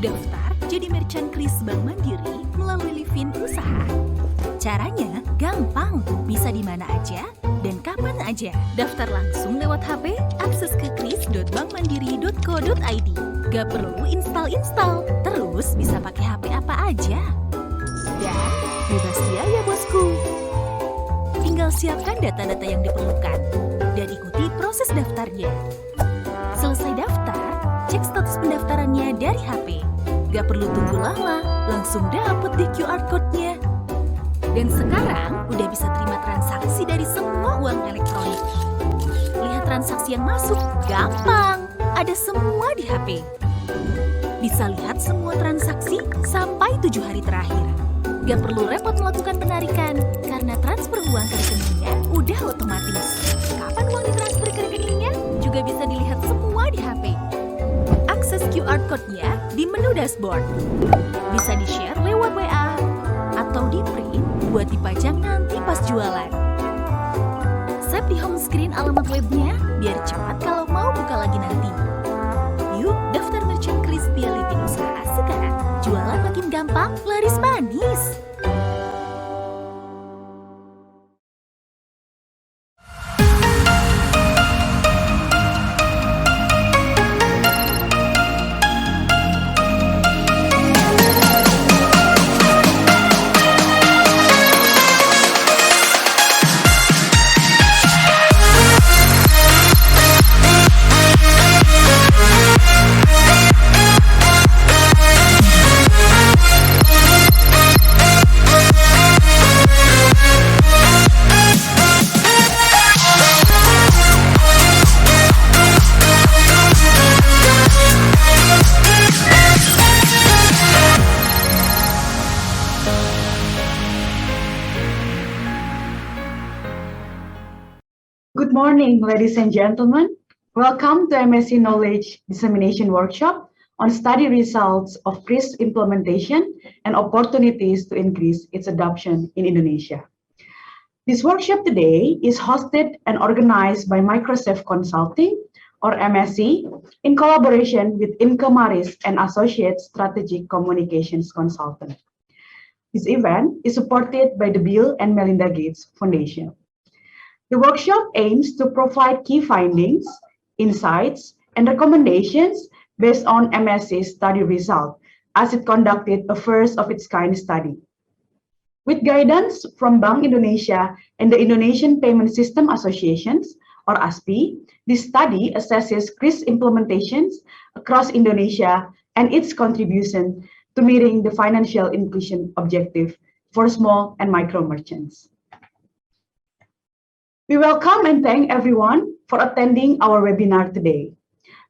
Daftar jadi merchant QRIS Bank Mandiri melalui Livin Usaha. Caranya gampang, bisa di mana aja dan kapan aja. Daftar langsung lewat HP, akses ke qris.bankmandiri.co.id. Gak perlu install-install, terus bisa pakai HP apa aja. Dan bebas biaya bosku. Tinggal siapkan data-data yang diperlukan dan ikuti proses daftarnya. Selesai daftar, cek status pendaftarannya dari HP. Gak perlu tunggu lama, langsung dapet deh QR code-nya. Dan sekarang udah bisa terima transaksi dari semua uang elektronik. Lihat transaksi yang masuk, gampang. Ada semua di HP. Bisa lihat semua transaksi sampai 7 hari terakhir. Gak perlu repot melakukan penarikan, karena transfer uang ke rekeningnya udah otomatis. Kapan uang ditransfer ke rekeningnya juga bisa dilihat semua di HP. Akses QR code-nya di menu dashboard. Bisa di-share lewat WA atau di-print buat dipajang nanti pas jualan. Save di home screen alamat webnya biar cepat kalau mau buka lagi nanti. Yuk daftar merchant QRIS via Livin Usaha sekarang. Jualan makin gampang, laris manis. Good morning, ladies and gentlemen. Welcome to MSc Knowledge Dissemination Workshop on study results of QRIS implementation and opportunities to increase its adoption in Indonesia. This workshop today is hosted and organized by Microsoft Consulting, or MSc, in collaboration with QRIS and Associate Strategic Communications Consultant. This event is supported by the Bill and Melinda Gates Foundation. The workshop aims to provide key findings, insights, and recommendations based on MSc's study result, as it conducted a first-of-its-kind study. With guidance from Bank Indonesia and the Indonesian Payment System Associations, or ASPI, this study assesses QRIS implementations across Indonesia and its contribution to meeting the financial inclusion objective for small and micro merchants. We welcome and thank everyone for attending our webinar today.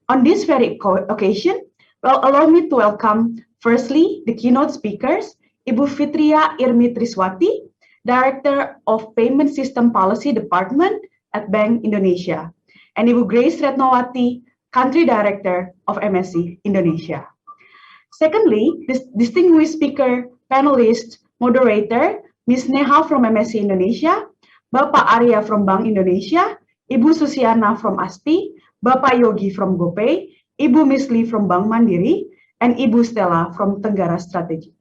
On this very occasion, allow me to welcome firstly the keynote speakers, Ibu Fitria Irmi Triswati, Director of Payment System Policy Department at Bank Indonesia, and Ibu Grace Retnowati, Country Director of MSc Indonesia. Secondly, this distinguished speaker, panelist, moderator, Ms. Neha from MSc Indonesia, Bapak Arya from Bank Indonesia, Ibu Susiana from ASPI, Bapak Yogi from GoPay, Ibu Misli from Bank Mandiri, and Ibu Stella from Tenggara Strategy.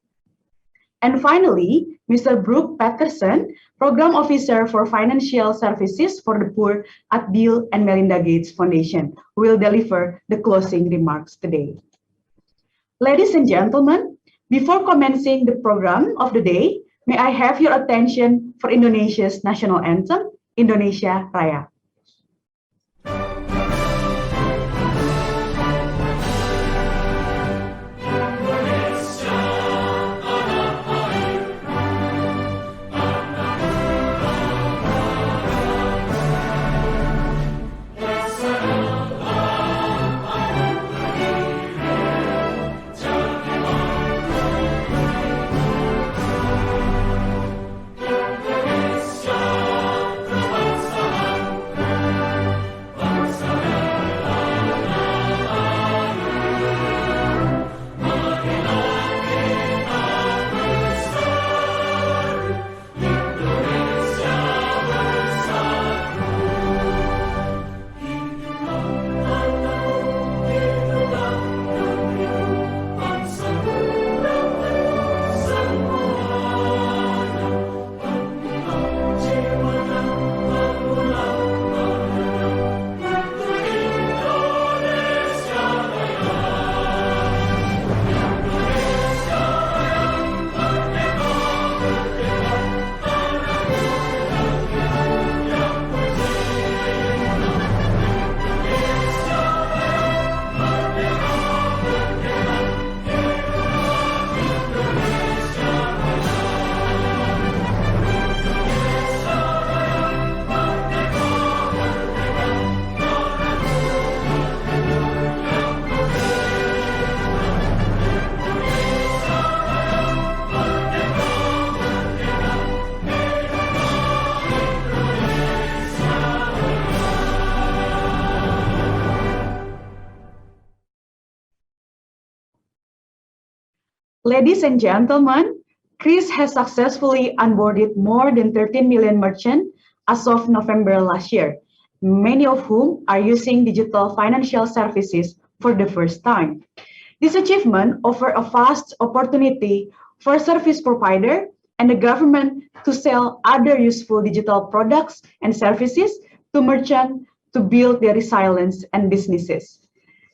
And finally, Mr. Brooke Patterson, Program Officer for Financial Services for the Poor at Bill and Melinda Gates Foundation, who will deliver the closing remarks today. Ladies and gentlemen, before commencing the program of the day, may I have your attention for Indonesia's national anthem, Indonesia Raya. Ladies and gentlemen, QRIS has successfully onboarded more than 13 million merchants as of November last year, many of whom are using digital financial services for the first time. This achievement offers a vast opportunity for service provider and the government to sell other useful digital products and services to merchants to build their resilience and businesses.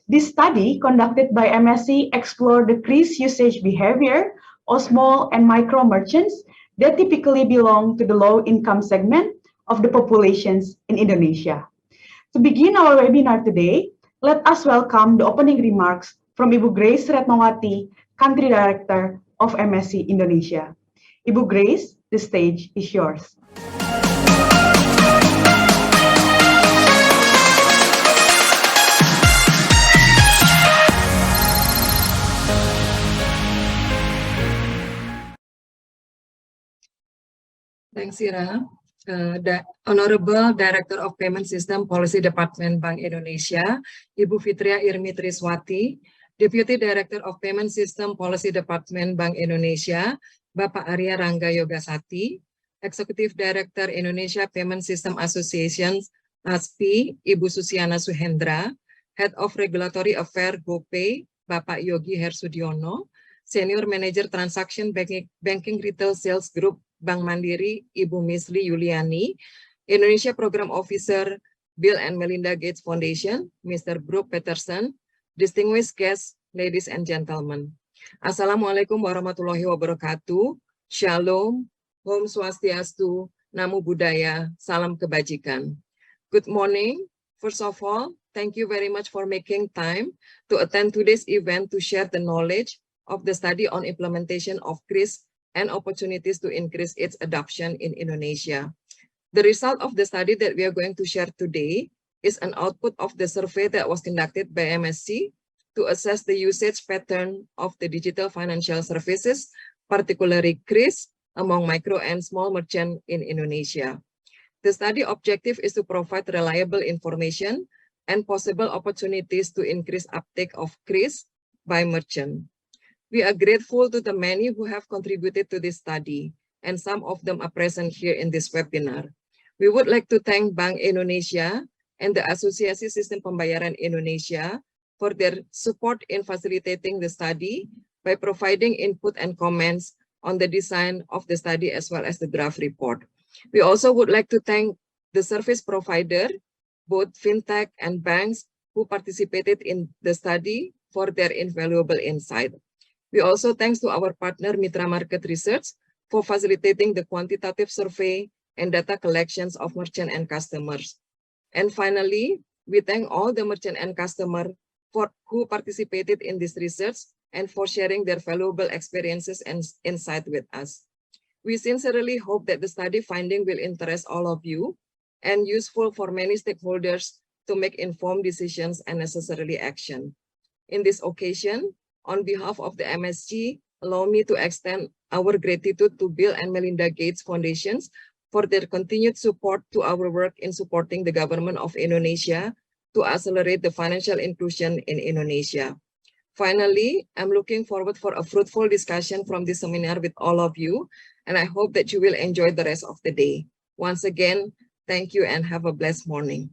This study conducted by MSC explored the QRIS usage behavior of small and micro merchants that typically belong to the low-income segment of the populations in Indonesia. To begin our webinar today, let us welcome the opening remarks from Ibu Grace Retnowati, Country Director of MSC Indonesia. Ibu Grace, the stage is yours. Thanks, Ira. The Honorable Director of Payment System Policy Department Bank Indonesia, Ibu Fitria Irmi Triswati, Deputy Director of Payment System Policy Department Bank Indonesia, Bapak Arya Rangga Yogasati, Executive Director Indonesia Payment System Association, ASPI, Ibu Susiana Suhendra, Head of Regulatory Affairs GoPay, Bapak Yogi Hersudiono, Senior Manager Transaction Banking Retail Sales Group Bank Mandiri, Ibu Misli Yuliani, Indonesia Program Officer, Bill and Melinda Gates Foundation, Mr. Brooke Peterson, distinguished guests, ladies and gentlemen. Assalamualaikum warahmatullahi wabarakatuh, Shalom, Om Swastiastu, Namo Buddhaya, Salam Kebajikan. Good morning. First of all, thank you very much for making time to attend today's event to share the knowledge of the study on implementation of QRIS and opportunities to increase its adoption in Indonesia. The result of the study that we are going to share today is an output of the survey that was conducted by MSC to assess the usage pattern of the digital financial services, particularly QRIS, among micro and small merchants in Indonesia. The study objective is to provide reliable information and possible opportunities to increase uptake of QRIS by merchants. We are grateful to the many who have contributed to this study, and some of them are present here in this webinar. We would like to thank Bank Indonesia and the Asosiasi Sistem Pembayaran Indonesia for their support in facilitating the study by providing input and comments on the design of the study as well as the draft report. We also would like to thank the service provider, both fintech and banks, who participated in the study for their invaluable insight. We also thanks to our partner Mitra Market Research for facilitating the quantitative survey and data collections of merchant and customers. And finally, we thank all the merchant and customer who participated in this research and for sharing their valuable experiences and insight with us. We sincerely hope that the study finding will interest all of you and useful for many stakeholders to make informed decisions and necessarily action. In this occasion, on behalf of the MSG, allow me to extend our gratitude to Bill and Melinda Gates Foundations for their continued support to our work in supporting the government of Indonesia to accelerate the financial inclusion in Indonesia. Finally, I'm looking forward for a fruitful discussion from this seminar with all of you, and I hope that you will enjoy the rest of the day. Once again, thank you and have a blessed morning.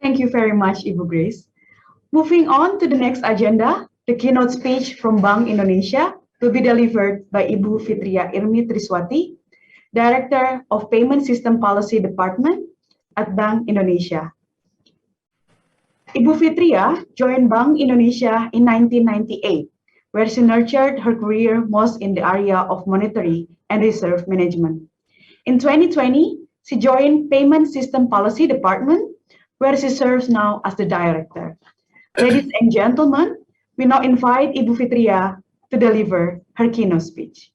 Thank you very much, Ibu Grace. Moving on to the next agenda, the keynote speech from Bank Indonesia will be delivered by Ibu Fitria Irmi Triswati, Director of Payment System Policy Department at Bank Indonesia. Ibu Fitria joined Bank Indonesia in 1998, where she nurtured her career most in the area of monetary and reserve management. In 2020, she joined Payment System Policy Department, where she serves now as the Director. Ladies and gentlemen, we now invite Ibu Fitria to deliver her keynote speech.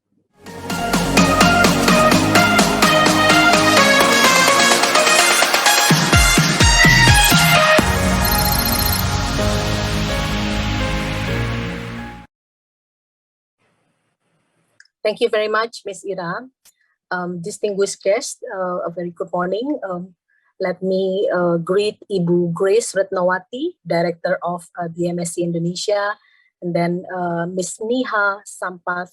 Thank you very much, Ms. Ira. Distinguished guests, a very good morning. Let me greet Ibu Grace Retnawati, Director of the MSc Indonesia, and then Ms. Niha Sampath,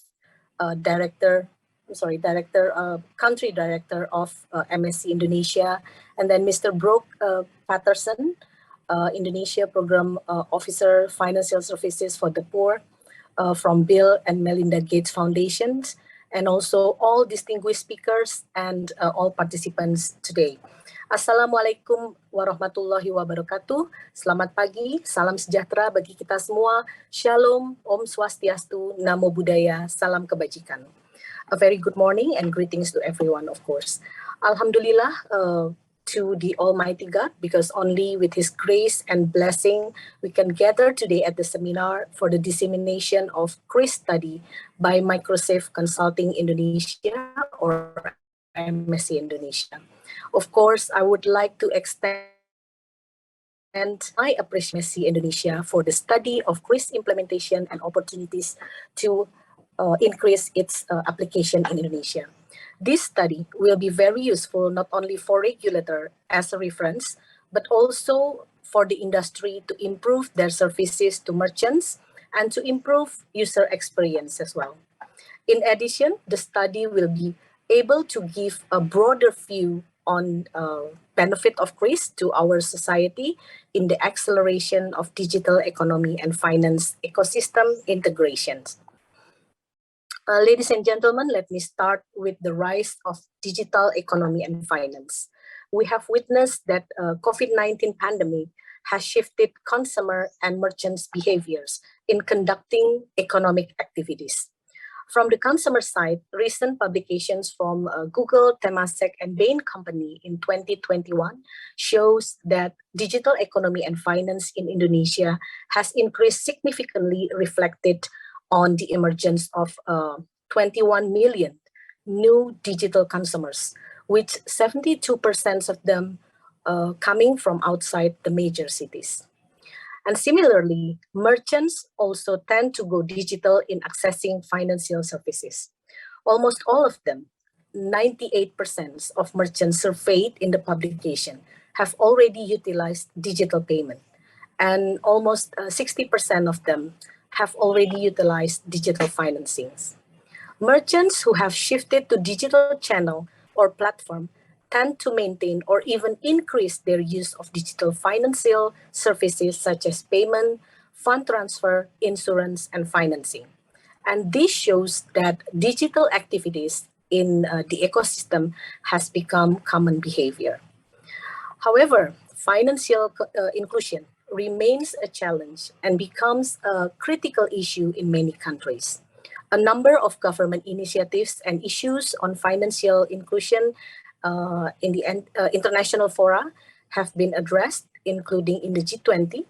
Country Director of MSc Indonesia, and then Mr. Brooke Patterson, Indonesia Program Officer, Financial Services for the Poor from Bill and Melinda Gates Foundations, and also all distinguished speakers and all participants today. Assalamualaikum warahmatullahi wabarakatuh. Selamat pagi, salam sejahtera bagi kita semua. Shalom, Om Swastiastu, Namo Buddhaya, salam kebajikan. A very good morning and greetings to everyone, of course. Alhamdulillah to the Almighty God, because only with His grace and blessing we can gather today at the seminar for the dissemination of QRIS study by Microsafe Consulting Indonesia or MSc Indonesia. Of course, I would like to extend my appreciation to Indonesia for the study of QRIS implementation and opportunities to increase its application in Indonesia. This study will be very useful not only for regulator as a reference, but also for the industry to improve their services to merchants and to improve user experience as well. In addition, the study will be able to give a broader view on benefit of QRIS to our society in the acceleration of digital economy and finance ecosystem integrations. Ladies and gentlemen, let me start with the rise of digital economy and finance. We have witnessed that COVID-19 pandemic has shifted consumer and merchants' behaviors in conducting economic activities. From the consumer side, recent publications from Google, Temasek, and Bain Company in 2021 shows that digital economy and finance in Indonesia has increased significantly, reflected on the emergence of 21 million new digital consumers, with 72% of them coming from outside the major cities. And similarly, merchants also tend to go digital in accessing financial services. Almost all of them, 98% of merchants surveyed in the publication, have already utilized digital payment. And almost 60% of them have already utilized digital financings. Merchants who have shifted to digital channel or platform tend to maintain or even increase their use of digital financial services such as payment, fund transfer, insurance, and financing. And this shows that digital activities in the ecosystem has become common behavior. However, financial inclusion remains a challenge and becomes a critical issue in many countries. A number of government initiatives and issues on financial inclusion in the international fora have been addressed, including in the G20,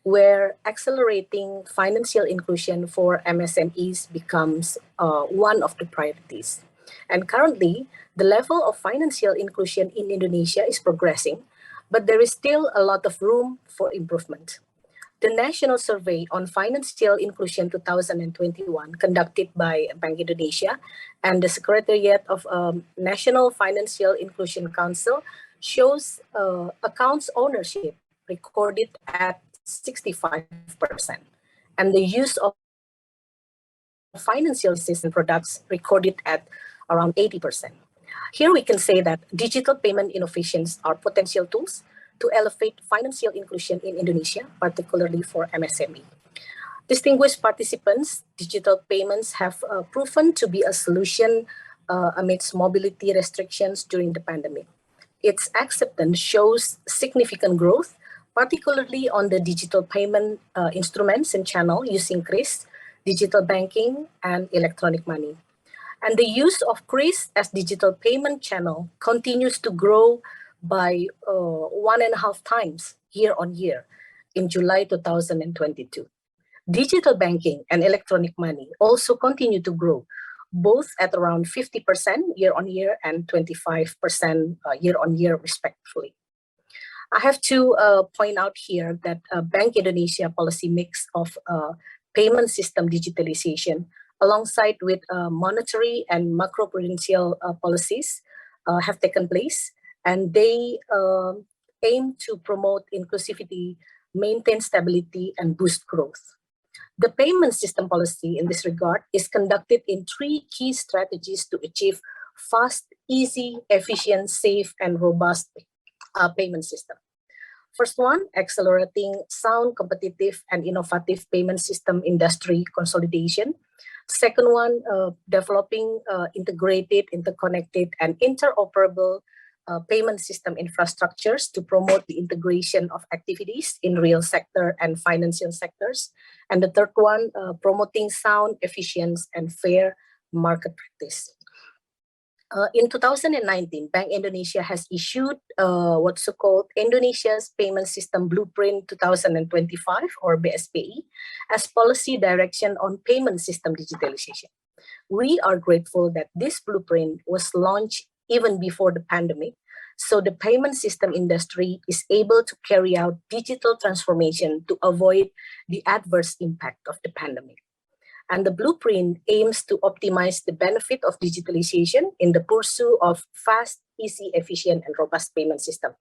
where accelerating financial inclusion for MSMEs becomes one of the priorities. And currently, the level of financial inclusion in Indonesia is progressing, but there is still a lot of room for improvement. The National Survey on Financial Inclusion 2021, conducted by Bank Indonesia and the Secretariat of National Financial Inclusion Council, shows accounts ownership recorded at 65%, and the use of financial assistance products recorded at around 80%. Here we can say that digital payment innovations are potential tools to elevate financial inclusion in Indonesia, particularly for MSME. Distinguished participants, digital payments have proven to be a solution amidst mobility restrictions during the pandemic. Its acceptance shows significant growth, particularly on the digital payment instruments and channel using QRIS, digital banking, and electronic money. And the use of QRIS as digital payment channel continues to grow by 1.5 times year on year in July 2022. Digital banking and electronic money also continue to grow, both at around 50% year on year and 25% year on year respectively. I have to point out here that Bank Indonesia policy mix of payment system digitalization alongside with monetary and macroprudential policies have taken place, and they aim to promote inclusivity, maintain stability, and boost growth. The payment system policy in this regard is conducted in 3 key strategies to achieve fast, easy, efficient, safe, and robust payment system. First one, accelerating sound, competitive, and innovative payment system industry consolidation. Second one, developing integrated, interconnected, and interoperable payment system infrastructures to promote the integration of activities in real sector and financial sectors. And the third one, promoting sound, efficient, and fair market practice. In 2019, Bank Indonesia has issued what's so-called Indonesia's Payment System Blueprint 2025, or BSPI, as policy direction on payment system digitalization. We are grateful that this blueprint was launched even before the pandemic, so the payment system industry is able to carry out digital transformation to avoid the adverse impact of the pandemic. And the blueprint aims to optimize the benefit of digitalization in the pursuit of fast, easy, efficient, and robust payment system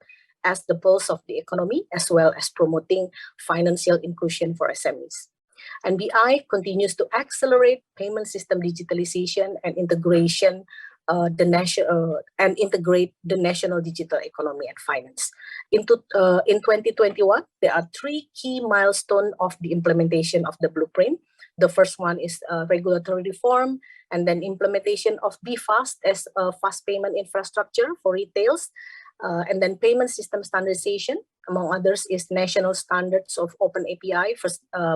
as the pulse of the economy, as well as promoting financial inclusion for SMEs. And BI continues to accelerate payment system digitalization and integration integrate the national digital economy and finance. In 2021, there are 3 key milestones of the implementation of the blueprint. The first one is regulatory reform, and then implementation of BFAST as a fast payment infrastructure for retails, and then payment system standardization, among others, is national standards of open API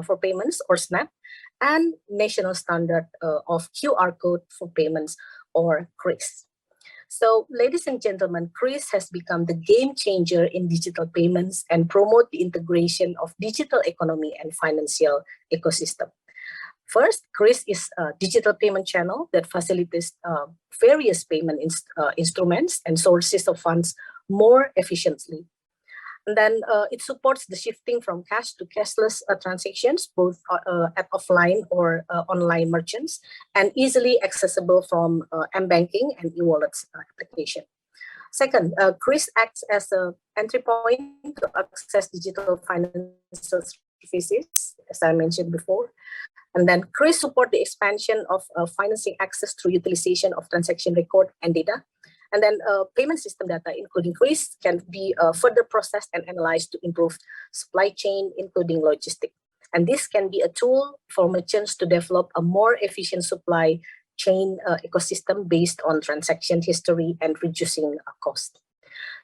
for payments, or SNAP, and national standard of QR code for payments, or QRIS. So, ladies and gentlemen, QRIS has become the game changer in digital payments and promote the integration of digital economy and financial ecosystem. First, QRIS is a digital payment channel that facilitates various payment instruments and sources of funds more efficiently. And then it supports the shifting from cash to cashless transactions, both at offline or online merchants, and easily accessible from m-banking and e-wallets application. Second, QRIS acts as an entry point to access digital financial services, as I mentioned before. And then QRIS support the expansion of financing access through utilization of transaction record and data. And then payment system data, including QRIS, can be further processed and analyzed to improve supply chain, including logistics. And this can be a tool for merchants to develop a more efficient supply chain ecosystem based on transaction history and reducing cost.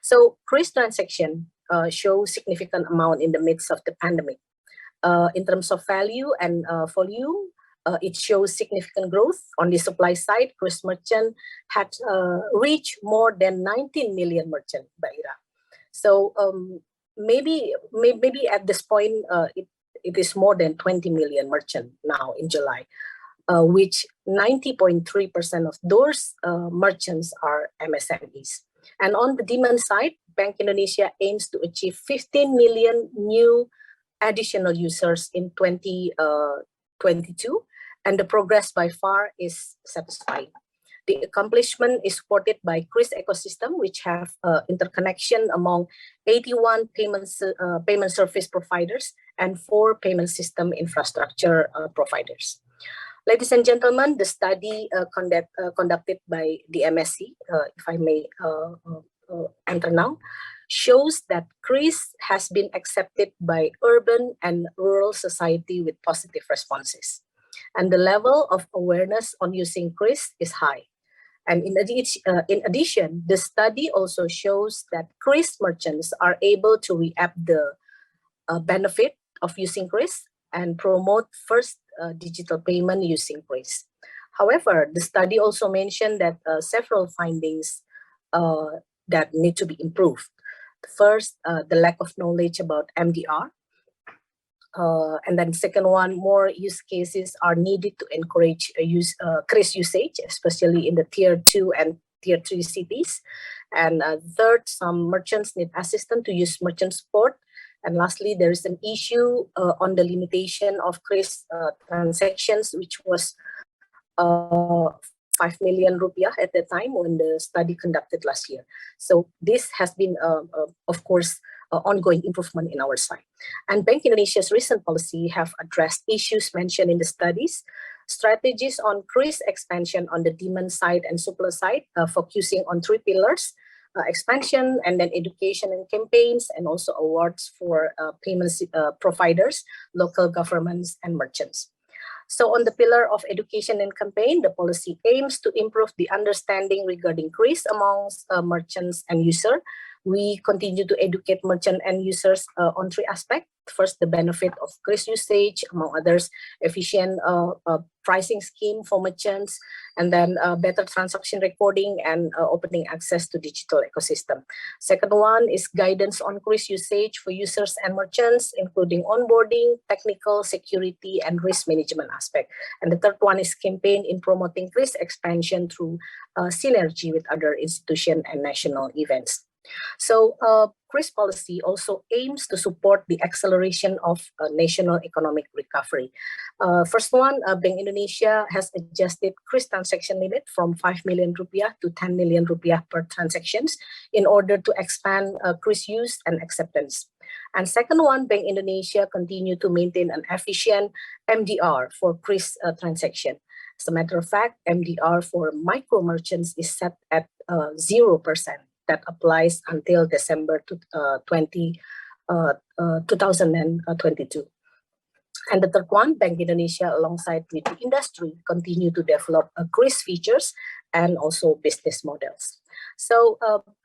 So QRIS transaction show significant amount in the midst of the pandemic. In terms of value and volume, it shows significant growth. On the supply side, QRIS merchant had reached more than 19 million merchant by era. So maybe at this point, it is more than 20 million merchant now in July, which 90.3% of those merchants are MSMEs. And on the demand side, Bank Indonesia aims to achieve 15 million new additional users in 2022, and the progress by far is satisfying. The accomplishment is supported by QRIS ecosystem, which have interconnection among 81 payment service providers and 4 payment system infrastructure providers. Ladies and gentlemen, the study conducted by the MSC, if I may enter now, shows that QRIS has been accepted by urban and rural society with positive responses. And the level of awareness on using QRIS is high. And in addition, the study also shows that QRIS merchants are able to reap the benefit of using QRIS and promote first digital payment using QRIS. However, the study also mentioned that several findings that need to be improved. First, the lack of knowledge about MDR. And then second one, more use cases are needed to encourage QRIS usage, especially in the tier 2 and tier 3 cities. And third, some merchants need assistance to use merchant support. And lastly, there is an issue on the limitation of QRIS transactions, which was 5 million rupiah at the time when the study conducted last year. So this has been, of course, ongoing improvement in our side. And Bank Indonesia's recent policy have addressed issues mentioned in the studies, strategies on QRIS expansion on the demand side and supply side, focusing on 3 pillars, expansion and then education and campaigns, and also awards for payments providers, local governments, and merchants. So on the pillar of education and campaign, the policy aims to improve the understanding regarding QRIS amongst merchants and users. We continue to educate merchant and users on 3 aspects. First, the benefit of QRIS usage, among others, efficient pricing scheme for merchants, and then better transaction recording and opening access to digital ecosystem. Second one is guidance on QRIS usage for users and merchants, including onboarding, technical, security, and risk management aspect. And the third one is campaign in promoting QRIS expansion through synergy with other institutions and national events. So QRIS policy also aims to support the acceleration of national economic recovery. First one, Bank Indonesia has adjusted QRIS transaction limit from 5 million rupiah to 10 million rupiah per transactions in order to expand QRIS use and acceptance. And second one, Bank Indonesia continue to maintain an efficient MDR for QRIS transaction. As a matter of fact, MDR for micro merchants is set at 0%. That applies until December 2022. And the third one, Bank Indonesia, alongside with the industry, continue to develop QRIS features and also business models. So,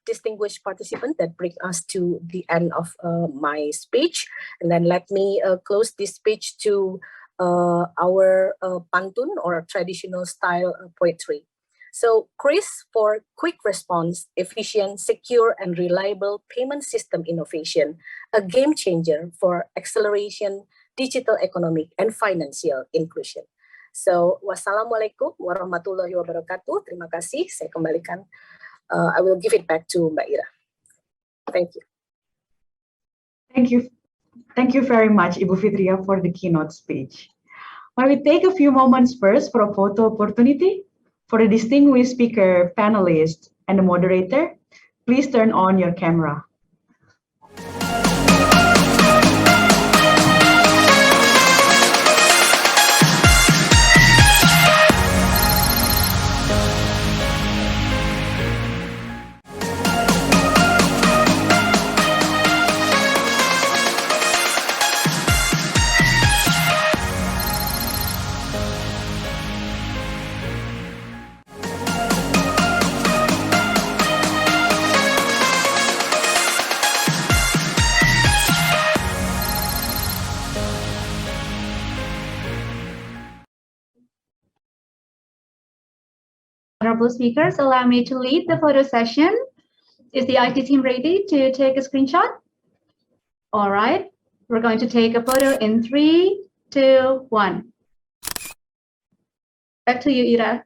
distinguished participants, that brings us to the end of my speech. And then let me close this speech to our pantun, or traditional style poetry. So QRIS for quick response, efficient, secure, and reliable payment system innovation, a game changer for acceleration, digital economic, and financial inclusion. So, wassalamualaikum warahmatullahi wabarakatuh. Terima kasih. Saya kembalikan. I will give it back to Mbak Ira. Thank you. Thank you. Thank you very much, Ibu Fitria, for the keynote speech. While we take a few moments first for a photo opportunity, for the distinguished speaker, panelist, and the moderator, please turn on your camera. Honorable speakers, allow me to lead the photo session. Is the IT team ready to take a screenshot? All right, we're going to take a photo in 3, 2, 1. Back to you, Ira.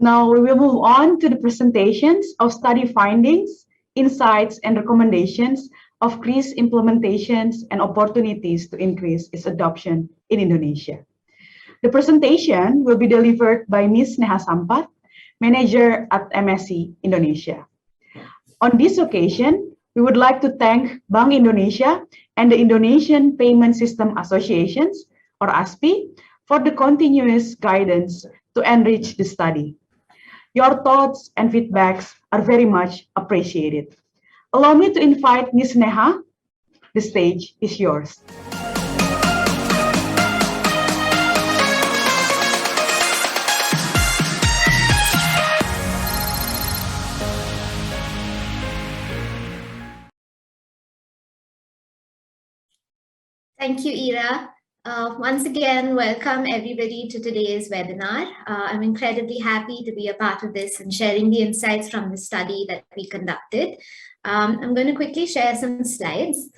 Now we will move on to the presentations of study findings, insights, and recommendations of QRIS implementations and opportunities to increase its adoption in Indonesia. The presentation will be delivered by Ms. Neha Sampat, Manager at MSI Indonesia. On this occasion, we would like to thank Bank Indonesia and the Indonesian Payment System Associations, or ASPI, for the continuous guidance to enrich the study. Your thoughts and feedbacks are very much appreciated. Allow me to invite Ms. Neha. The stage is yours. Thank you, Ira. Once again, welcome everybody to today's webinar. I'm incredibly happy to be a part of this and sharing the insights from the study that we conducted. I'm going to quickly share some slides.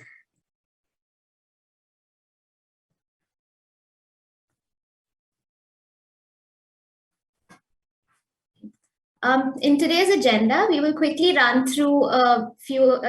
In today's agenda, we will quickly run through a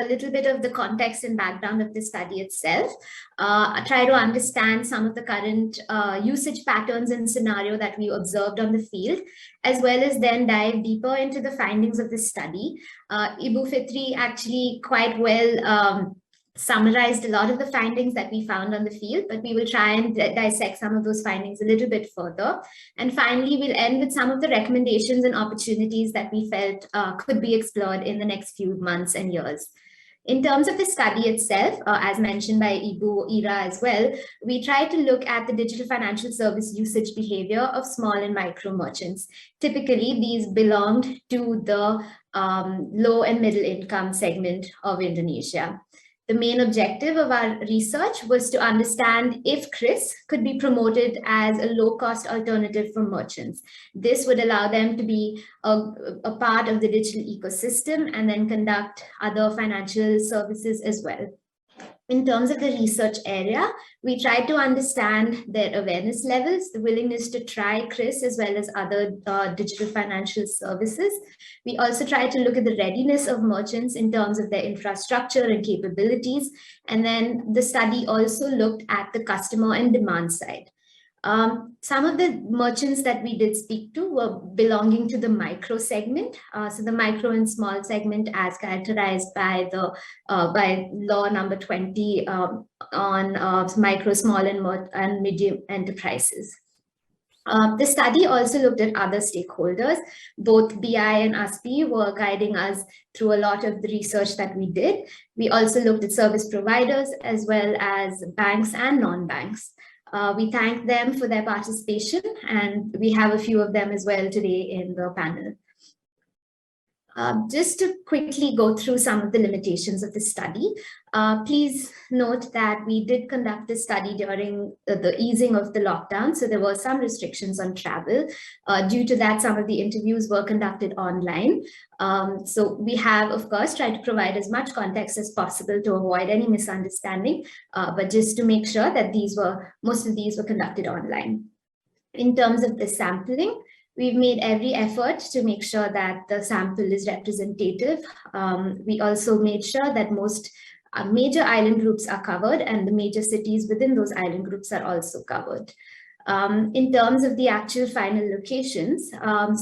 little bit of the context and background of the study itself, try to understand some of the current usage patterns and scenario that we observed on the field, as well as then dive deeper into the findings of the study. Ibu Fitri actually quite well summarized a lot of the findings that we found on the field, but we will try and dissect some of those findings a little bit further. And finally, we'll end with some of the recommendations and opportunities that we felt could be explored in the next few months and years. In terms of the study itself, as mentioned by Ibu, Ira as well, we tried to look at the digital financial service usage behavior of small and micro merchants. Typically, these belonged to the low and middle income segment of Indonesia. The main objective of our research was to understand if QRIS could be promoted as a low-cost alternative for merchants. This would allow them to be a part of the digital ecosystem and then conduct other financial services as well. In terms of the research area, we tried to understand their awareness levels, the willingness to try QRIS as well as other digital financial services. We also tried to look at the readiness of merchants in terms of their infrastructure and capabilities. And then the study also looked at the customer and demand side. Some of the merchants that we did speak to were belonging to the micro segment. So the micro and small segment as characterized by the by law number 20 on micro, small and medium enterprises. The study also looked at other stakeholders. Both BI and ASPI were guiding us through a lot of the research that we did. We also looked at service providers as well as banks and non-banks. We thank them for their participation, and we have a few of them as well today in the panel. Just to quickly go through some of the limitations of the study, please note that we did conduct this study during the easing of the lockdown, so there were some restrictions on travel. Due to that, some of the interviews were conducted online. So we have, of course, tried to provide as much context as possible to avoid any misunderstanding, but just to make sure that most of these were conducted online. In terms of the sampling, we've made every effort to make sure that the sample is representative. We also made sure that most major island groups are covered and the major cities within those island groups are also covered. In terms of the actual final locations,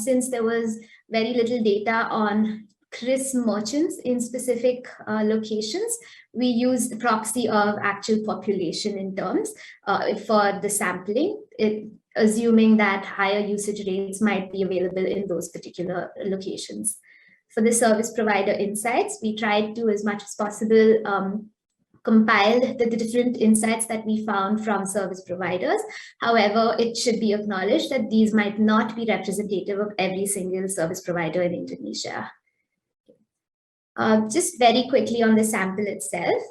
since there was very little data on QRIS merchants in specific locations, we used the proxy of actual population in terms for the sampling, assuming that higher usage rates might be available in those particular locations. For the service provider insights, we tried to, as much as possible, compile the different insights that we found from service providers. However, it should be acknowledged that these might not be representative of every single service provider in Indonesia. Just very quickly on the sample itself,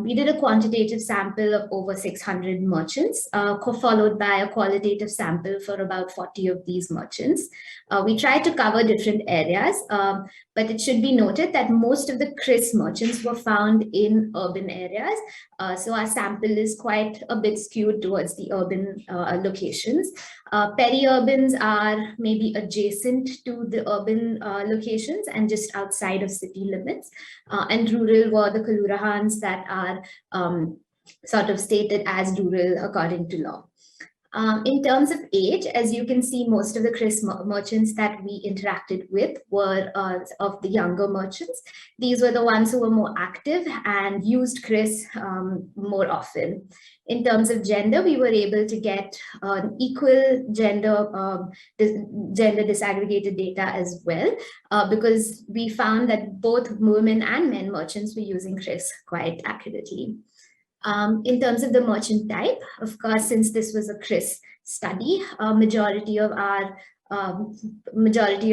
we did a quantitative sample of over 600 merchants, followed by a qualitative sample for about 40 of these merchants. We tried to cover different areas, but it should be noted that most of the QRIS merchants were found in urban areas. So our sample is quite a bit skewed towards the urban locations. Peri-urbans are maybe adjacent to the urban locations and just outside of city limits. And rural were the kalurahans that are sort of stated as rural according to law. In terms of age, as you can see, most of the QRIS merchants that we interacted with were of the younger merchants. These were the ones who were more active and used QRIS more often. In terms of gender, we were able to get equal gender disaggregated data as well, because we found that both women and men merchants were using QRIS quite accurately. In terms of the merchant type, of course, since this was a QRIS study, majority of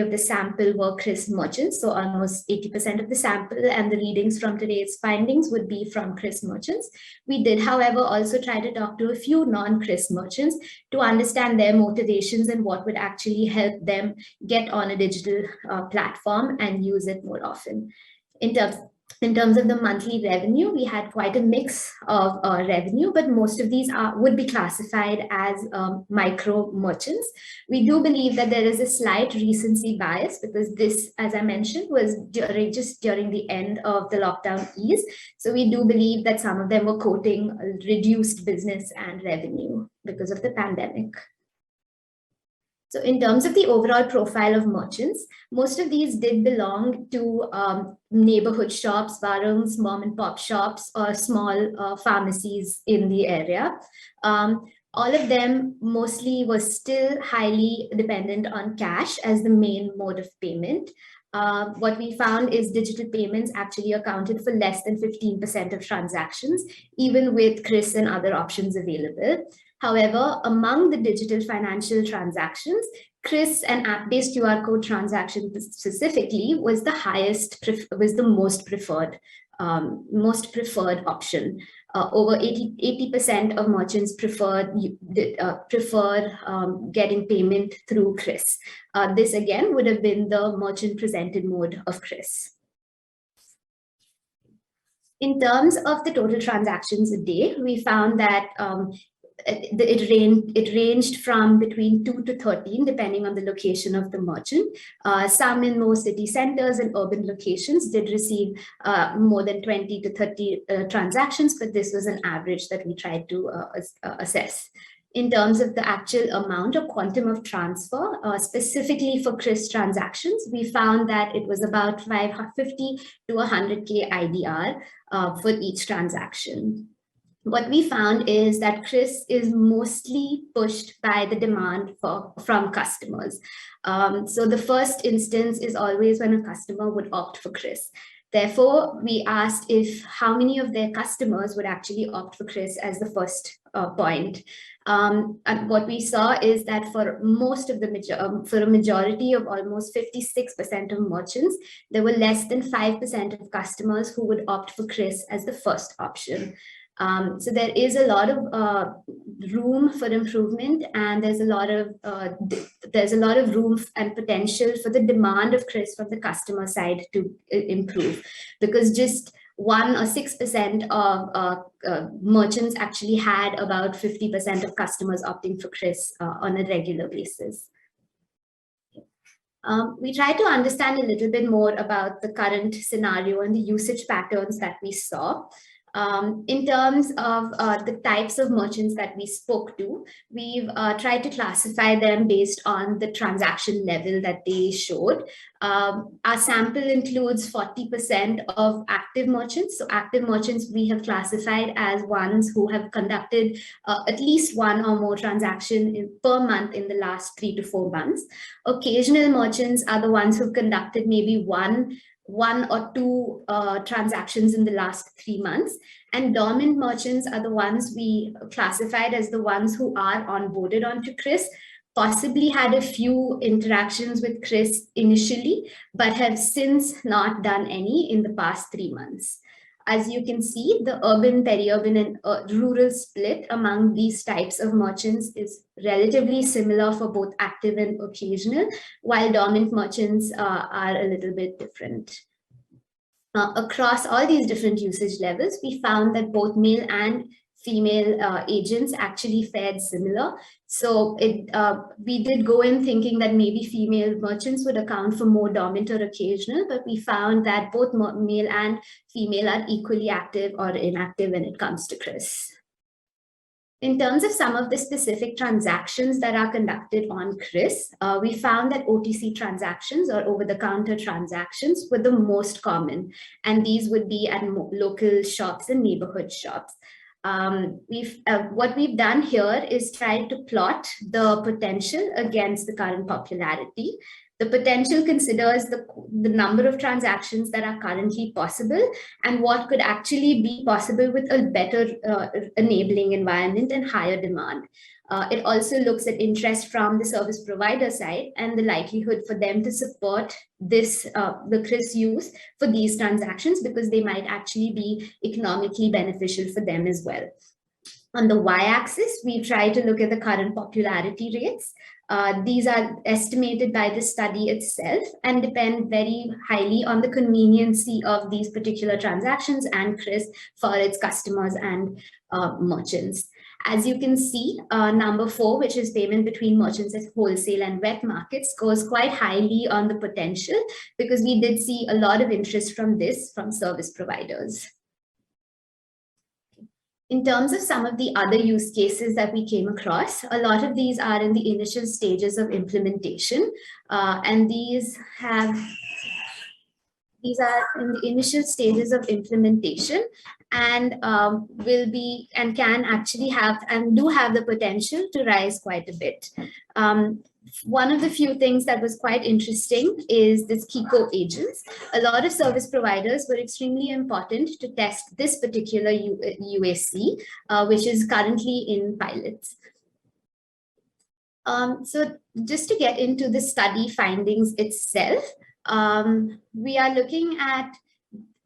the sample were QRIS merchants, so almost 80% of the sample, and the readings from today's findings would be from QRIS merchants. We did, however, also try to talk to a few non-QRIS merchants to understand their motivations and what would actually help them get on a digital platform and use it more often. In In terms of the monthly revenue, we had quite a mix of revenue, but most of these would be classified as micro merchants. We do believe that there is a slight recency bias because this, as I mentioned, was just during the end of the lockdown ease. So we do believe that some of them were quoting reduced business and revenue because of the pandemic. So in terms of the overall profile of merchants, most of these did belong to neighborhood shops, warungs, mom and pop shops, or small pharmacies in the area. All of them mostly were still highly dependent on cash as the main mode of payment. What we found is digital payments actually accounted for less than 15% of transactions, even with QRIS and other options available. However, among the digital financial transactions, QRIS and app-based QR code transactions specifically was the most preferred option. Over 80% of merchants prefer getting payment through QRIS. This again would have been the merchant presented mode of QRIS. In terms of the total transactions a day, we found that it ranged from between 2 to 13, depending on the location of the merchant. Some in more city centers and urban locations did receive more than 20 to 30 transactions, but this was an average that we tried to assess. In terms of the actual amount or quantum of transfer, specifically for QRIS transactions, we found that it was about 550 to 100K IDR for each transaction. What we found is that QRIS is mostly pushed by the demand from customers. So the first instance is always when a customer would opt for QRIS. Therefore, we asked how many of their customers would actually opt for QRIS as the first point. And what we saw is that for a majority of almost 56% of merchants, there were less than 5% of customers who would opt for QRIS as the first option. So there is a lot of room for improvement, and there's a lot of room and potential for the demand of QRIS from the customer side to improve, because just 1 or 6% of merchants actually had about 50% of customers opting for QRIS on a regular basis. We try to understand a little bit more about the current scenario and the usage patterns that we saw. In terms of the types of merchants that we spoke to, we've tried to classify them based on the transaction level that they showed. Our sample includes 40% of active merchants. So active merchants we have classified as ones who have conducted at least 1 or more transaction per month in the last 3 to 4 months. Occasional merchants are the ones who've conducted maybe one or two transactions in the last 3 months. And dormant merchants are the ones we classified as the ones who are onboarded onto QRIS, possibly had a few interactions with QRIS initially, but have since not done any in the past 3 months. As you can see, the urban, peri-urban, and rural split among these types of merchants is relatively similar for both active and occasional, while dormant merchants are a little bit different. Across all these different usage levels, we found that both male and female agents actually fared similar. So we did go in thinking that maybe female merchants would account for more dormant or occasional, but we found that both male and female are equally active or inactive when it comes to QRIS. In terms of some of the specific transactions that are conducted on QRIS, we found that OTC transactions or over-the-counter transactions were the most common, and these would be at local shops and neighborhood shops. What we've done here is try to plot the potential against the current popularity. The potential considers the number of transactions that are currently possible and what could actually be possible with a better enabling environment and higher demand. It also looks at interest from the service provider side and the likelihood for them to support this, the QRIS use for these transactions, because they might actually be economically beneficial for them as well. On the y-axis, we try to look at the current popularity rates. These are estimated by the study itself and depend very highly on the conveniency of these particular transactions and QRIS for its customers and merchants. As you can see, number 4, which is payment between merchants at wholesale and wet markets, scores quite highly on the potential because we did see a lot of interest from this from service providers. In terms of some of the other use cases that we came across, a lot of these are in the initial stages of implementation, and these are in the initial stages of implementation and will be and can actually have and do have the potential to rise quite a bit. One of the few things that was quite interesting is this Kiko agents. A lot of service providers were extremely important to test this particular UAC, which is currently in pilots. So just to get into the study findings itself, we are looking at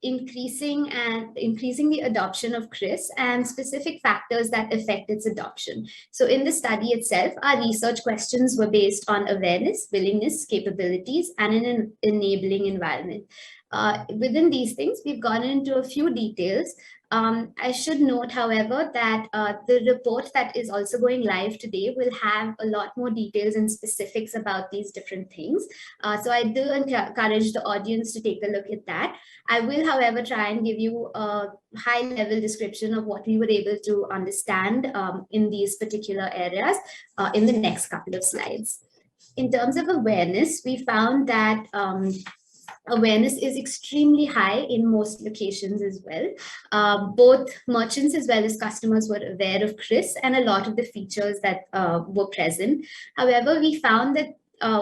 increasing the adoption of QRIS and specific factors that affect its adoption. So in the study itself, our research questions were based on awareness, willingness, capabilities, and an enabling environment. Within these things, we've gone into a few details. I should note, however, that the report that is also going live today will have a lot more details and specifics about these different things. So I do encourage the audience to take a look at that. I will, however, try and give you a high-level description of what we were able to understand in these particular areas in the next couple of slides. In terms of awareness, we found that awareness is extremely high in most locations as well. Both merchants as well as customers were aware of QRIS and a lot of the features that were present. However, we found that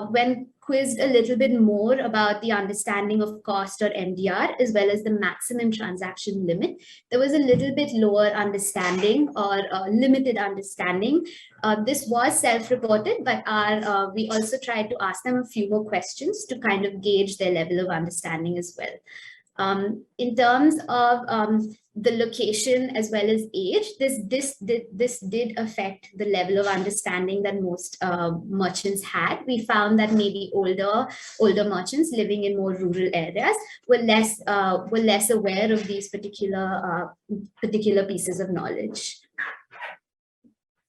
when quizzed a little bit more about the understanding of cost or MDR, as well as the maximum transaction limit, there was a little bit lower understanding or limited understanding. This was self-reported, but we also tried to ask them a few more questions to kind of gauge their level of understanding as well. In terms of the location as well as age, this did affect the level of understanding that most merchants had. We found that maybe older merchants living in more rural areas were less aware of these particular pieces of knowledge.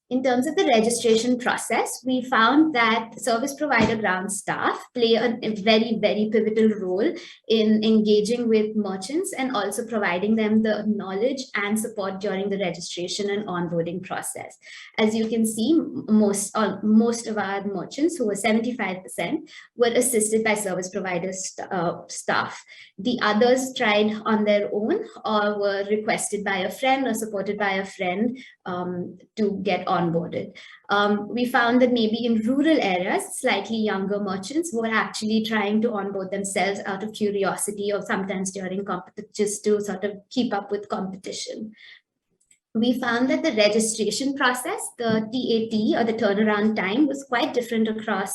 In terms of the registration process, we found that service provider ground staff play a very, very pivotal role in engaging with merchants and also providing them the knowledge and support during the registration and onboarding process. As you can see, most of our merchants, who were 75%, were assisted by service provider staff. The others tried on their own or were requested by a friend or supported by a friend to get onboarded. We found that maybe in rural areas, slightly younger merchants were actually trying to onboard themselves out of curiosity or sometimes during competition, just to sort of keep up with competition. We found that the registration process, the TAT or the turnaround time, was quite different across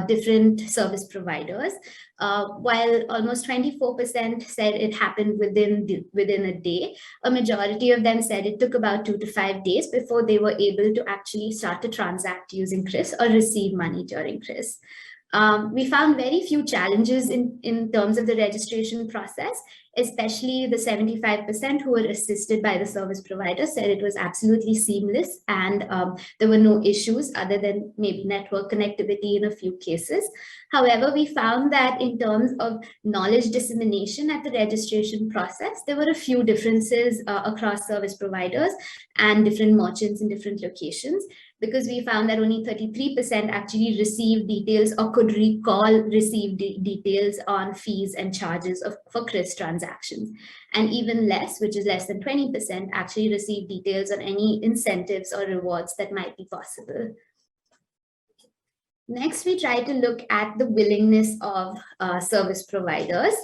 different service providers. While almost 24% said it happened within a day, a majority of them said it took about 2 to 5 days before they were able to actually start to transact using QRIS or receive money during QRIS. We found very few challenges in terms of the registration process, especially the 75% who were assisted by the service provider said it was absolutely seamless and there were no issues other than maybe network connectivity in a few cases. However, we found that in terms of knowledge dissemination at the registration process, there were a few differences across service providers and different merchants in different locations, because we found that only 33% actually received details or could recall received details on fees and charges for QRIS transactions. And even less, which is less than 20%, actually received details on any incentives or rewards that might be possible. Next, we try to look at the willingness of service providers.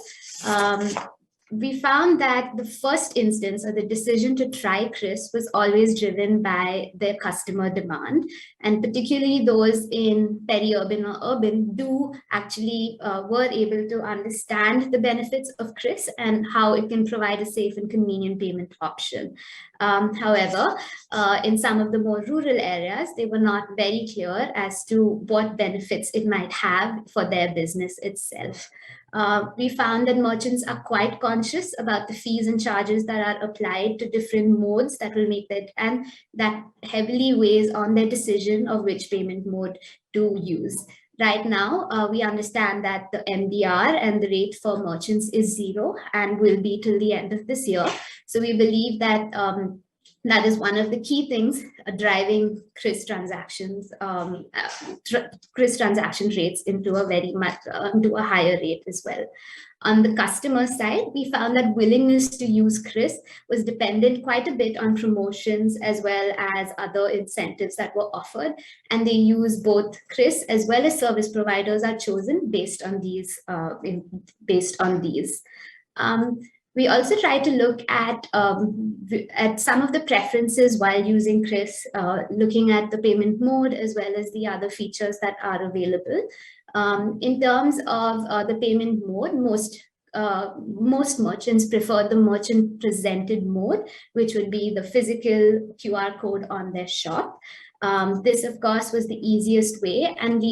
we found that the first instance or the decision to try QRIS was always driven by their customer demand, and particularly those in peri-urban or urban do actually were able to understand the benefits of QRIS and how it can provide a safe and convenient payment option. However, in some of the more rural areas, they were not very clear as to what benefits it might have for their business itself. We found that merchants are quite conscious about the fees and charges that are applied to different modes that will make that, and that heavily weighs on their decision of which payment mode to use. Right now, we understand that the MDR and the rate for merchants is 0 and will be till the end of this year. So we believe that that is one of the key things driving QRIS transactions, QRIS transaction rates into a very much into a higher rate as well. On the customer side, we found that willingness to use QRIS was dependent quite a bit on promotions as well as other incentives that were offered, and they use both QRIS as well as service providers are chosen based on these. We also try to look at some of the preferences while using QRIS, looking at the payment mode as well as the other features that are available. In terms of the payment mode, most merchants prefer the merchant presented mode, which would be the physical QR code on their shop. This, of course, was the easiest way and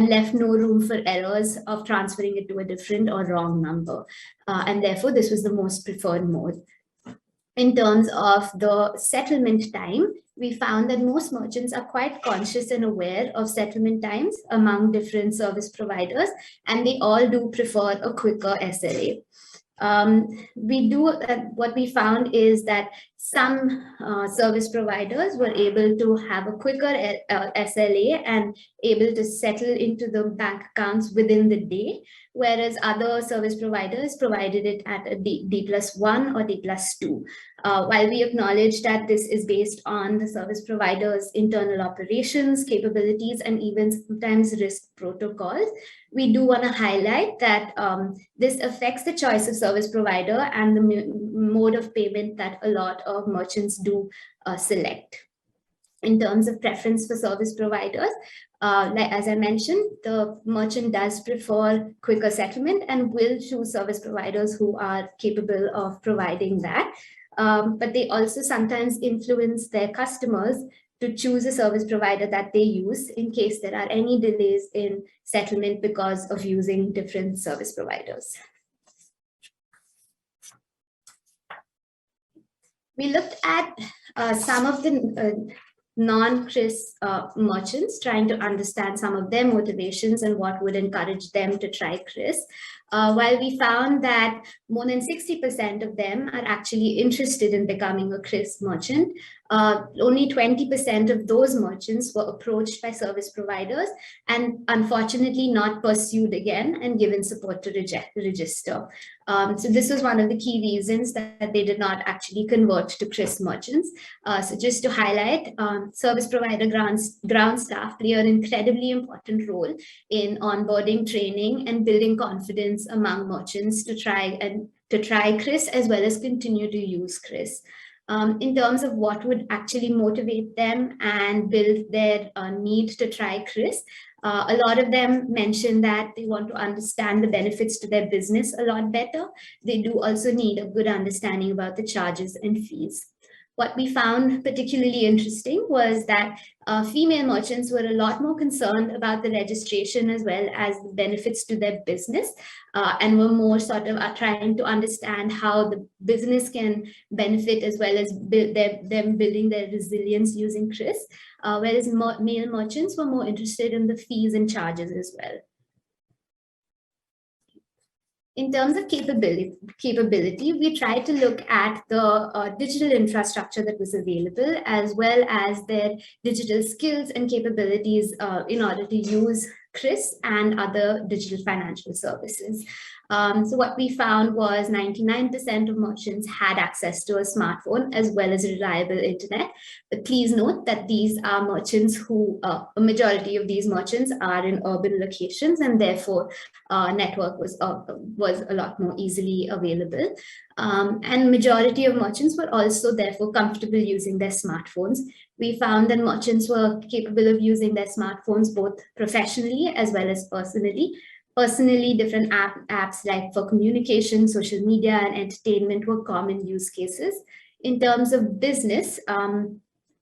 left no room for errors of transferring it to a different or wrong number. And therefore, this was the most preferred mode. In terms of the settlement time, we found that most merchants are quite conscious and aware of settlement times among different service providers, and they all do prefer a quicker SLA. What we found is that some service providers were able to have a quicker SLA and able to settle into the bank accounts within the day, whereas other service providers provided it at a D+1 or D+2. While we acknowledge that this is based on the service provider's internal operations, capabilities, and even sometimes risk protocols, we do want to highlight that this affects the choice of service provider and the mode of payment that a lot of merchants do select. In terms of preference for service providers, like as I mentioned, the merchant does prefer quicker settlement and will choose service providers who are capable of providing that. But they also sometimes influence their customers to choose a service provider that they use in case there are any delays in settlement because of using different service providers. We looked at some of the non-QRIS merchants, trying to understand some of their motivations and what would encourage them to try QRIS. While we found that more than 60% of them are actually interested in becoming a QRIS merchant, only 20% of those merchants were approached by service providers and unfortunately not pursued again and given support to register. So this was one of the key reasons that they did not actually convert to QRIS merchants. So just to highlight, service provider ground staff play an incredibly important role in onboarding, training, and building confidence among merchants to try QRIS as well as continue to use QRIS. In terms of what would actually motivate them and build their need to try QRIS, a lot of them mention that they want to understand the benefits to their business a lot better. They do also need a good understanding about the charges and fees. What we found particularly interesting was that female merchants were a lot more concerned about the registration as well as the benefits to their business, and were more sort of trying to understand how the business can benefit as well as them building their resilience using QRIS, whereas male merchants were more interested in the fees and charges as well. In terms of capability, we tried to look at the digital infrastructure that was available, as well as their digital skills and capabilities in order to use QRIS and other digital financial services. So what we found was 99% of merchants had access to a smartphone as well as reliable internet. But please note that these are merchants who, a majority of these merchants are in urban locations, and therefore network was a lot more easily available. And majority of merchants were also therefore comfortable using their smartphones. We found that merchants were capable of using their smartphones both professionally as well as personally. Personally, different apps like for communication, social media, and entertainment were common use cases. In terms of business,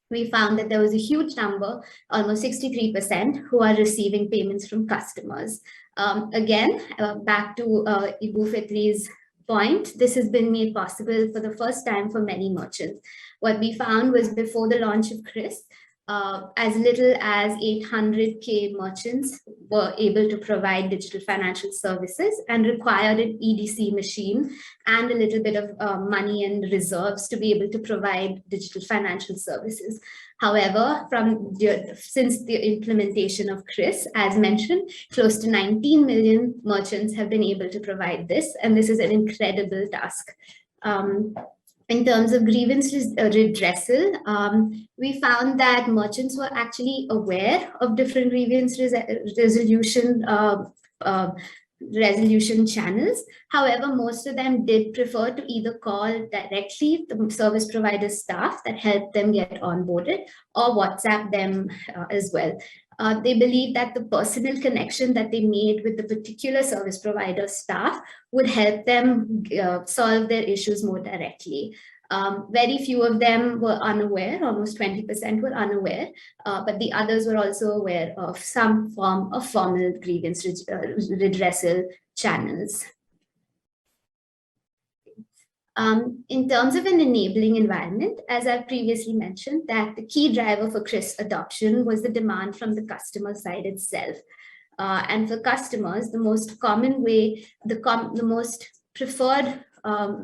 we found that there was a huge number, almost 63%, who are receiving payments from customers. Again, back to Ibu Fitri's point, this has been made possible for the first time for many merchants. What we found was before the launch of QRIS, as little as 800K merchants were able to provide digital financial services and required an EDC machine and a little bit of money and reserves to be able to provide digital financial services. However, since the implementation of QRIS, as mentioned, close to 19 million merchants have been able to provide this, and this is an incredible task. In terms of grievance redressal, we found that merchants were actually aware of different grievance resolution channels. However, most of them did prefer to either call directly the service provider staff that helped them get onboarded or WhatsApp them as well. They believe that the personal connection that they made with the particular service provider staff would help them solve their issues more directly. Very few of them were unaware, almost 20% were unaware, but the others were also aware of some form of formal grievance redressal channels. In terms of an enabling environment, as I previously mentioned, that the key driver for QRIS adoption was the demand from the customer side itself. And for customers, the most common way, the most preferred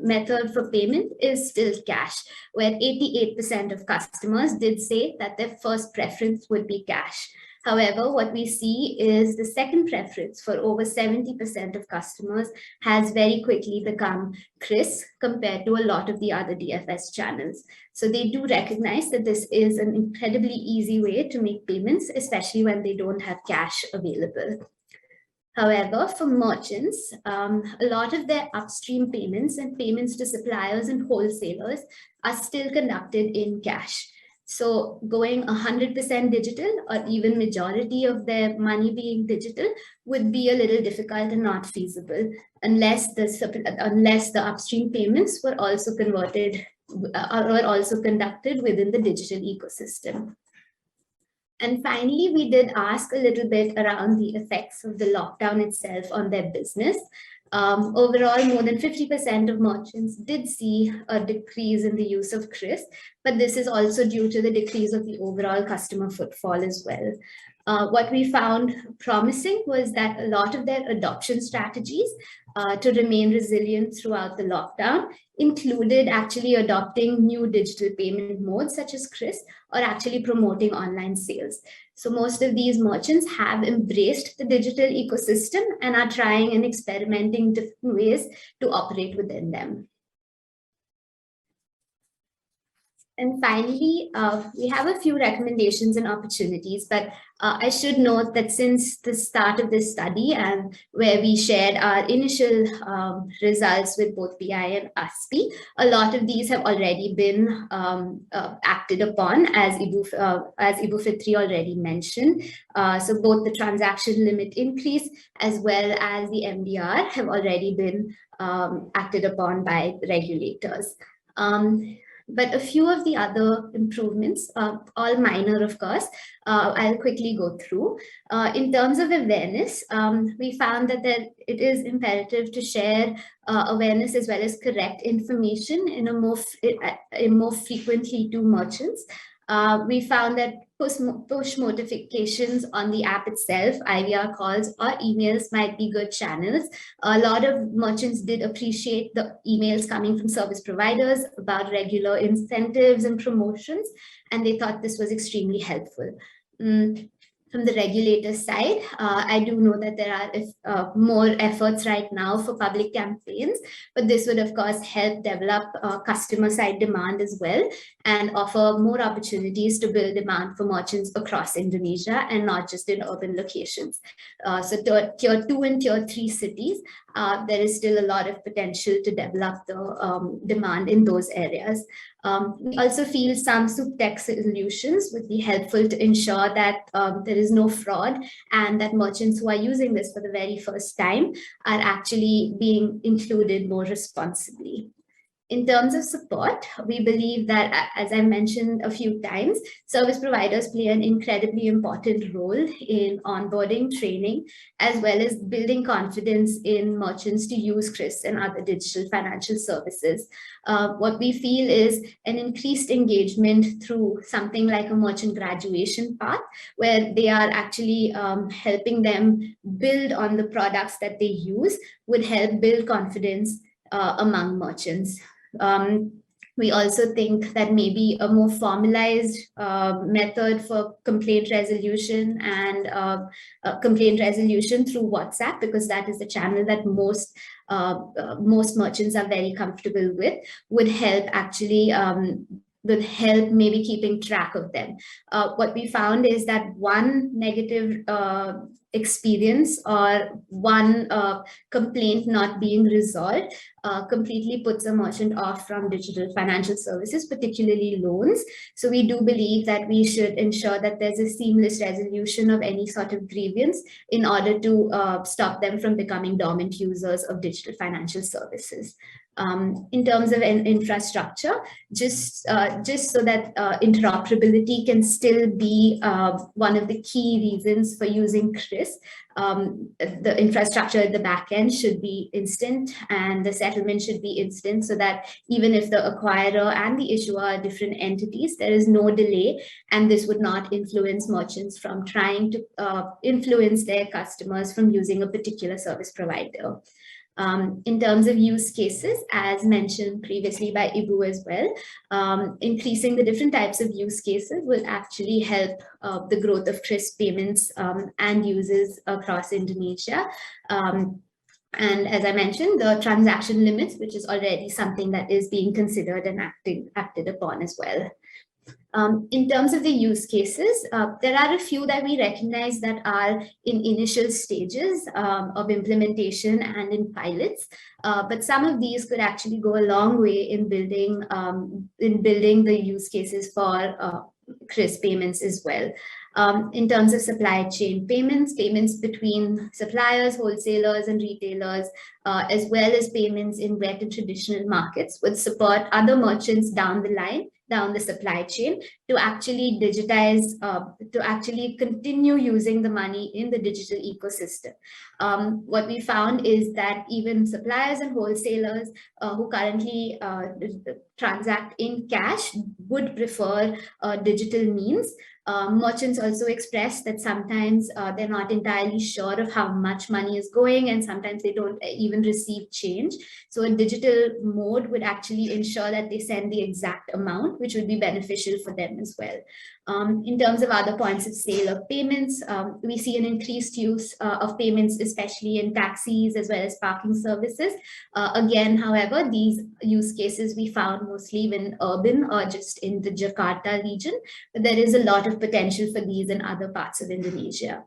method for payment is still cash, where 88% of customers did say that their first preference would be cash. However, what we see is the second preference for over 70% of customers has very quickly become QRIS compared to a lot of the other DFS channels. So they do recognize that this is an incredibly easy way to make payments, especially when they don't have cash available. However, for merchants, a lot of their upstream payments and payments to suppliers and wholesalers are still conducted in cash. So going 100% digital or even majority of their money being digital would be a little difficult and not feasible unless the upstream payments were also converted or were also conducted within the digital ecosystem. And finally, we did ask a little bit around the effects of the lockdown itself on their business. Overall, more than 50% of merchants did see a decrease in the use of QRIS, but this is also due to the decrease of the overall customer footfall as well. What we found promising was that a lot of their adoption strategies to remain resilient throughout the lockdown included actually adopting new digital payment modes such as QRIS or actually promoting online sales. So most of these merchants have embraced the digital ecosystem and are trying and experimenting different ways to operate within them. And finally, we have a few recommendations and opportunities, but I should note that since the start of this study and where we shared our initial results with both PI and ASPI, a lot of these have already been acted upon, as Ibu Fitri already mentioned. So both the transaction limit increase as well as the MDR have already been acted upon by regulators. But a few of the other improvements, all minor, of course, I'll quickly go through. In terms of awareness, we found that it is imperative to share awareness as well as correct information in more frequently to merchants. We found that push notifications on the app itself, IVR calls or emails might be good channels. A lot of merchants did appreciate the emails coming from service providers about regular incentives and promotions, and they thought this was extremely helpful. From the regulator side, I do know that there are more efforts right now for public campaigns, but this would of course help develop customer side demand as well and offer more opportunities to build demand for merchants across Indonesia and not just in urban locations. So tier 2 and tier 3 cities, there is still a lot of potential to develop the demand in those areas. We also feel some soup tech solutions would be helpful to ensure that there is no fraud and that merchants who are using this for the very first time are actually being included more responsibly. In terms of support, we believe that, as I mentioned a few times, service providers play an incredibly important role in onboarding, training, as well as building confidence in merchants to use QRIS and other digital financial services. What we feel is an increased engagement through something like a merchant graduation path, where they are actually helping them build on the products that they use, would help build confidence among merchants. We also think that maybe a more formalized method for complaint resolution and complaint resolution through WhatsApp, because that is the channel that most merchants are very comfortable with, would help actually maybe keeping track of them. What we found is that one negative experience or one complaint not being resolved completely puts a merchant off from digital financial services, particularly loans. So we do believe that we should ensure that there's a seamless resolution of any sort of grievance in order to stop them from becoming dormant users of digital financial services. In terms of infrastructure, just so that interoperability can still be one of the key reasons for using QRIS, the infrastructure at the back end should be instant and the settlement should be instant, so that even if the acquirer and the issuer are different entities, there is no delay, and this would not influence merchants from trying to influence their customers from using a particular service provider. In terms of use cases, as mentioned previously by Ibu as well, increasing the different types of use cases will actually help the growth of QRIS payments and uses across Indonesia. And as I mentioned, the transaction limits, which is already something that is being considered and acted upon as well. In terms of the use cases, there are a few that we recognize that are in initial stages of implementation and in pilots, but some of these could actually go a long way in building the use cases for QRIS payments as well. In terms of supply chain payments between suppliers, wholesalers, and retailers, as well as payments in wet and traditional markets, would support other merchants down the line, down the supply chain, to actually digitize, to actually continue using the money in the digital ecosystem. What we found is that even suppliers and wholesalers who currently transact in cash would prefer digital means. Merchants also express that sometimes they're not entirely sure of how much money is going, and sometimes they don't even receive change. So a digital mode would actually ensure that they send the exact amount, which would be beneficial for them as well. In terms of other points of sale of payments, we see an increased use of payments, especially in taxis as well as parking services. Again, however, these use cases we found mostly in urban or just in the Jakarta region, but there is a lot of potential for these in other parts of Indonesia.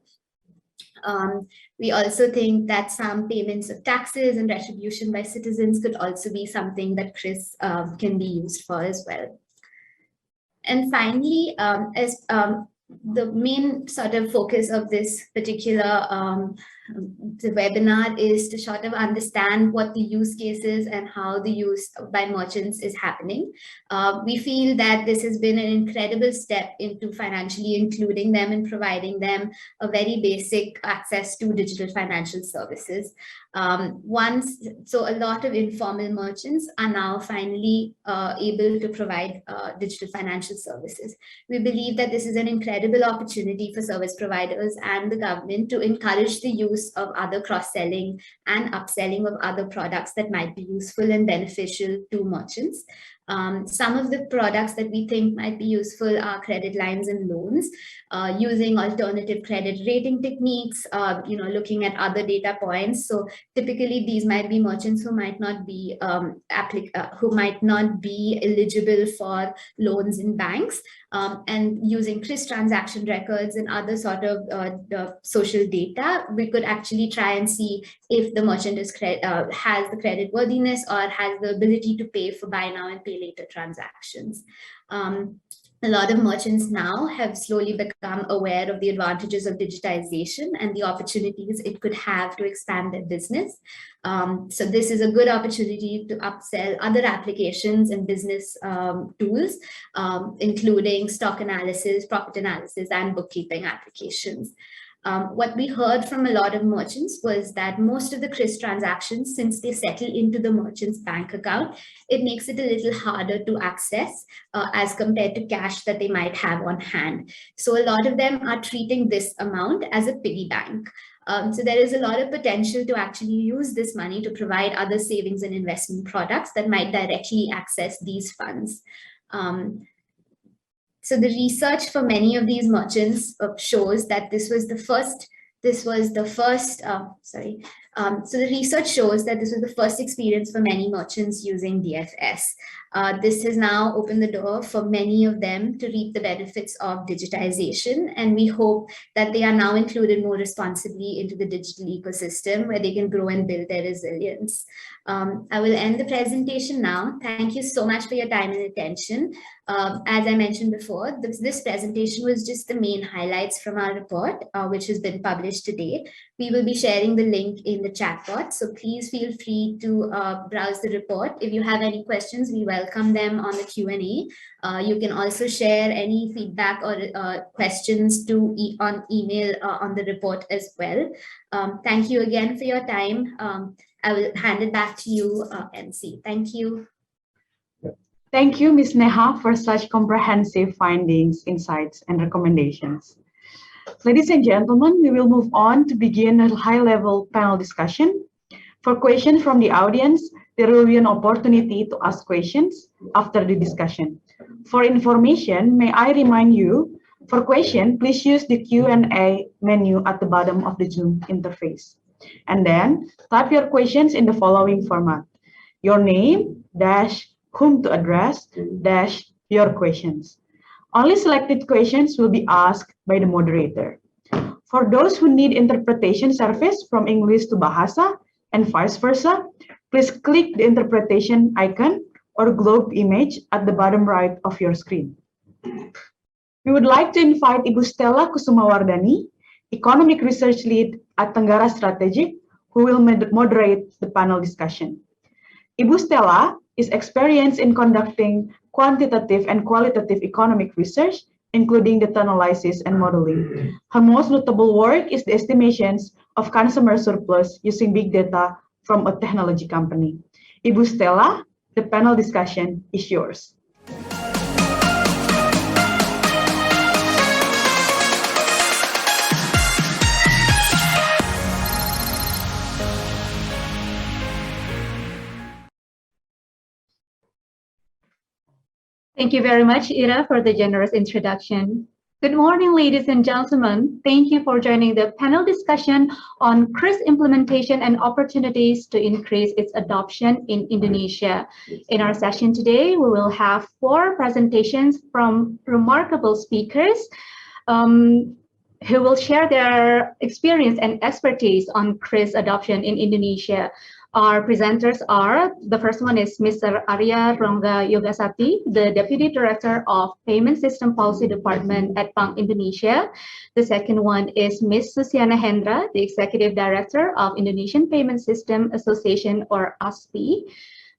We also think that some payments of taxes and retribution by citizens could also be something that QRIS can be used for as well. And finally, as the main sort of focus of this particular the webinar is to sort of understand what the use cases and how the use by merchants is happening. We feel that this has been an incredible step into financially including them and providing them a very basic access to digital financial services. So a lot of informal merchants are now finally able to provide digital financial services. We believe that this is an incredible opportunity for service providers and the government to encourage the use of other cross-selling and upselling of other products that might be useful and beneficial to merchants. Some of the products that we think might be useful are credit lines and loans, using alternative credit rating techniques, looking at other data points. So typically these might be merchants who might not be eligible for loans in banks, and using QRIS transaction records and other sort of the social data, we could actually try and see if the merchant has the credit worthiness or has the ability to pay for buy now and pay later transactions. A lot of merchants now have slowly become aware of the advantages of digitization and the opportunities it could have to expand their business. So this is a good opportunity to upsell other applications and business tools, including stock analysis, profit analysis, and bookkeeping applications. What we heard from a lot of merchants was that most of the QRIS transactions, since they settle into the merchant's bank account, it makes it a little harder to access as compared to cash that they might have on hand. So a lot of them are treating this amount as a piggy bank. So there is a lot of potential to actually use this money to provide other savings and investment products that might directly access these funds. So the research for many of these merchants shows that so the research shows that this was the first experience for many merchants using DFS. This has now opened the door for many of them to reap the benefits of digitization, and we hope that they are now included more responsibly into the digital ecosystem where they can grow and build their resilience. I will end the presentation now. Thank you so much for your time and attention. As I mentioned before, this presentation was just the main highlights from our report, which has been published today. We will be sharing the link in the chat box, so please feel free to browse the report. If you have any questions, we welcome them on the Q&A. You can also share any feedback or questions on email on the report as well. Thank you again for your time. I will hand it back to you, MC. Thank you. Thank you, Ms. Neha, for such comprehensive findings, insights, and recommendations. Ladies and gentlemen, we will move on to begin a high-level panel discussion. For questions from the audience, there will be an opportunity to ask questions after the discussion. For information, may I remind you, for questions, please use the Q&A menu at the bottom of the Zoom interface. And then type your questions in the following format: your name, dash, whom to address, dash, your questions. Only selected questions will be asked by the moderator. For those who need interpretation service from English to Bahasa and vice versa, please click the interpretation icon or globe image at the bottom right of your screen. We would like to invite Ibu Stella Kusumawardani, Economic Research Lead at Tenggara Strategic, who will moderate the panel discussion. Ibu Stella is experienced in conducting quantitative and qualitative economic research, including data analysis and modeling. Her most notable work is the estimations of consumer surplus using big data from a technology company. Ibu Stella, the panel discussion is yours. Thank you very much, Ira, for the generous introduction. Good morning, ladies and gentlemen. Thank you for joining the panel discussion on QRIS implementation and opportunities to increase its adoption in Indonesia. In our session today, we will have 4 presentations from remarkable speakers who will share their experience and expertise on QRIS adoption in Indonesia. Our presenters are, the first one is Mr. Arya Rongga Yogasati, the Deputy Director of Payment System Policy Department at Bank Indonesia. The second one is Ms. Susiana Hendra, the Executive Director of Indonesian Payment System Association, or ASPI.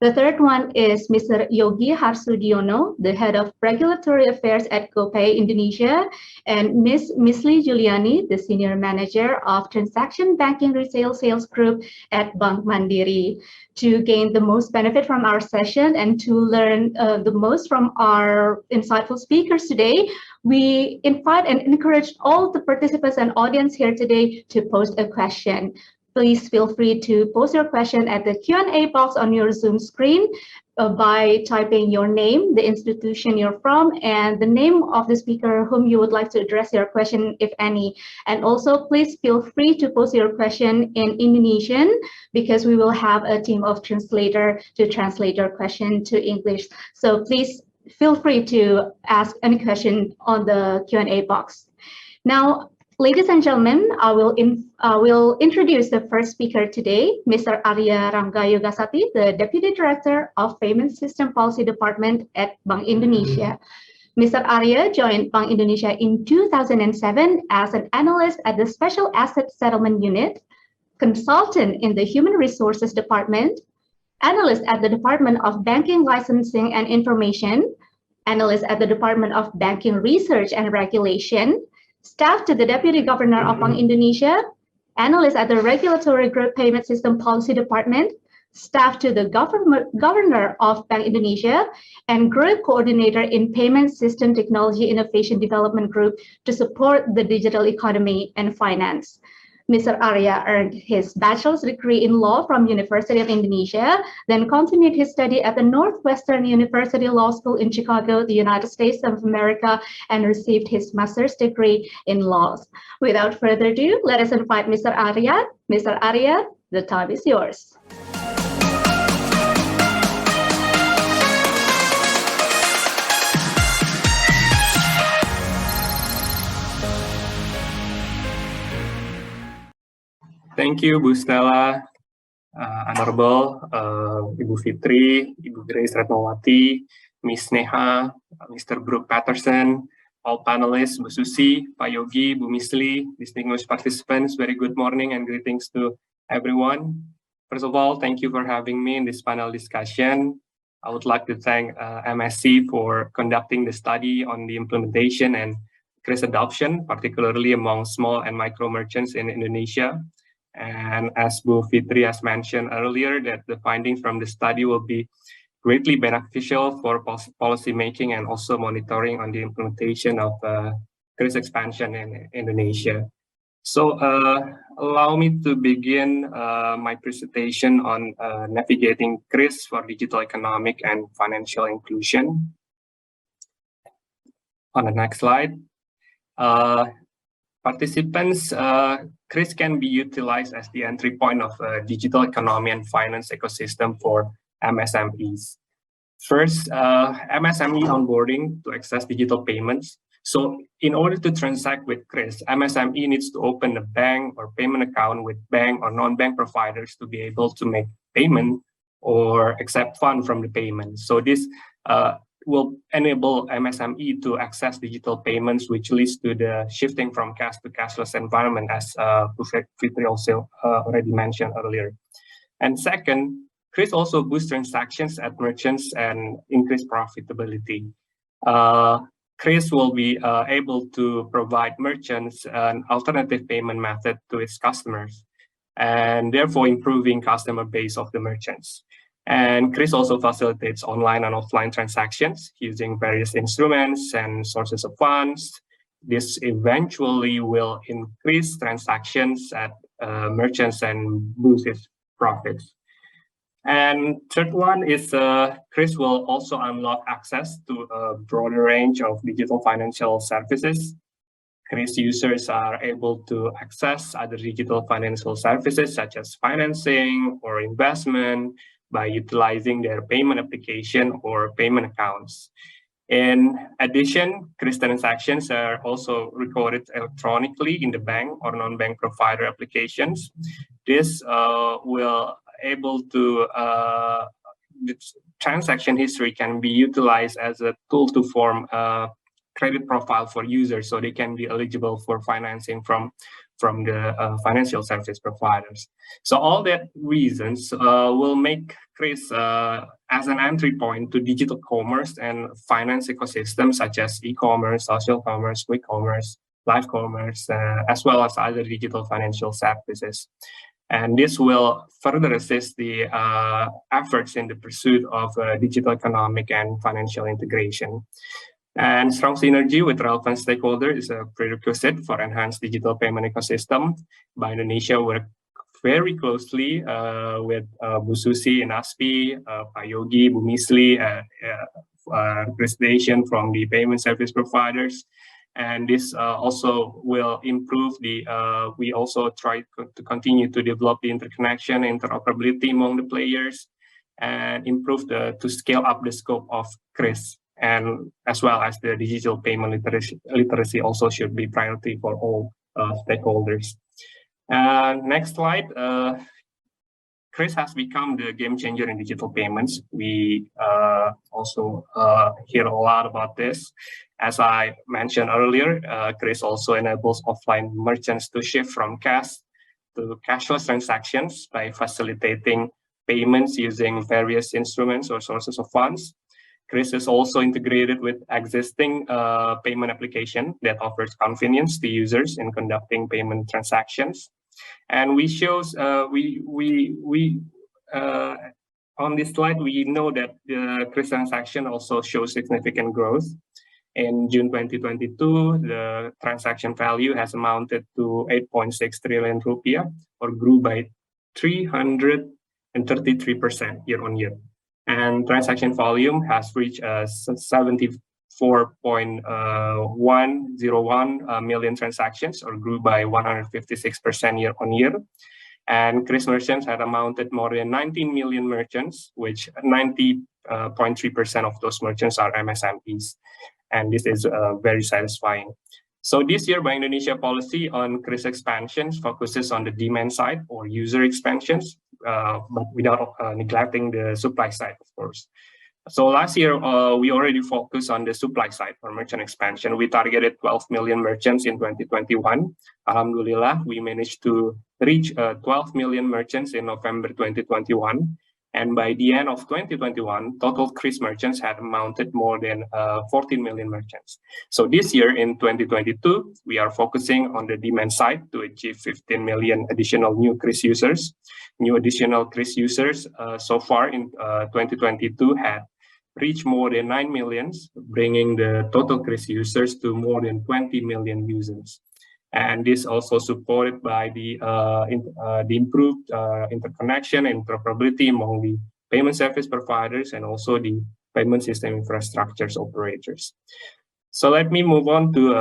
The third one is Mr. Yogi Harsudiono, the Head of Regulatory Affairs at GoPay Indonesia, and Ms. Misli Juliani, the Senior Manager of Transaction Banking Retail Sales Group at Bank Mandiri. To gain the most benefit from our session and to learn the most from our insightful speakers today, we invite and encourage all the participants and audience here today to post a question. Please feel free to post your question at the Q&A box on your Zoom screen. by typing your name, the institution you're from, and the name of the speaker whom you would like to address your question, if any. And also, please feel free to post your question in Indonesian, because we will have a team of translator to translate your question to English. So please feel free to ask any question on the Q&A box. Now, ladies and gentlemen, I will introduce the first speaker today, Mr. Arya Ranggayogasati, the Deputy Director of Payment System Policy Department at Bank Indonesia. Mr. Arya joined Bank Indonesia in 2007 as an analyst at the Special Asset Settlement Unit, consultant in the Human Resources Department, analyst at the Department of Banking Licensing and Information, analyst at the Department of Banking Research and Regulation, staff to the Deputy Governor of Bank Indonesia, analyst at the Regulatory Group Payment System Policy Department, staff to the Governor of Bank Indonesia, and Group Coordinator in Payment System Technology Innovation Development Group to support the digital economy and finance. Mr. Arya earned his bachelor's degree in law from University of Indonesia, then continued his study at the Northwestern University Law School in Chicago, the United States of America, and received his master's degree in laws. Without further ado, let us invite Mr. Arya. Mr. Arya, the time is yours. Thank you, Bu Stella, Honorable Ibu Fitri, Ibu Grace Ratnawati, Miss Neha, Mr. Brooke Patterson, all panelists, Bu Susi, Pak Yogi, Bu Misli, distinguished participants, very good morning and greetings to everyone. First of all, thank you for having me in this panel discussion. I would like to thank MSC for conducting the study on the implementation and QRIS adoption, particularly among small and micro merchants in Indonesia. And as Bu Fitri has mentioned earlier, that the findings from the study will be greatly beneficial for policy making and also monitoring on the implementation of QRIS expansion in Indonesia. So allow me to begin my presentation on navigating QRIS for digital economic and financial inclusion. On the next slide. Participants, QRIS can be utilized as the entry point of a digital economy and finance ecosystem for MSMEs. First, MSME onboarding to access digital payments. So in order to transact with QRIS, MSME needs to open a bank or payment account with bank or non-bank providers to be able to make payment or accept fund from the payment. So this will enable MSME to access digital payments, which leads to the shifting from cash to cashless environment, as Fitri also already mentioned earlier. And second, QRIS also boosts transactions at merchants and increase profitability. QRIS will be able to provide merchants an alternative payment method to its customers, and therefore improving customer base of the merchants. And QRIS also facilitates online and offline transactions using various instruments and sources of funds. This eventually will increase transactions at merchants and boost its profits. And third one is QRIS will also unlock access to a broader range of digital financial services. QRIS users are able to access other digital financial services such as financing or investment by utilizing their payment application or payment accounts. In addition, QRIS transactions are also recorded electronically in the bank or non-bank provider applications. This will able to transaction history can be utilized as a tool to form a credit profile for users, so they can be eligible for financing from the financial service providers. So all that reasons will make QRIS as an entry point to digital commerce and finance ecosystems such as e-commerce, social commerce, quick commerce, live commerce, as well as other digital financial services. And this will further assist the efforts in the pursuit of digital economic and financial integration. And strong synergy with relevant stakeholders is a prerequisite for enhanced digital payment ecosystem. Bank Indonesia work very closely with Bu Susi and ASPI, Pak Yogi, Bu Misli, presentation from the payment service providers. And this also will improve the, we also try to continue to develop the interconnection, interoperability among the players, and improve to scale up the scope of QRIS, and as well as the digital payment literacy also should be priority for all stakeholders. Next slide. QRIS has become the game changer in digital payments. We also hear a lot about this. As I mentioned earlier, QRIS also enables offline merchants to shift from cash to cashless transactions by facilitating payments using various instruments or sources of funds. QRIS is also integrated with existing payment application that offers convenience to users in conducting payment transactions. And we shows on this slide, we know that the QRIS transaction also shows significant growth. In June 2022, the transaction value has amounted to 8.6 trillion rupiah, or grew by 333% year-on-year. And transaction volume has reached 74.101 million transactions, or grew by 156% year-on-year. And QRIS merchants had amounted more than 19 million merchants, which 90.3% of those merchants are MSMEs. And this is very satisfying. So this year, Bank Indonesia policy on QRIS expansions focuses on the demand side or user expansions, but without neglecting the supply side, of course. So last year, we already focused on the supply side for merchant expansion. We targeted 12 million merchants in 2021. Alhamdulillah, we managed to reach 12 million merchants in November 2021. And by the end of 2021, total QRIS merchants had amounted more than 14 million merchants. So this year in 2022, we are focusing on the demand side to achieve 15 million additional new QRIS users. New additional QRIS users so far in 2022 had reached more than 9 million, bringing the total QRIS users to more than 20 million users. And this also supported by the improved interconnection and interoperability among the payment service providers and also the payment system infrastructures operators. So let me move on to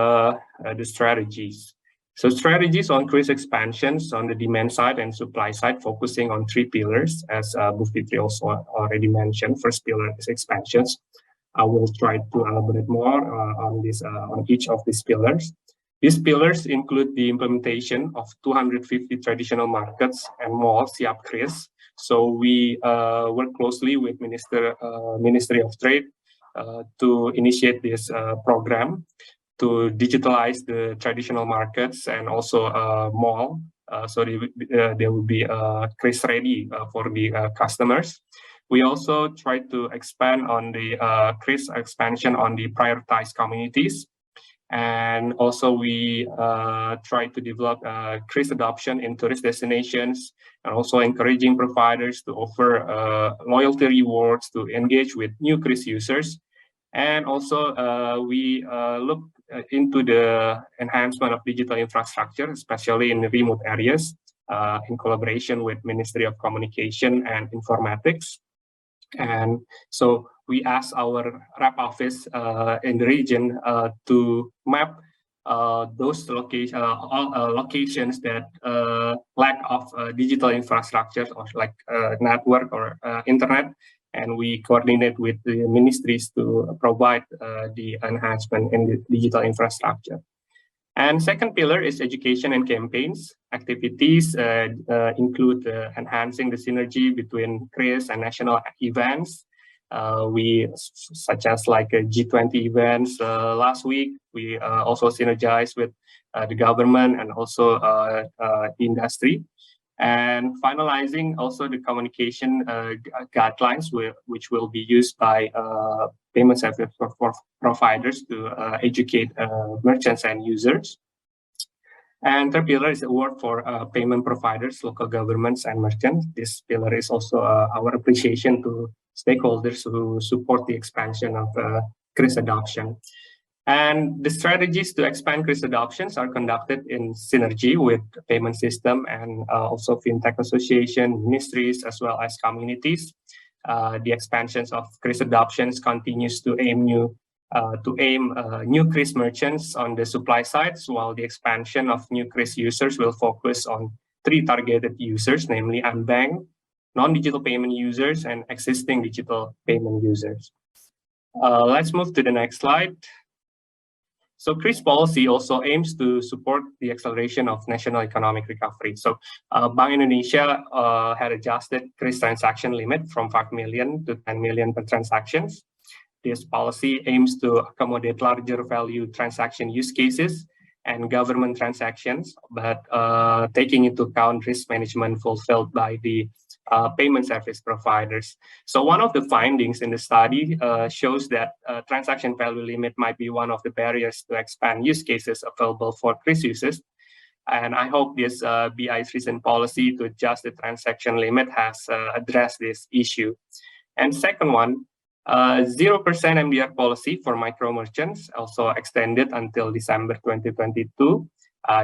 the strategies. So strategies on QRIS expansions on the demand side and supply side, focusing on 3 pillars, as Bu Fitri also already mentioned. First pillar is expansions. I will try to elaborate more on this on each of these pillars. These pillars include the implementation of 250 traditional markets and malls, Siap QRIS. So we work closely with Ministry of Trade to initiate this program to digitalize the traditional markets and also mall. So they will be QRIS ready for the customers. We also try to expand on the QRIS expansion on the prioritized communities. And also we try to develop QRIS adoption in tourist destinations, and also encouraging providers to offer loyalty rewards to engage with new QRIS users. And also we look into the enhancement of digital infrastructure, especially in the remote areas, in collaboration with Ministry of Communication and Informatics. And so we ask our rep office in the region to map those locations that lack of digital infrastructure or like network or internet, and we coordinate with the ministries to provide the enhancement in the digital infrastructure. And second pillar is education and campaigns. Activities include enhancing the synergy between QRIS and national events. Such as like G20 events last week. We also synergize with the government and also industry. And finalizing also the communication guidelines which will be used by payment service providers to educate merchants and users. And third pillar is award for payment providers, local governments, and merchants. This pillar is also our appreciation to stakeholders who support the expansion of QRIS adoption. And the strategies to expand QRIS adoptions are conducted in synergy with payment system and also fintech association, ministries, as well as communities. The expansions of QRIS adoptions continues to aim new QRIS merchants on the supply side, while the expansion of new QRIS users will focus on 3 targeted users, namely unbanked, non-digital payment users, and existing digital payment users. Let's move to the next slide. So QRIS policy also aims to support the acceleration of national economic recovery. So Bank Indonesia had adjusted QRIS transaction limit from 5 million to 10 million per transactions. This policy aims to accommodate larger value transaction use cases and government transactions, but taking into account risk management fulfilled by the payment service providers. So one of the findings in the study shows that transaction value limit might be one of the barriers to expand use cases available for QRIS users. And I hope this BI's recent policy to adjust the transaction limit has addressed this issue. And second one, 0% MDR policy for micro merchants also extended until December 2022.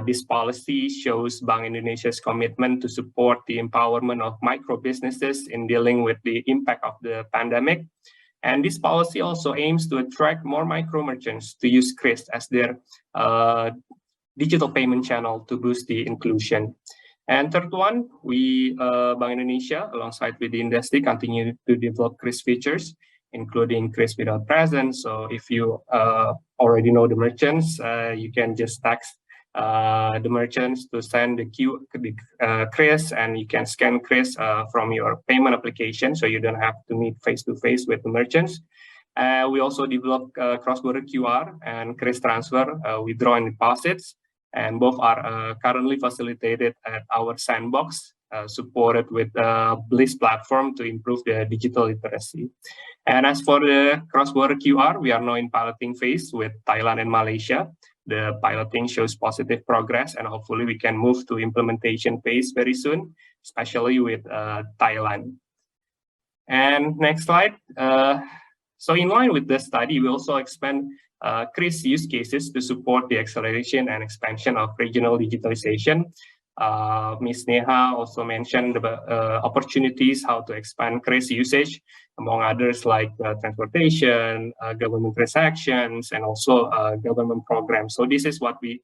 This policy shows Bank Indonesia's commitment to support the empowerment of micro businesses in dealing with the impact of the pandemic. And this policy also aims to attract more micro merchants to use QRIS as their digital payment channel to boost the inclusion. And third one, Bank Indonesia, alongside with the industry, continue to develop QRIS features, including QRIS without presence. So if you already know the merchants, you can just text the merchants to send the QRIS, and you can scan QRIS from your payment application, so you don't have to meet face-to-face with the merchants. We also developed cross-border QR and QRIS transfer, withdraw and deposits, and both are currently facilitated at our sandbox, supported with the Bliss platform to improve the digital literacy. And as for the cross-border QR, we are now in piloting phase with Thailand and Malaysia. The piloting shows positive progress, and hopefully we can move to implementation phase very soon, especially with Thailand. And next slide. So in line with this study, we also expand QRIS use cases to support the acceleration and expansion of regional digitalization. Ms. Neha also mentioned the opportunities how to expand QRIS usage, among others like transportation, government transactions, and also government programs. So this is what we've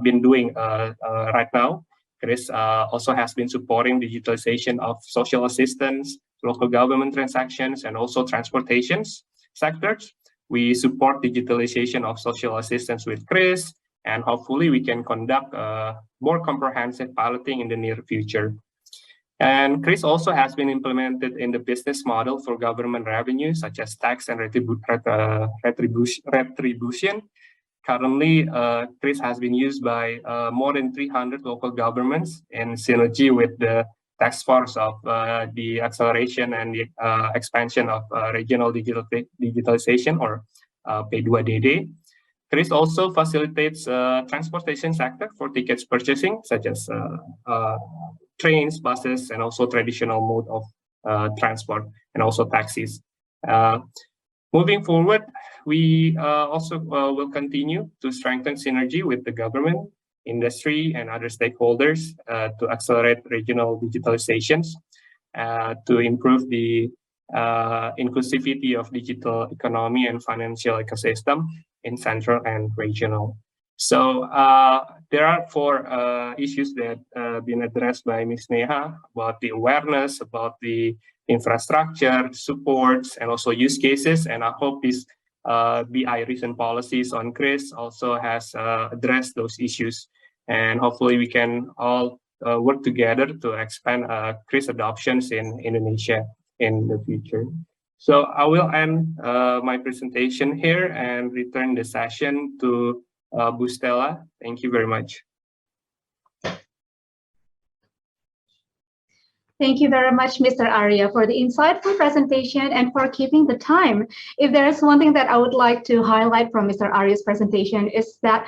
been doing right now. QRIS also has been supporting digitalization of social assistance, local government transactions, and also transportation sectors. We support digitalization of social assistance with QRIS, and hopefully we can conduct more comprehensive piloting in the near future. And QRIS also has been implemented in the business model for government revenue, such as tax and retribution. Currently, QRIS has been used by more than 300 local governments in synergy with the task force of the acceleration and the expansion of regional digitalization, or P2DD. QRIS also facilitates transportation sector for tickets purchasing, such as trains, buses, and also traditional mode of transport, and also taxis. Moving forward, we also will continue to strengthen synergy with the government, industry, and other stakeholders to accelerate regional digitalizations, to improve the inclusivity of digital economy and financial ecosystem in central and regional. So there are 4 issues that have been addressed by Ms. Neha about the awareness, about the infrastructure, supports, and also use cases. And I hope this BI recent policies on QRIS also has addressed those issues. And hopefully we can all work together to expand QRIS adoptions in Indonesia in the future. So I will end my presentation here and return the session to Bu Stella. Thank you very much. Thank you very much, Mr. Arya, for the insightful presentation and for keeping the time. If there is one thing that I would like to highlight from Mr. Arya's presentation is that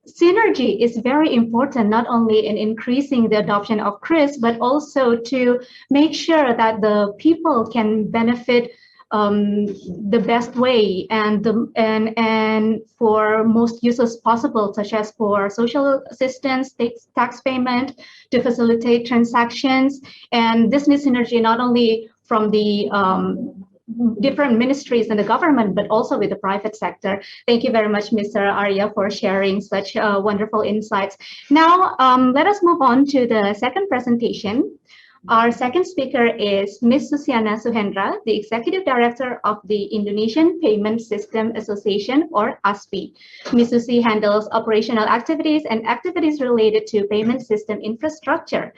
synergy is very important, not only in increasing the adoption of QRIS, but also to make sure that the people can benefit the best way and for most uses possible, such as for social assistance, tax payment, to facilitate transactions. And this needs synergy not only from the different ministries in the government, but also with the private sector. Thank you very much, Mr. Arya, for sharing such wonderful insights. Now, let us move on to the second presentation. Our second speaker is Ms. Susiana Suhendra, the Executive Director of the Indonesian Payment System Association, or ASPI. Ms. Susi handles operational activities and activities related to payment system infrastructure.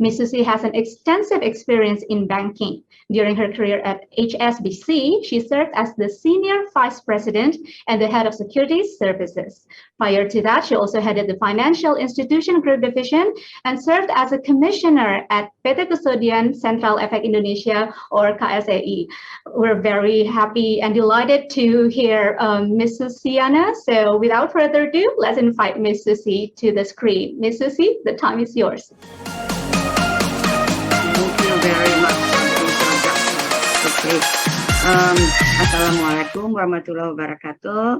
Ms. Susi has an extensive experience in banking. During her career at HSBC, she served as the Senior Vice President and the Head of Securities Services. Prior to that, she also headed the Financial Institution Group Division and served as a Commissioner at PT Kusodian Sentral Efek Indonesia, or KSEI. We're very happy and delighted to hear Ms. Susiana. So without further ado, let's invite Ms. Susi to the screen. Ms. Susi, the time is yours. Thank you very much for the introduction. Okay. Assalamualaikum warahmatullahi wabarakatuh.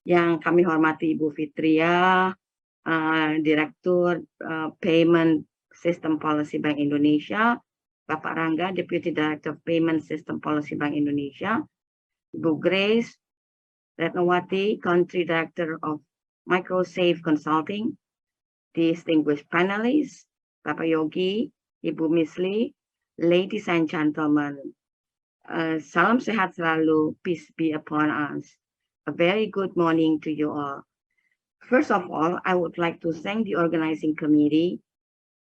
Yang kami hormati Ibu Fitria, Direktur Payment System Policy Bank Indonesia, Bapak Rangga, Deputy Director of Payment System Policy Bank Indonesia, Ibu Grace Retnawati, Country Director of MicroSafe Consulting, distinguished panelists, Bapak Yogi, Ibu Misli, ladies and gentlemen, salam sehat selalu, peace be upon us. A very good morning to you all. First of all, I would like to thank the organizing committee,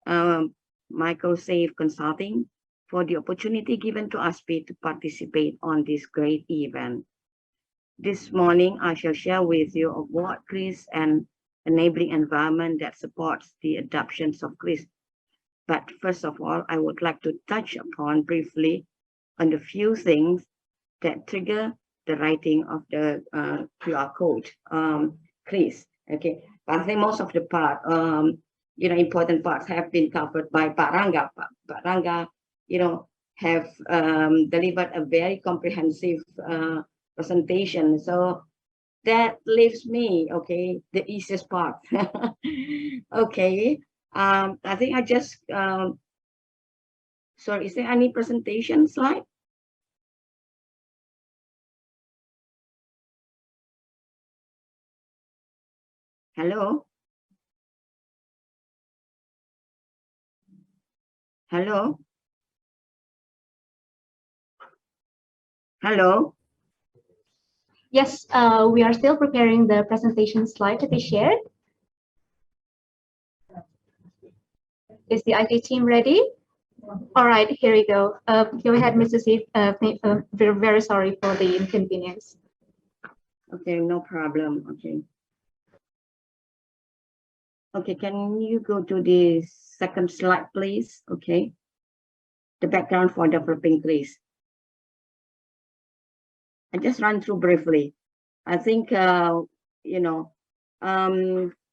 MicroSafe Consulting, for the opportunity given to ASPI to participate on this great event. This morning, I shall share with you of what QRIS and enabling environment that supports the adoption of QRIS. But first of all, I would like to touch upon briefly on the few things that trigger the writing of the QR code, QRIS. Okay, but I think most of the part, important parts have been covered by Pak Rangga. Pak Rangga, have delivered a very comprehensive presentation. So that leaves me, okay, the easiest part. Okay. I think I just, sorry, is there any presentation slide? Hello? Hello? Hello? Yes, we are still preparing the presentation slide to be shared. Is the IT team ready? All right, here we go. Go ahead, Mrs. Eve. We're very sorry for the inconvenience. Okay, no problem. Okay. Okay, can you go to the second slide, please? Okay. The background for developing QRIS. I just run through briefly. I think,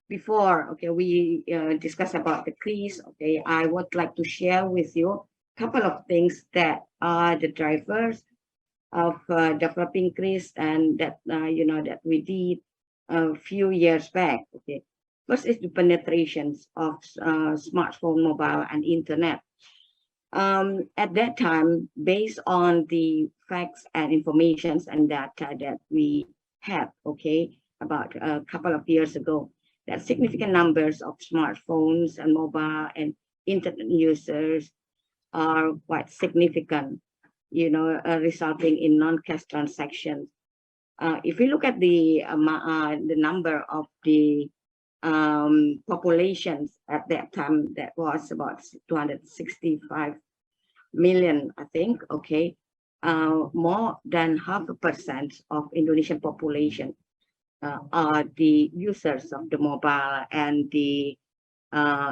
before, okay, we discuss about the QRIS, okay, I would like to share with you a couple of things that are the drivers of developing QRIS and that, that we did a few years back, okay. First is the penetrations of smartphone, mobile, and internet. At that time, based on the facts and informations and data that we had, okay, about a couple of years ago, that significant numbers of smartphones and mobile and internet users are quite significant, resulting in non-cash transactions. If we look at the number of the populations at that time, that was about 265 million, I think, okay, more than 0.5% of Indonesian population are the users of the mobile and the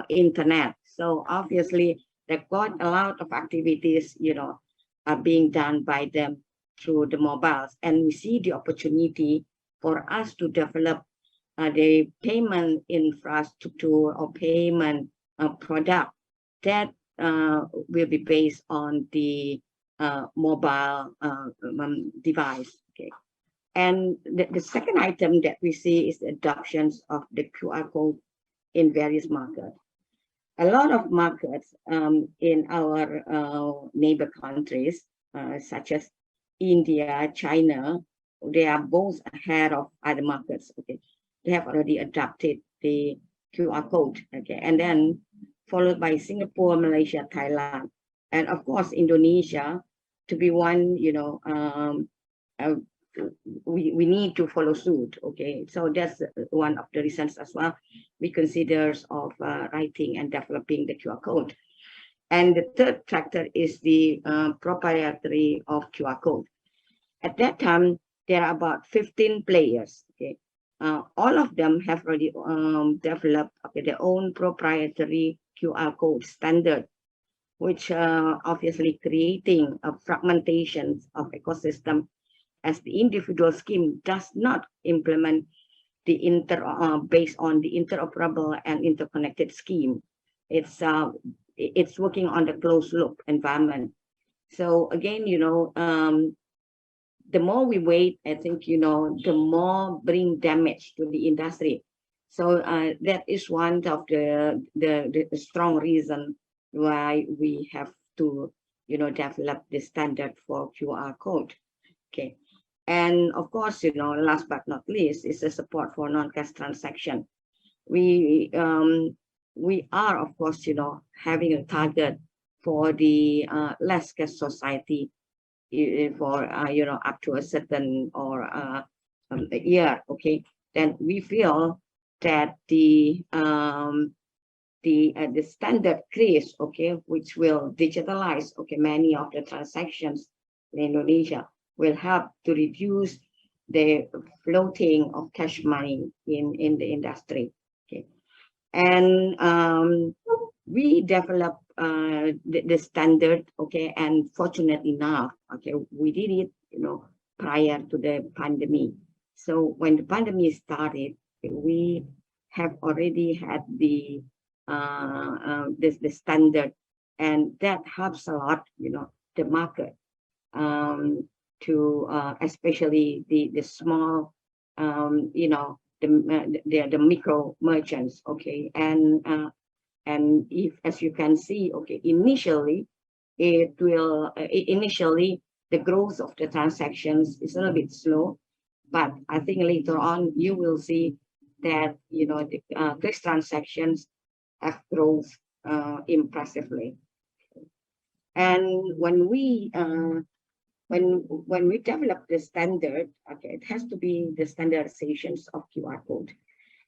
internet. So obviously, there got a lot of activities, are being done by them through the mobiles, and we see the opportunity for us to develop the payment infrastructure or payment product that will be based on the mobile device. Okay. And the second item that we see is the adoptions of the QR code in various markets. A lot of markets in our neighbor countries, such as India, China, they are both ahead of other markets. Okay, they have already adopted the QR code. Okay, and then followed by Singapore, Malaysia, Thailand, and of course Indonesia to be one. We need to follow suit. Okay, so that's one of the reasons as well we consider of writing and developing the QR code. And the third factor is the proprietary of QR code. At that time, there are about 15 players. Okay, all of them have already developed their own proprietary QR code standard, which obviously creating a fragmentation of ecosystem, as the individual scheme does not implement the based on the interoperable and interconnected scheme. It's working on the closed loop environment. So again, the more we wait, I think, the more bring damage to the industry. So that is one of the strong reason why we have to, develop the standard for QR code. Okay. And of course, last but not least is the support for non-cash transaction. We are, of course, having a target for the less cash society for, up to a certain or a year. Okay. Then we feel that the standard QRIS, okay, which will digitalize, okay, many of the transactions in Indonesia, will help to reduce the floating of cash money in the industry. Okay, and we develop the standard. Okay, and fortunately enough, okay, we did it, prior to the pandemic. So when the pandemic started, we have already had the standard, and that helps a lot, the market. To especially the small, the micro merchants. Okay, and if, as you can see, okay, initially the growth of the transactions is a little bit slow, but I think later on you will see that the QRIS transactions have grown impressively. And when we develop the standard, okay, it has to be the standardizations of QR code.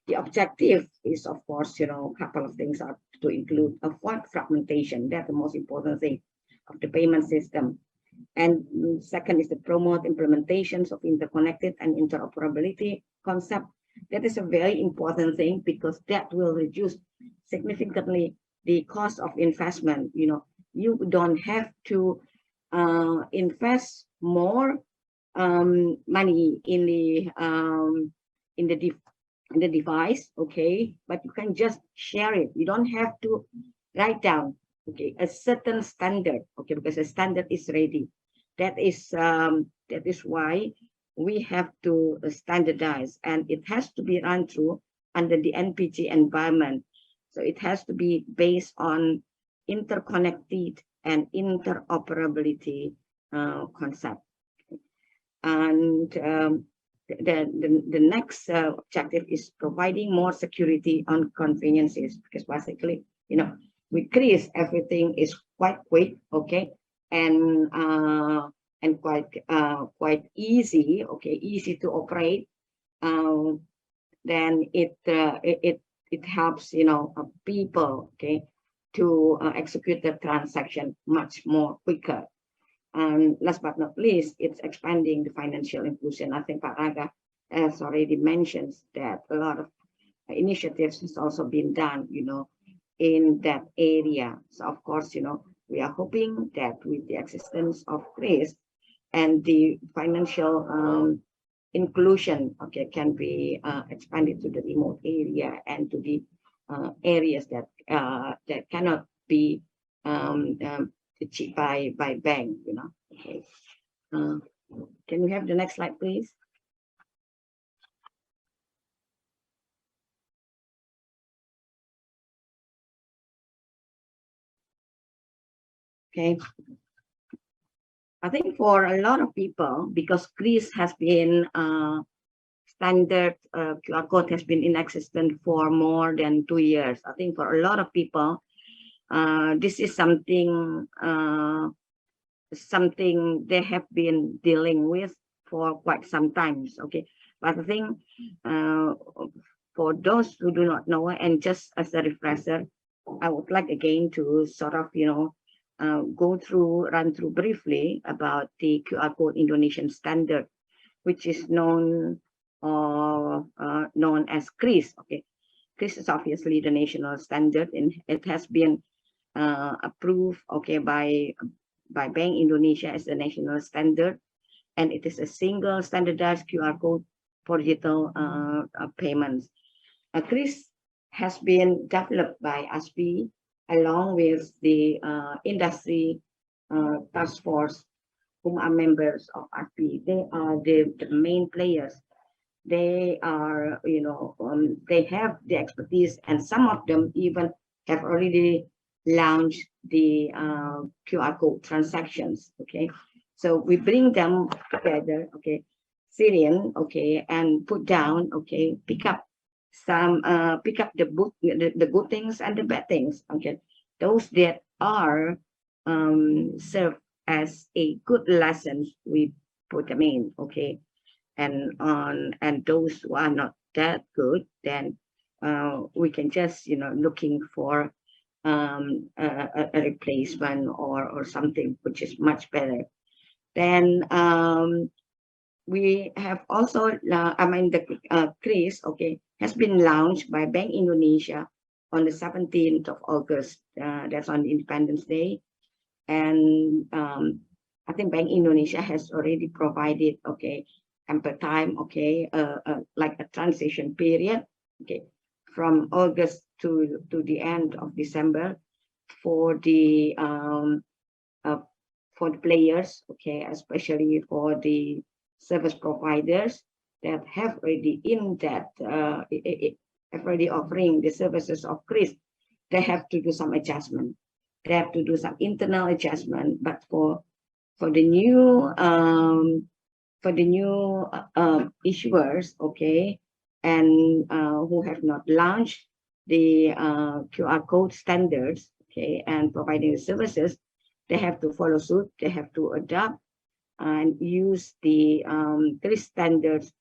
The objective is, of course, a couple of things are to include avoid fragmentation. That's the most important thing of the payment system. And second is to promote implementations of interconnected and interoperability concept. That is a very important thing because that will reduce significantly the cost of investment. You don't have to invest more money in the device, okay, but you can just share it. You don't have to write down, okay, a certain standard, okay, because the standard is ready. That is why we have to standardize, and it has to be run through under the NPG environment. So it has to be based on interconnected and interoperability concept. And the next objective is providing more security on conveniences, because basically, with QRIS, everything is quite quick, okay, and quite easy, okay, easy to operate. Then it helps, people, okay, to execute the transaction much more quicker. And last but not least, it's expanding the financial inclusion. I think Pak Raga has already mentioned that a lot of initiatives has also been done, in that area. So of course, we are hoping that with the existence of QRIS and the financial inclusion, okay, can be expanded to the remote area and to the areas that cannot be by bank, you know. Okay. Can we have the next slide, please? Okay. I think for a lot of people, because QRIS has been standard QR code has been in existence for more than 2 years. I think for a lot of people, this is something they have been dealing with for quite some time. Okay, but I think for those who do not know, and just as a refresher, I would like again to sort of run through briefly about the QR code Indonesian standard, which is known as QRIS. Okay, QRIS is obviously the national standard, and it has been approved, okay, by Bank Indonesia as the national standard, and it is a single standardized QR code for digital payments. QRIS has been developed by ASPI along with the industry task force, whom are members of ASPI. They are the main players. They are, they have the expertise, and some of them even have already launched the QR code transactions. Okay, so we bring them together. Okay, Syrian. Okay, and put down. Okay, pick up the good things and the bad things. Okay, those that are serve as a good lessons, we put them in. Okay, and those who are not that good, then we can just looking for a replacement or something which is much better. Then we have also the QRIS, okay, has been launched by Bank Indonesia on the 17th of August. That's on Independence Day, and I think Bank Indonesia has already provided, okay, ample time, okay, like a transition period, okay, from August to the end of December for the players, okay, especially for the service providers that have already already offering the services of QRIS. They have to do some adjustment. They have to do some internal adjustment, but for the new issuers, okay, and who have not launched the QR code standards, okay, and providing the services, they have to follow suit. They have to adopt and use the QRIS standards,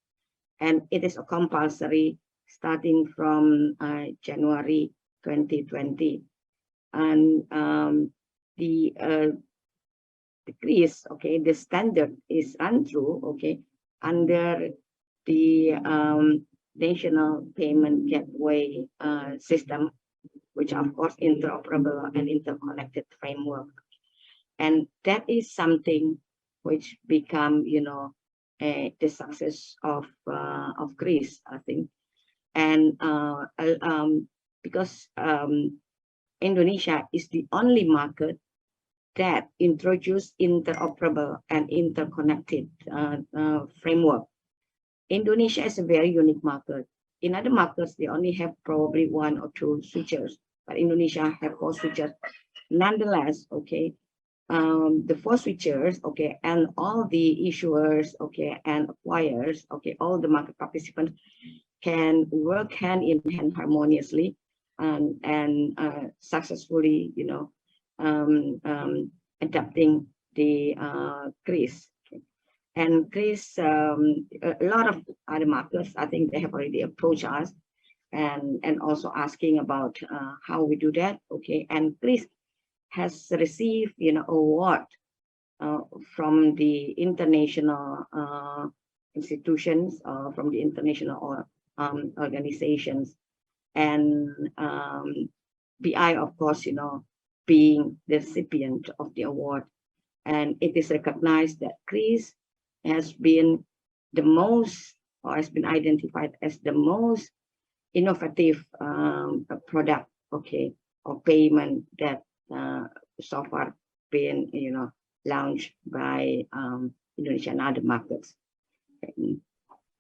and it is a compulsory starting from January 2020, and the QRIS, okay, the standard is run through, okay, under the national payment gateway system, which are, of course, interoperable and interconnected framework, and that is something which become the success of QRIS, I think, and because Indonesia is the only market that introduced interoperable and interconnected framework. Indonesia is a very unique market. In other markets, they only have probably 1 or 2 switchers, but Indonesia have 4 switchers. Nonetheless, okay, the 4 switchers, okay, and all the issuers, okay, and acquirers, okay, all the market participants can work hand in hand harmoniously and successfully, adapting the QRIS. Okay. And QRIS, a lot of other markets, I think they have already approached us and also asking about how we do that. Okay, and QRIS has received, award from the international institutions, from the international organizations, and BI, of course, being the recipient of the award. And it is recognized that QRIS has been the most, or has been identified as the most innovative product, okay, or payment that so far been, launched by Indonesia and other markets.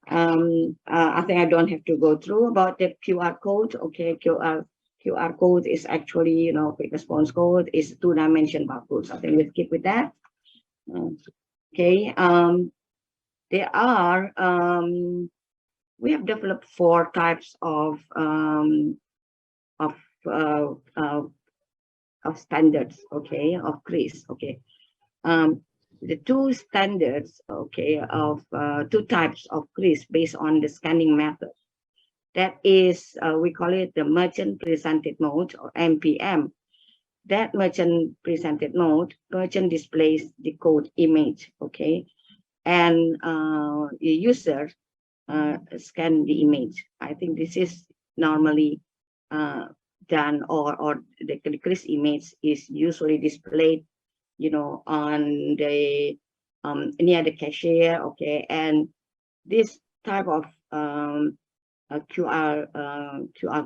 I think I don't have to go through about the QR code. Okay, QR code is actually, quick response code is 2-dimension barcode. So I think we'll keep with that. Okay. There are we have developed 4 types of standards. Okay, of QRIS. Okay. The 2 standards, okay, of 2 types of QRIS based on the scanning method. That is, we call it the merchant presented mode, or MPM. That merchant presented mode, merchant displays the code image, okay, and the user scan the image. I think this is normally done, or the QRIS image is usually displayed, on the near the cashier, okay, and this type of QR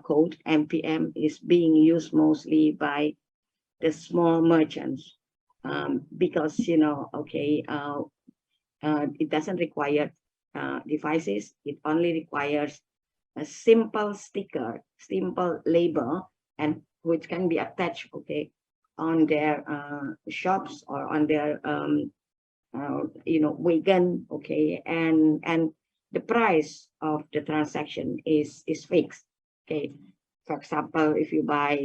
code MPM is being used mostly by the small merchants because okay, it doesn't require devices. It only requires a simple sticker, simple label, and which can be attached, okay, on their shops or on their wagon, okay, and the price of the transaction is fixed, okay. For example, if you buy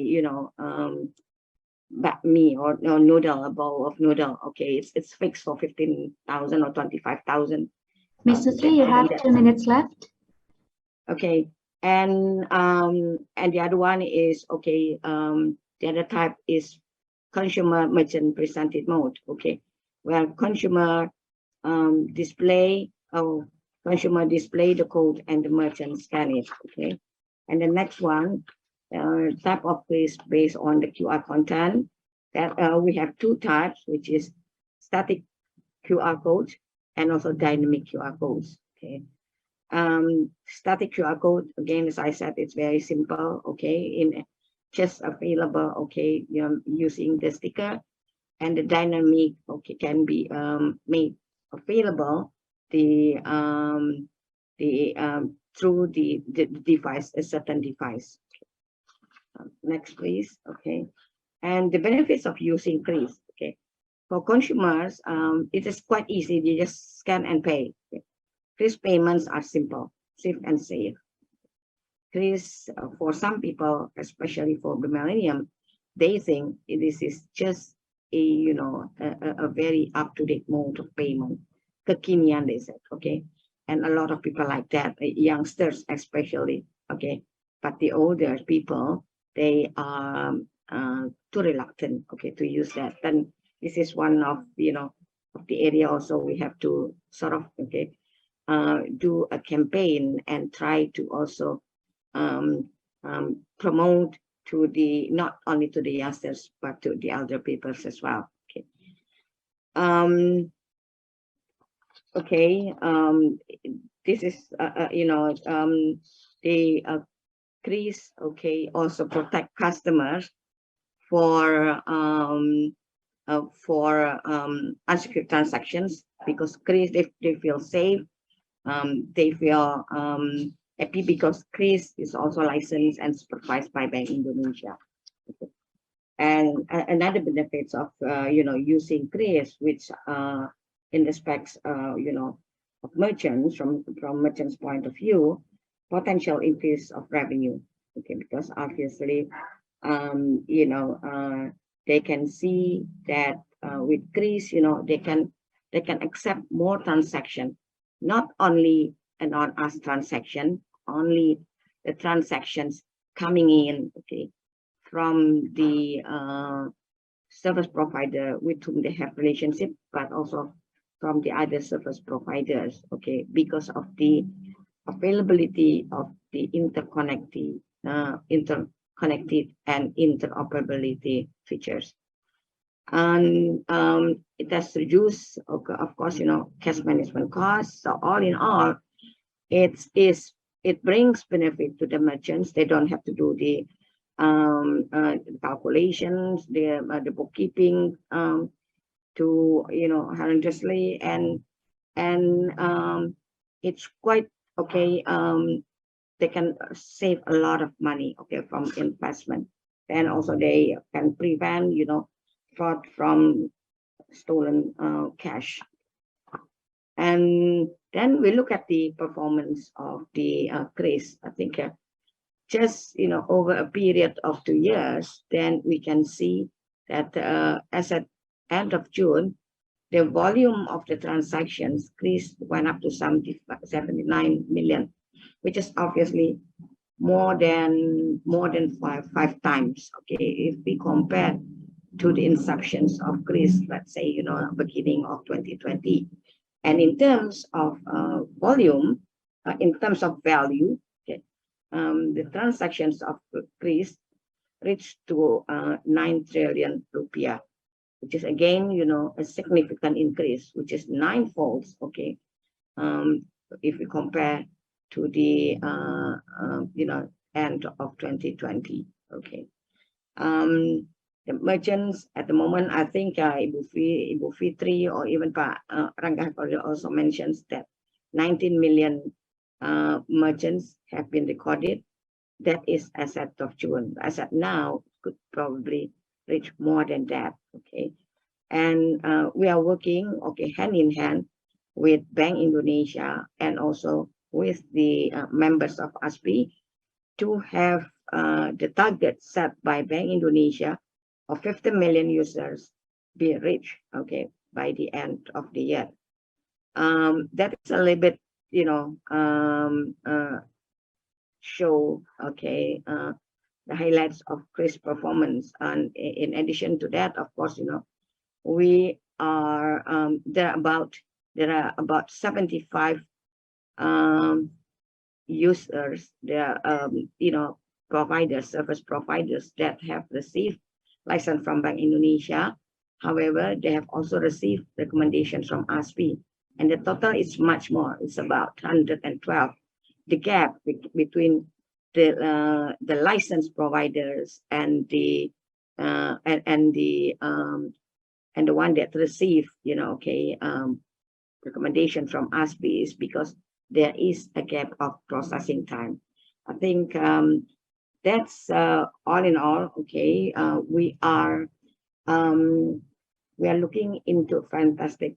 bakmi or noodle, a bowl of noodle, okay, it's fixed for 15,000 or 25,000. Ms. Sutri, you have 2 minutes left. Okay, and the other one is, okay, the other type is consumer merchant presented mode, okay, where consumer display the code and the merchant scan it, okay. And the next one, type of QRIS based on the QR content, that we have 2 types, which is static QR codes and also dynamic QR codes, okay. Static QR code, again, as I said, it's very simple, okay, just available, okay, using the sticker, and the dynamic, okay, can be made available through the device, a certain device. Next, please. Okay, and the benefits of using QRIS. Okay, for consumers, it is quite easy. You just scan and pay. Okay. QRIS payments are simple, safe, and safe. QRIS, for some people, especially for the millennium, they think this is just a very up-to-date mode of payment. Kekinian, they said, okay, and a lot of people like that, youngsters especially, okay, but the older people, they are too reluctant, okay, to use that. Then this is one of of the area also we have to sort of, okay, do a campaign and try to also promote to the, not only to the youngsters, but to the elder people as well. Okay. Okay. This is the QRIS, okay, also protect customers for unsecured transactions, because QRIS, they feel safe. They feel happy because QRIS is also licensed and supervised by Bank Indonesia. Okay. And another benefits of using QRIS, which in respects of merchants, from merchants' point of view, potential increase of revenue. Okay, because obviously they can see that with QRIS, they can accept more transaction, not only an on-us transaction, only the transactions coming in, okay, from the service provider with whom they have relationship, but also from the other service providers, okay, because of the availability of the interconnected and interoperability features. And it has reduced, of course, cash management costs. So all in all, it brings benefit to the merchants. They don't have to do the calculations, the bookkeeping to horrendously, and it's quite okay. They can save a lot of money, okay, from investment, and also they can prevent fraud from stolen cash. And then we look at the performance of the QRIS. I think just over a period of 2 years, then we can see that as at end of June, the volume of the transactions QRIS went up to 79 million, which is obviously more than five times. Okay, if we compare to the inceptions of QRIS, let's say beginning of 2020. And in terms of volume, in terms of value, okay, the transactions of QRIS reached to 9 trillion rupiah, which is again, a significant increase, which is 9-fold, okay, if we compare to the, end of 2020, okay. The merchants at the moment, I think Ibu Fitri or even Pak Rangga also mentions that 19 million merchants have been recorded. That is as of June. As of now, could probably reach more than that. Okay, and we are working, okay, hand in hand with Bank Indonesia and also with the members of ASPI to have the target set by Bank Indonesia of 50 million users be reached, okay, by the end of the year. That is a little bit, show, okay, the highlights of QRIS performance. And in addition to that, of course, we are there are about 75 users, there providers, service providers that have received license from Bank Indonesia. However, they have also received recommendations from ASPI, and the total is much more. It's about 112. The gap between the license providers and the one that receive recommendation from ASPI is because there is a gap of processing time. I think that's all in all. Okay, we are looking into fantastic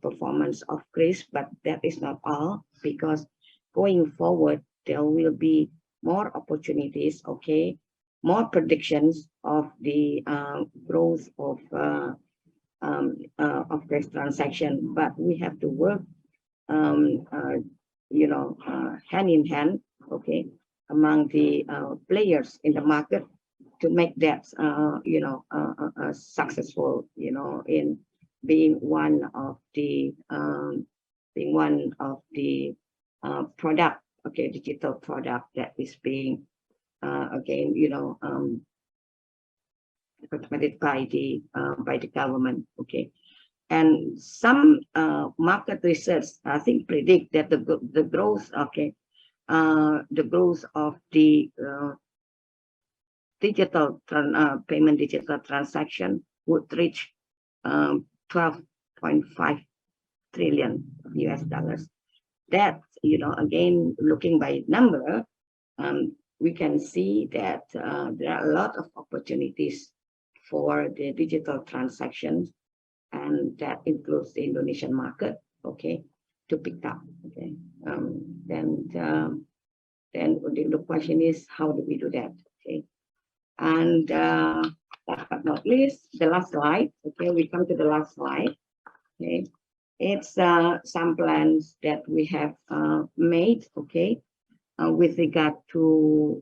performance of QRIS, but that is not all, because going forward there will be more opportunities. Okay, more predictions of the growth of this transaction, but we have to work hand in hand, okay, among the players in the market to make that successful, in being one of the product, okay, digital product that is being again recommended by the government. Okay, and some market research, I think, predict that the growth, okay, the growth of the digital transaction would reach 12.5 trillion US dollars. That, again, looking by number, we can see that there are a lot of opportunities for the digital transactions, and that includes the Indonesian market, okay, to pick up. Okay, then the question is, how do we do that? Okay, and last but not least, the last slide. Okay, we come to the last slide. Okay, it's some plans that we have made. Okay, with regard to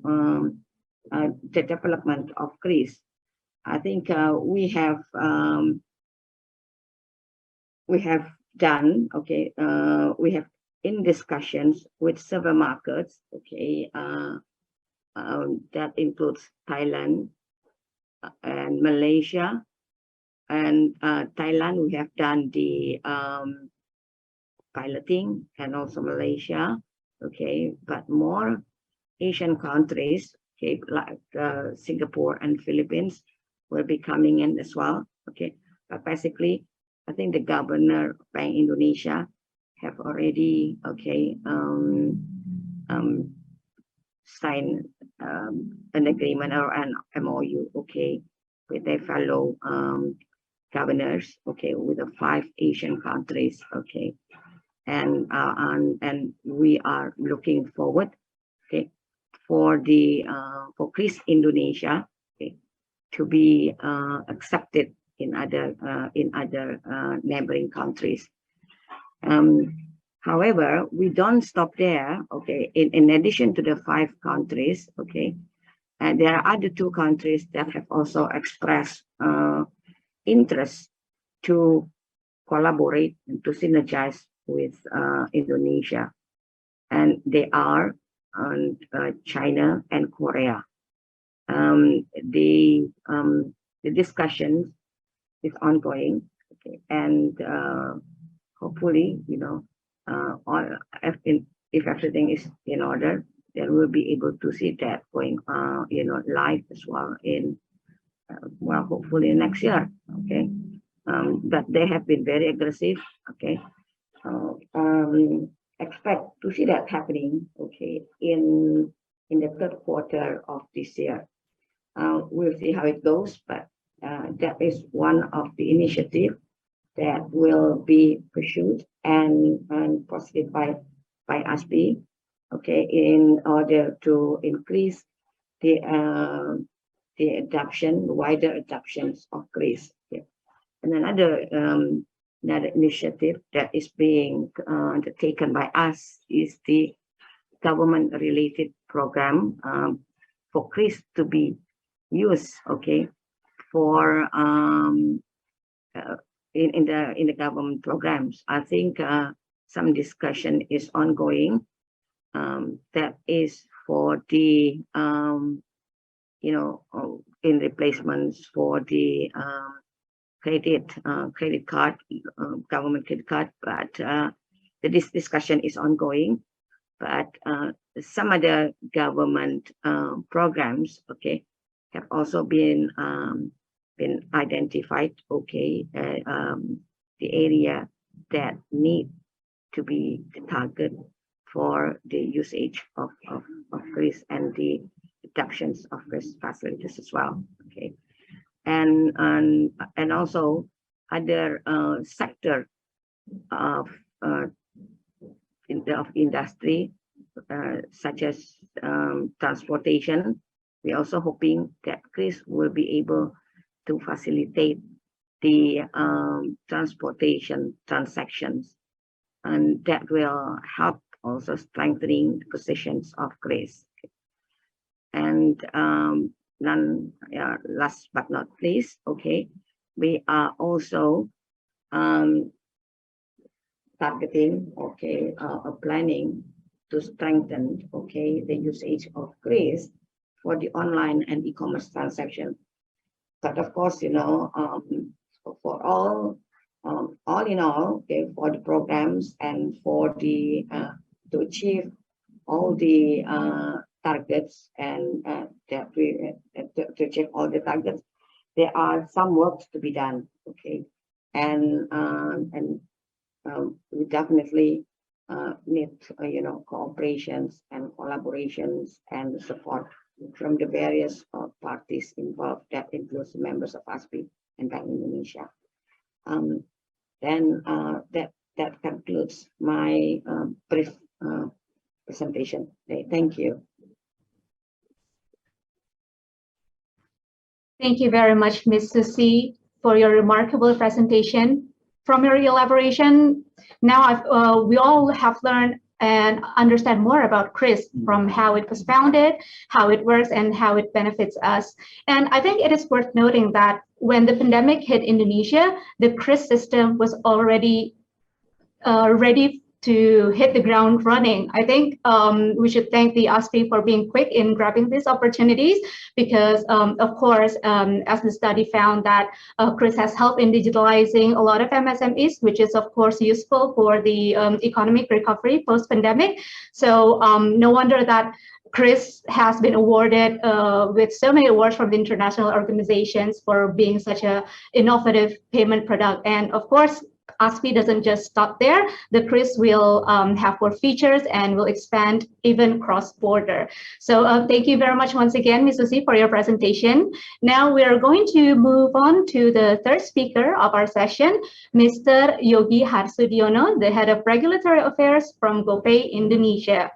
the development of QRIS. I think we have done, okay, we have in discussions with several markets, okay, that includes Thailand and Malaysia. And Thailand, we have done the piloting, and also Malaysia, okay, but more Asian countries, okay, like Singapore and Philippines will be coming in as well. Okay, but basically, I think the governor of Bank Indonesia have already signed an agreement or an MOU, okay, with their fellow governors, okay, with the 5 Asian countries, okay, and we are looking forward, okay, for the for QRIS Indonesia, okay, to be accepted in other neighboring countries. However, we don't stop there. Okay, in addition to the 5 countries, okay, and there are other 2 countries that have also expressed interest to collaborate and to synergize with Indonesia, and they are China and Korea. The discussion is ongoing, okay, and hopefully, you know, if everything is in order, then we'll be able to see that going, you know, live as well in, well, hopefully next year, okay. But they have been very aggressive, okay. Expect to see that happening, okay, in the 3rd quarter of this year. We'll see how it goes, but that is one of the initiatives that will be pursued and proceeded by ASPI, okay, in order to increase the adoption, wider adoptions of QRIS. Okay. And another initiative that is being undertaken by us is the government-related program for QRIS to be used, okay, for in the government programs. I think some discussion is ongoing. That is for the you know, in replacements for the credit card, government credit card, but this discussion is ongoing. But some other government programs, okay, have also been identified, okay, the area that need to be the target for the usage of QRIS and the adoptions of QRIS facilities as well, okay, and also other sector of industry such as transportation. We're also hoping that QRIS will be able to facilitate the transportation transactions, and that will help also strengthening the positions of QRIS. And last but not least, okay, we are also targeting, okay, planning to strengthen, okay, the usage of QRIS for the online and e-commerce transaction. But of course, you know, for all in all, okay, for the programs and for the to achieve all the targets and that we to achieve all the targets, there are some work to be done, okay, and we definitely need you know, cooperations and collaborations and support from the various parties involved. That includes members of ASPI and Bank Indonesia. Then that concludes my brief presentation. Thank you. Thank you very much, Ms. Susi, for your remarkable presentation. From your elaboration, now we all have learned and understand more about QRIS, from how it was founded, how it works, and how it benefits us. And I think it is worth noting that when the pandemic hit Indonesia, the QRIS system was already ready to hit the ground running. I think we should thank the ASPI for being quick in grabbing these opportunities, because of course, as the study found that QRIS has helped in digitalizing a lot of MSMEs, which is of course useful for the economic recovery post-pandemic. So no wonder that QRIS has been awarded with so many awards from the international organizations for being such a innovative payment product. And of course, ASPI doesn't just stop there. The QRIS will have more features and will expand even cross-border. So thank you very much once again, Ms. Susi, for your presentation. Now we are going to move on to the third speaker of our session, Mr. Yogi Harsudiono, the Head of Regulatory Affairs from GoPay Indonesia.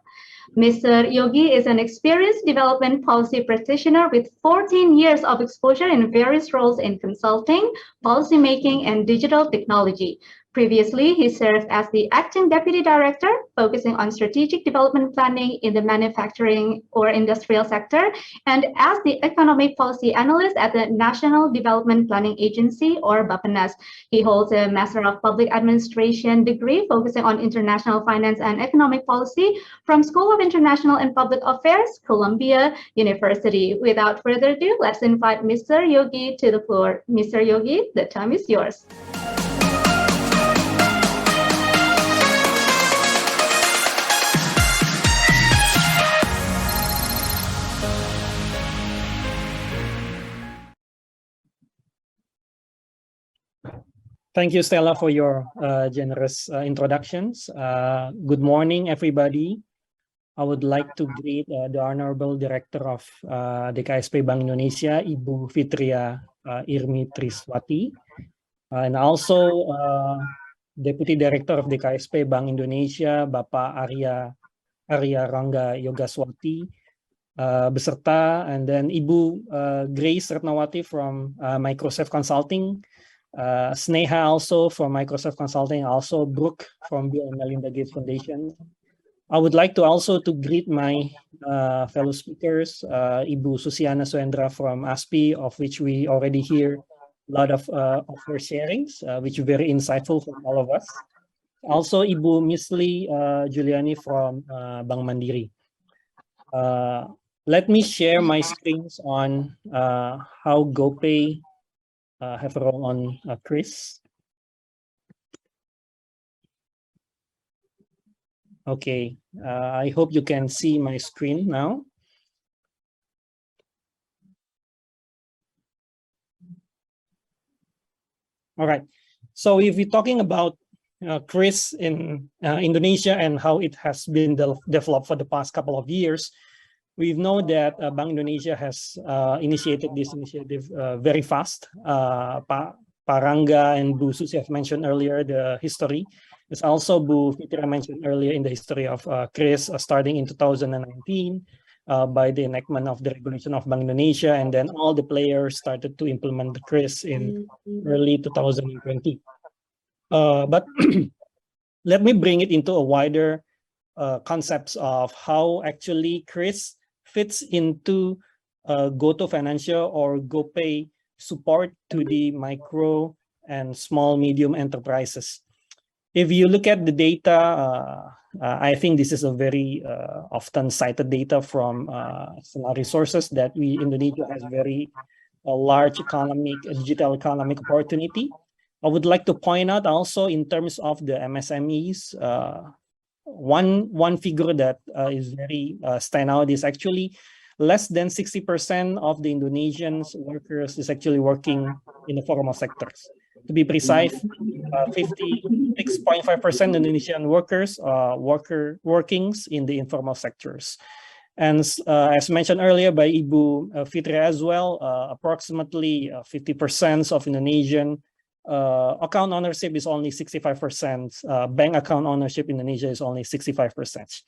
Mr. Yogi is an experienced development policy practitioner with 14 years of exposure in various roles in consulting, policymaking, and digital technology. Previously, he served as the acting deputy director, focusing on strategic development planning in the manufacturing or industrial sector, and as the economic policy analyst at the National Development Planning Agency, or Bappenas. He holds a Master of Public Administration degree, focusing on international finance and economic policy from School of International and Public Affairs, Columbia University. Without further ado, let's invite Mr. Yogi to the floor. Mr. Yogi, the time is yours. Thank you, Stella, for your generous introductions. Good morning, everybody. I would like to greet the Honorable Director of DKSP Bank Indonesia, Ibu Fitria Irmi Triswati, and also Deputy Director of DKSP Bank Indonesia, Bapak Arya Rangga Yogaswati, beserta, and then Ibu Grace Ratnawati from Microsoft Consulting, Sneha also from Microsoft Consulting, also Brooke from Bill and Melinda Gates Foundation. I would like to also to greet my fellow speakers, Ibu Susiana Suendra from ASPI, of which we already hear a lot of her sharings, which are very insightful for all of us. Also, Ibu Misli Juliani from Bank Mandiri. Let me share my screens on how GoPay have a role on QRIS. Okay, I hope you can see my screen now. All right, so if we're talking about QRIS in Indonesia and how it has been developed for the past couple of years, we know that Bank Indonesia has initiated this initiative very fast. Pak Rangga and Bu Susi have mentioned earlier the history. There's also Bu Fitria mentioned earlier in the history of QRIS starting in 2019 by the enactment of the regulation of Bank Indonesia, and then all the players started to implement the QRIS in early 2020. But let me bring it into a wider concepts of how actually QRIS fits into GoTo Financial or GoPay support to the micro and small medium enterprises. If you look at the data, I think this is a very often cited data from some resources that Indonesia has very large digital economic opportunity. I would like to point out also in terms of the MSMEs, one figure that is very stand out is actually less than 60% of the Indonesian workers is actually working in the formal sectors. To be precise, 56.5% Indonesian workers workings in the informal sectors. And as mentioned earlier by Ibu Fitria as well, approximately 50% of Indonesian account ownership is only 65%. Bank account ownership in Indonesia is only 65%,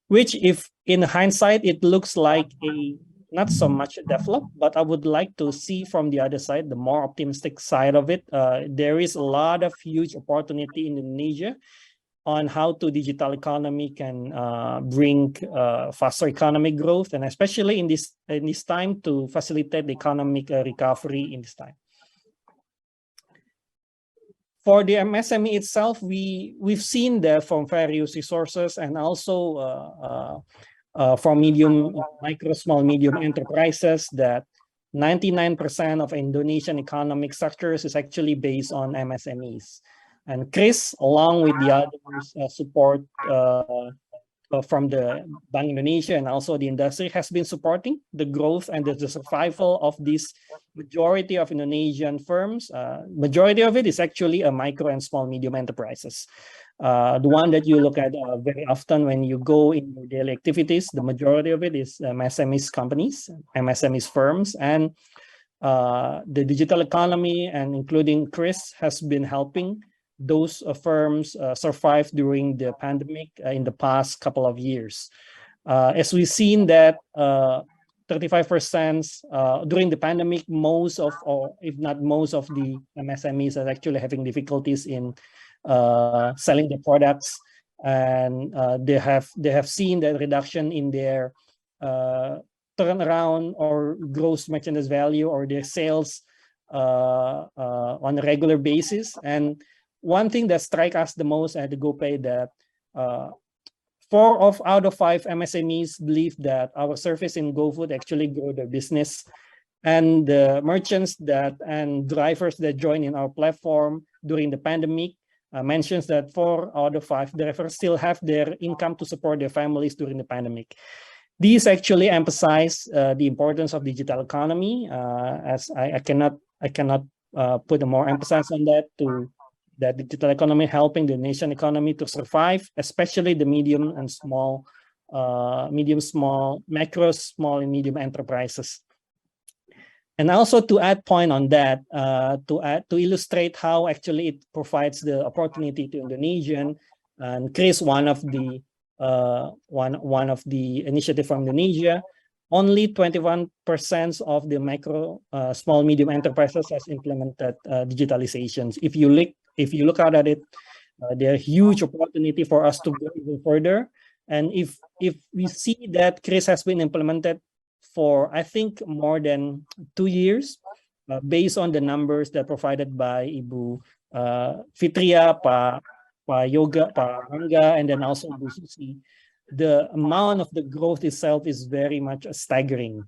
which if in hindsight, it looks like a not so much developed, but I would like to see from the other side, the more optimistic side of it. There is a lot of huge opportunity in Indonesia on how to digital economy can bring faster economic growth, and especially in this time to facilitate the economic recovery in this time. For the MSME itself, we've seen that from various resources and also from micro, small, medium enterprises that 99% of Indonesian economic sectors is actually based on MSMEs. And QRIS, along with the others, support from the Bank Indonesia and also the industry has been supporting the growth and the survival of this majority of Indonesian firms. Majority of it is actually a micro and small medium enterprises. The one that you look at very often when you go in your daily activities, the majority of it is MSMEs companies, MSMEs firms, and the digital economy and including QRIS has been helping those firms survive during the pandemic in the past couple of years. As we've seen that 35% during the pandemic, most of, or if not most of the MSMEs are actually having difficulties in selling their products, and they have seen the reduction in their turnaround or gross merchandise value or their sales on a regular basis. And one thing that strikes us the most at the GoPay that 4 out of 5 MSMEs believe that our service in GoFood actually grow their business, and the merchants that and drivers that join in our platform during the pandemic mentions that 4 out of 5 drivers still have their income to support their families during the pandemic. These actually emphasize the importance of digital economy, as I cannot put a more emphasis on that, to that digital economy helping the nation economy to survive, especially the medium and small, macro, small and medium enterprises. And also to add point on that, to illustrate how actually it provides the opportunity to Indonesian, and QRIS, one of the initiative from Indonesia, only 21% of the micro, small, medium enterprises has implemented digitalizations. If you look out at it, there are huge opportunity for us to go even further. And if we see that QRIS has been implemented for, I think, more than 2 years, based on the numbers that provided by Ibu Fitria, Pa Yoga, Pa Rangga, and then also Ibu Susi, the amount of the growth itself is very much staggering.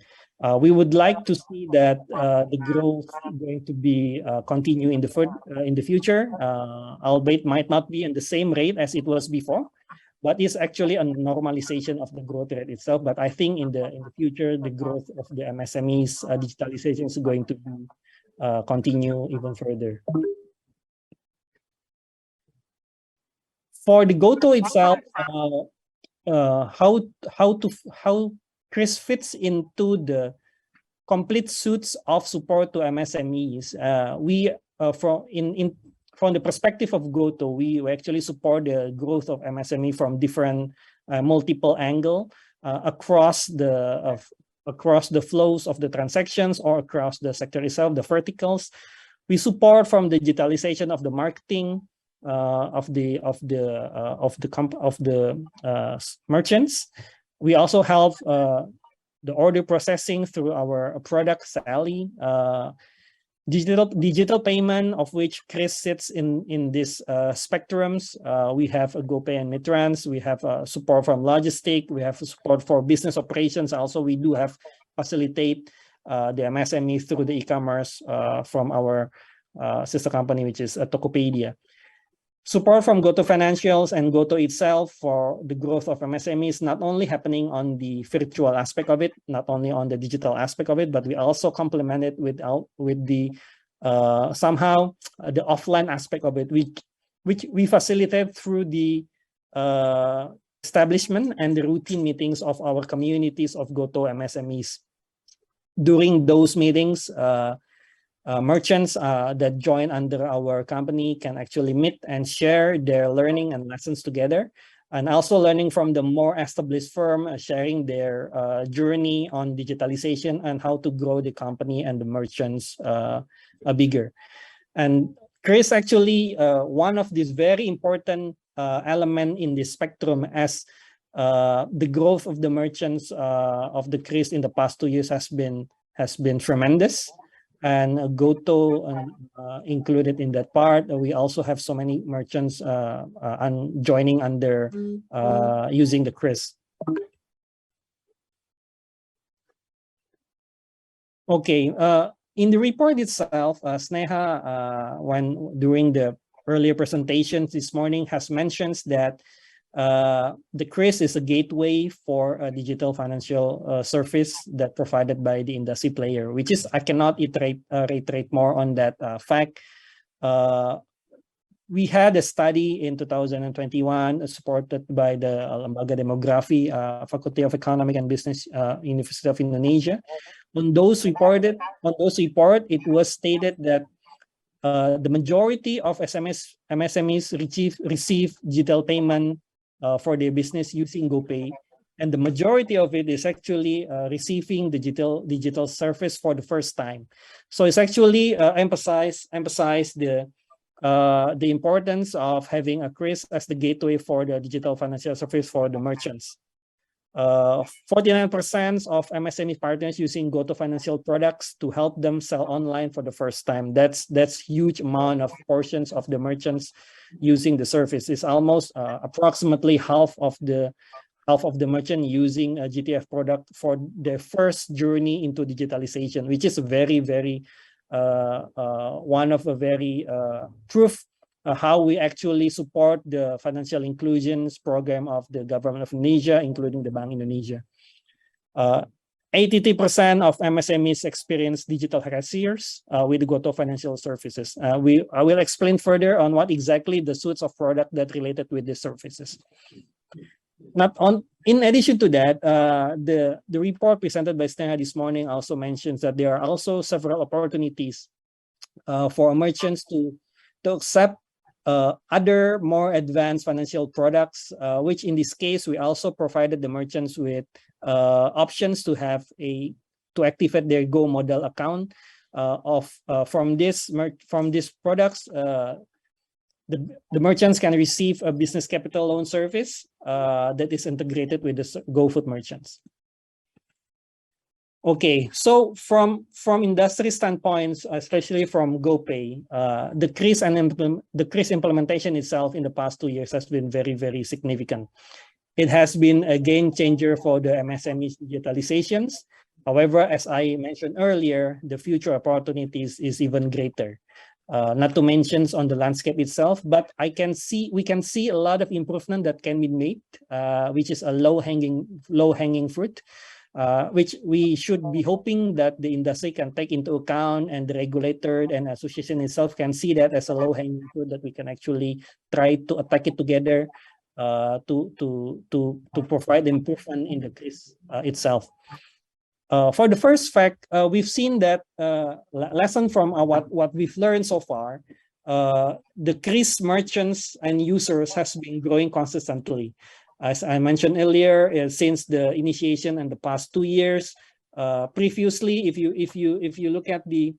We would like to see that the growth going to be continue in the future, albeit might not be in the same rate as it was before, but it's actually a normalization of the growth rate itself. But I think in the future, the growth of the MSMEs digitalization is going to be continue even further. For the GoTo itself, how QRIS fits into the complete suites of support to MSMEs. From the perspective of GoTo, we actually support the growth of MSME from different multiple angle across the flows of the transactions or across the sector itself, the verticals. We support from the digitalization of the marketing of the merchants. We also help the order processing through our product Sally, digital payment, of which QRIS sits in these spectrums. We have a GoPay and Mitrans. We have support from logistic. We have support for business operations. Also, we do have facilitate the MSME through the e-commerce from our sister company, which is Tokopedia. Support from GoTo Financials and GoTo itself for the growth of MSME is not only happening on the virtual aspect of it, not only on the digital aspect of it, but we also complement it with the somehow the offline aspect of it, which we facilitate through the establishment and the routine meetings of our communities of GoTo MSMEs. During those meetings, merchants that join under our company can actually meet and share their learning and lessons together, and also learning from the more established firm, sharing their journey on digitalization and how to grow the company and the merchants bigger. And QRIS actually one of these very important element in this spectrum, as the growth of the merchants of the QRIS in the past 2 years has been tremendous. And GoTo included in that part. We also have so many merchants joining under using the QRIS. Okay, in the report itself, Sneha, during the earlier presentations this morning, has mentioned that The QRIS is a gateway for a digital financial service that provided by the industry player, which is, I cannot reiterate more on that fact. We had a study in 2021 supported by the Lembaga Demografi, Faculty of Economic and Business, University of Indonesia. On those report, it was stated that the majority of MSMEs receive digital payment for their business using GoPay, and the majority of it is actually receiving digital service for the first time. So it's actually emphasize the importance of having a QRIS as the gateway for the digital financial service for the merchants. 49% of MSME partners using GoTo financial products to help them sell online for the first time. That's huge amount of portions of the merchants using the service. It's almost approximately half of the merchant using a GTF product for their first journey into digitalization, which is a very one of a very proof how we actually support the financial inclusions program of the government of Indonesia, including the Bank Indonesia. 83% of MSMEs experience digital cashiers with GoTo financial services. I will explain further on what exactly the suites of product that related with these services. In addition to that, the report presented by Sneha this morning also mentions that there are also several opportunities for merchants to accept other more advanced financial products, which in this case, we also provided the merchants with options to activate their Go model account from these products. The merchants can receive a business capital loan service that is integrated with the GoFood merchants. Okay, so from industry standpoints, especially from GoPay, the QRIS implementation itself in the past 2 years has been very significant. It has been a game changer for the MSME digitalizations. However, as I mentioned earlier, the future opportunities is even greater. Not to mention on the landscape itself, but we can see a lot of improvement that can be made, which is a low-hanging fruit. Which we should be hoping that the industry can take into account, and the regulator and association itself can see that as a low-hanging fruit that we can actually try to attack it together to provide improvement in the QRIS itself. For the first fact, we've seen that lesson from what we've learned so far. The QRIS merchants and users has been growing consistently. As I mentioned earlier, since the initiation in the past 2 years, previously, if you look at the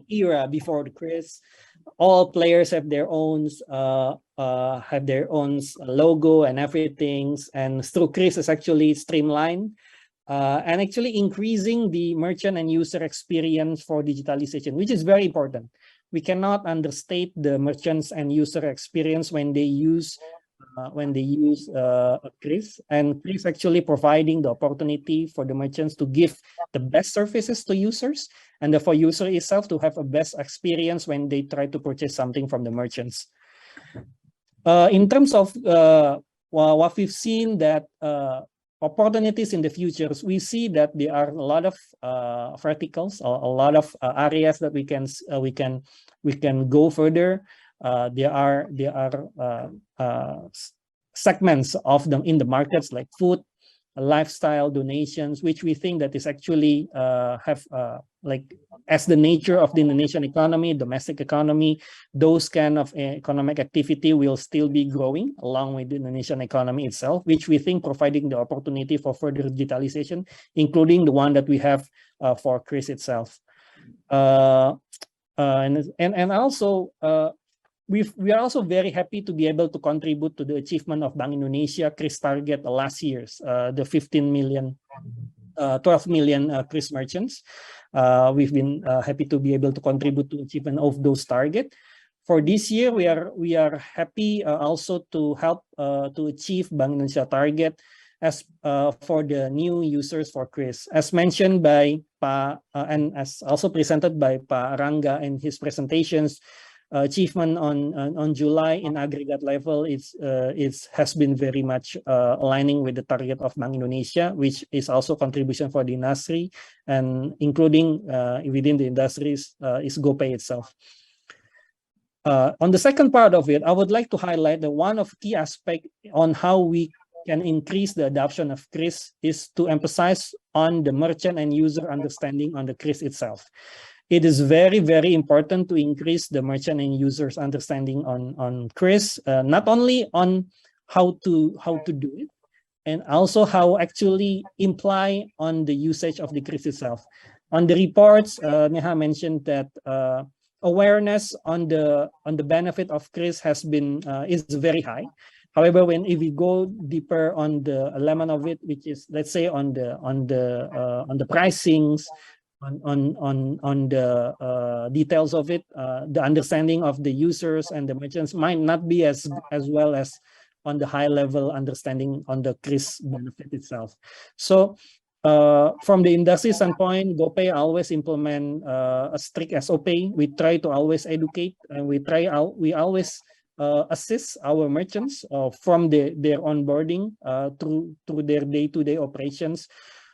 era before the QRIS, all players have their own logo and everything, and through QRIS is actually streamlined and actually increasing the merchant and user experience for digitalization, which is very important. We cannot understate the merchants and user experience when they use QRIS, and QRIS actually providing the opportunity for the merchants to give the best services to users, and for user itself to have a best experience when they try to purchase something from the merchants. In terms of what we've seen that opportunities in the future, we see that there are a lot of verticals, a lot of areas that we can go further. There are segments of them in the markets like food, lifestyle, donations, which we think that is actually as the nature of the Indonesian economy, domestic economy, those kind of economic activity will still be growing along with the Indonesian economy itself, which we think providing the opportunity for further digitalization, including the one that we have for QRIS itself. And also, we are also very happy to be able to contribute to the achievement of Bank Indonesia QRIS target last year's, the 12 million QRIS merchants. We've been happy to be able to contribute to achievement of those targets. For this year, we are happy also to help to achieve Bank Indonesia target as for the new users for QRIS. As mentioned by Pa and as also presented by Pa Rangga in his presentations, achievement on July in aggregate level has been very much aligning with the target of Bank Indonesia, which is also contribution for the industry, and including within the industries is GoPay itself. On the second part of it, I would like to highlight that one of key aspects on how we can increase the adoption of QRIS is to emphasize on the merchant and user understanding on the QRIS itself. It is very, very important to increase the merchant and users understanding on QRIS, not only on how to do it, and also how actually imply on the usage of the QRIS itself. On the reports, Neha mentioned that awareness on the benefit of QRIS is very high. However, if we go deeper on the element of it, which is, let's say, on the pricings, on the details of it, the understanding of the users and the merchants might not be as well as on the high level understanding on the QRIS benefit itself. So from the industry standpoint, GoPay always implement a strict SOP. We try to always educate, and we always assist our merchants from their onboarding through their day-to-day operations.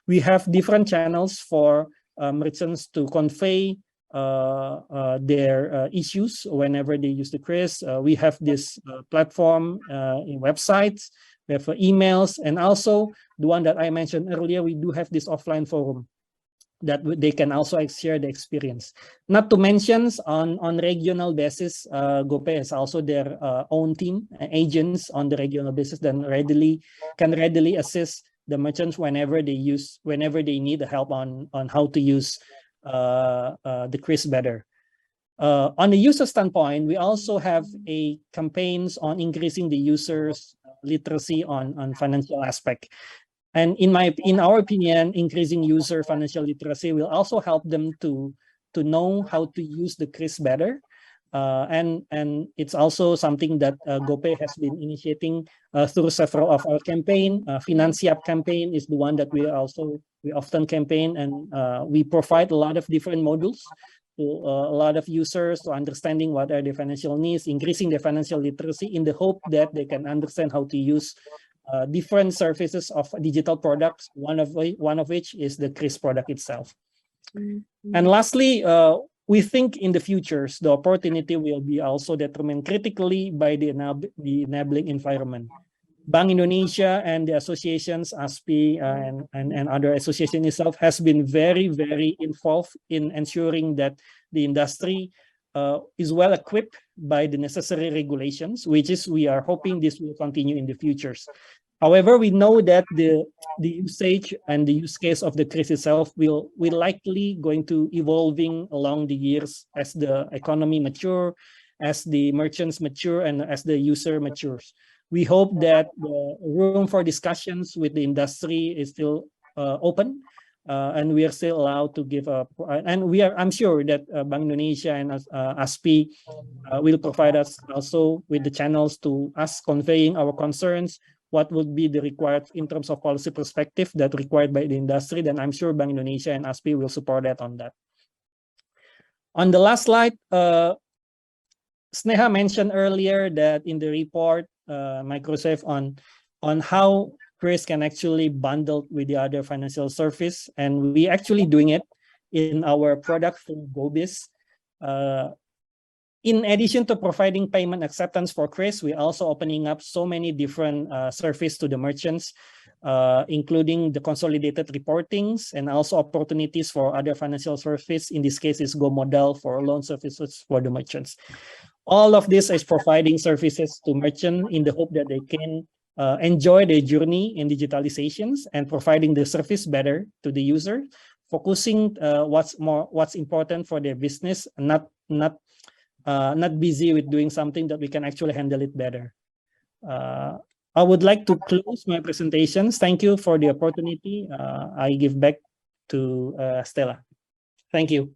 We have different channels for merchants to convey their issues whenever they use the QRIS. We have this platform in websites, we have emails, and also the one that I mentioned earlier, we do have this offline forum that they can also share the experience. Not to mention on regional basis, GoPay has also their own team, agents on the regional basis that can readily assist the merchants whenever they need the help on how to use the QRIS better. On the user standpoint, we also have campaigns on increasing the users' literacy on financial aspect. And in our opinion, increasing user financial literacy will also help them to know how to use the QRIS better. And it's also something that GoPay has been initiating through several of our campaign. Finansiap campaign is the one that we often campaign, and we provide a lot of different modules to a lot of users to understanding what are their financial needs, increasing their financial literacy in the hope that they can understand how to use different services of digital products, one of which is the QRIS product itself. Mm-hmm. And lastly, we think in the futures, the opportunity will be also determined critically by the enabling environment. Bank Indonesia and the associations, ASPI and other association itself has been very, very involved in ensuring that the industry is well equipped by the necessary regulations, we are hoping this will continue in the futures. However, we know that the usage and the use case of the QRIS itself will likely going to evolving along the years as the economy mature, as the merchants mature, and as the user matures. We hope that the room for discussions with the industry is still open, and we are still allowed to give I'm sure that Bank Indonesia and ASPI will provide us also with the channels to us conveying our concerns, what would be the required in terms of policy perspective that required by the industry. Then I'm sure Bank Indonesia and ASPI will support that on that. On the last slide, Sneha mentioned earlier that in the report, Microsoft on how QRIS can actually bundle with the other financial service, and we actually doing it in our product through GoBiz. In addition to providing payment acceptance for QRIS, we're also opening up so many different services to the merchants, including the consolidated reportings and also opportunities for other financial services. In this case, is Go Modal for loan services for the merchants. All of this is providing services to merchants in the hope that they can enjoy their journey in digitalizations and providing the service better to the user, focusing what's important for their business, not busy with doing something that we can actually handle it better. I would like to close my presentations. Thank you for the opportunity. I give back to Stella. Thank you.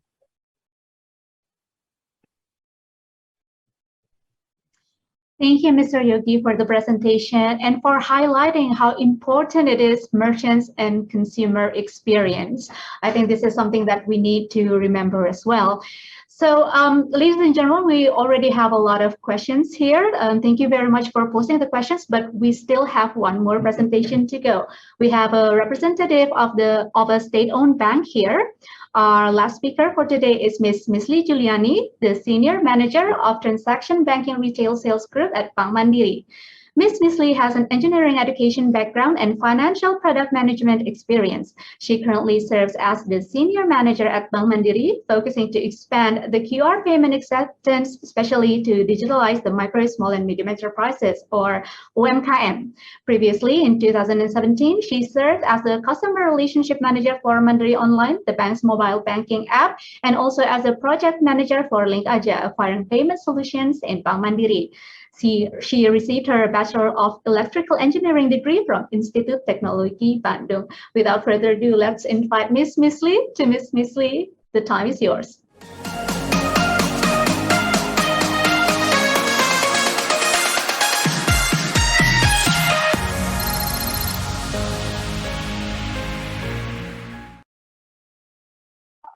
Thank you, Mr. Yogi, for the presentation and for highlighting how important it is merchants and consumer experience. I think this is something that we need to remember as well. So, ladies and gentlemen, we already have a lot of questions here. Thank you very much for posting the questions, but we still have one more presentation to go. We have a representative of a state-owned bank here. Our last speaker for today is Ms. Misli Juliani, the Senior Manager of Transaction Banking Retail Sales Group at Bank Mandiri. Ms. Misli has an engineering education background and financial product management experience. She currently serves as the senior manager at Bank Mandiri, focusing to expand the QR payment acceptance, especially to digitalize the micro, small, and medium enterprises, or UMKM. Previously, in 2017, she served as the customer relationship manager for Mandiri Online, the bank's mobile banking app, and also as a project manager for Link Aja, acquiring payment solutions in Bank Mandiri. She received her Bachelor of Electrical Engineering degree from Institut Teknologi Bandung. Without further ado, let's invite Ms. Misli. To Ms. Misli, the time is yours.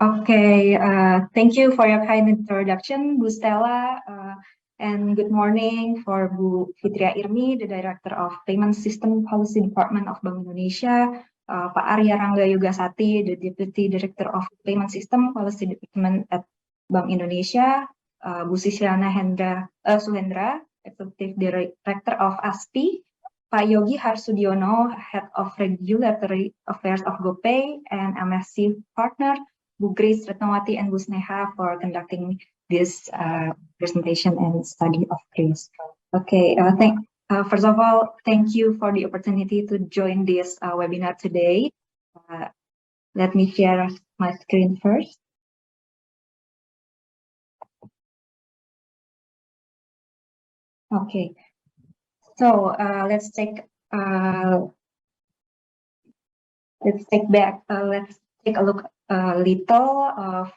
Okay, thank you for your kind introduction, Bu Stella, and good morning for Bu Fitria Irmi, the Director of Payment System Policy Department of Bank Indonesia, Pak Arya Rangga Yogasati, the Deputy Director of Payment System Policy Department at Bank Indonesia, Bu Sisyana Suhendra, Executive Director of ASPI, Pak Yogi Harsudiono, Head of Regulatory Affairs of GoPay, and MSC Partner, Bu Grace Retnawati and Bu Sneha for conducting this presentation and study of QRIS. Okay, first of all, thank you for the opportunity to join this webinar today. Let me share my screen first. Okay, so let's take a look a little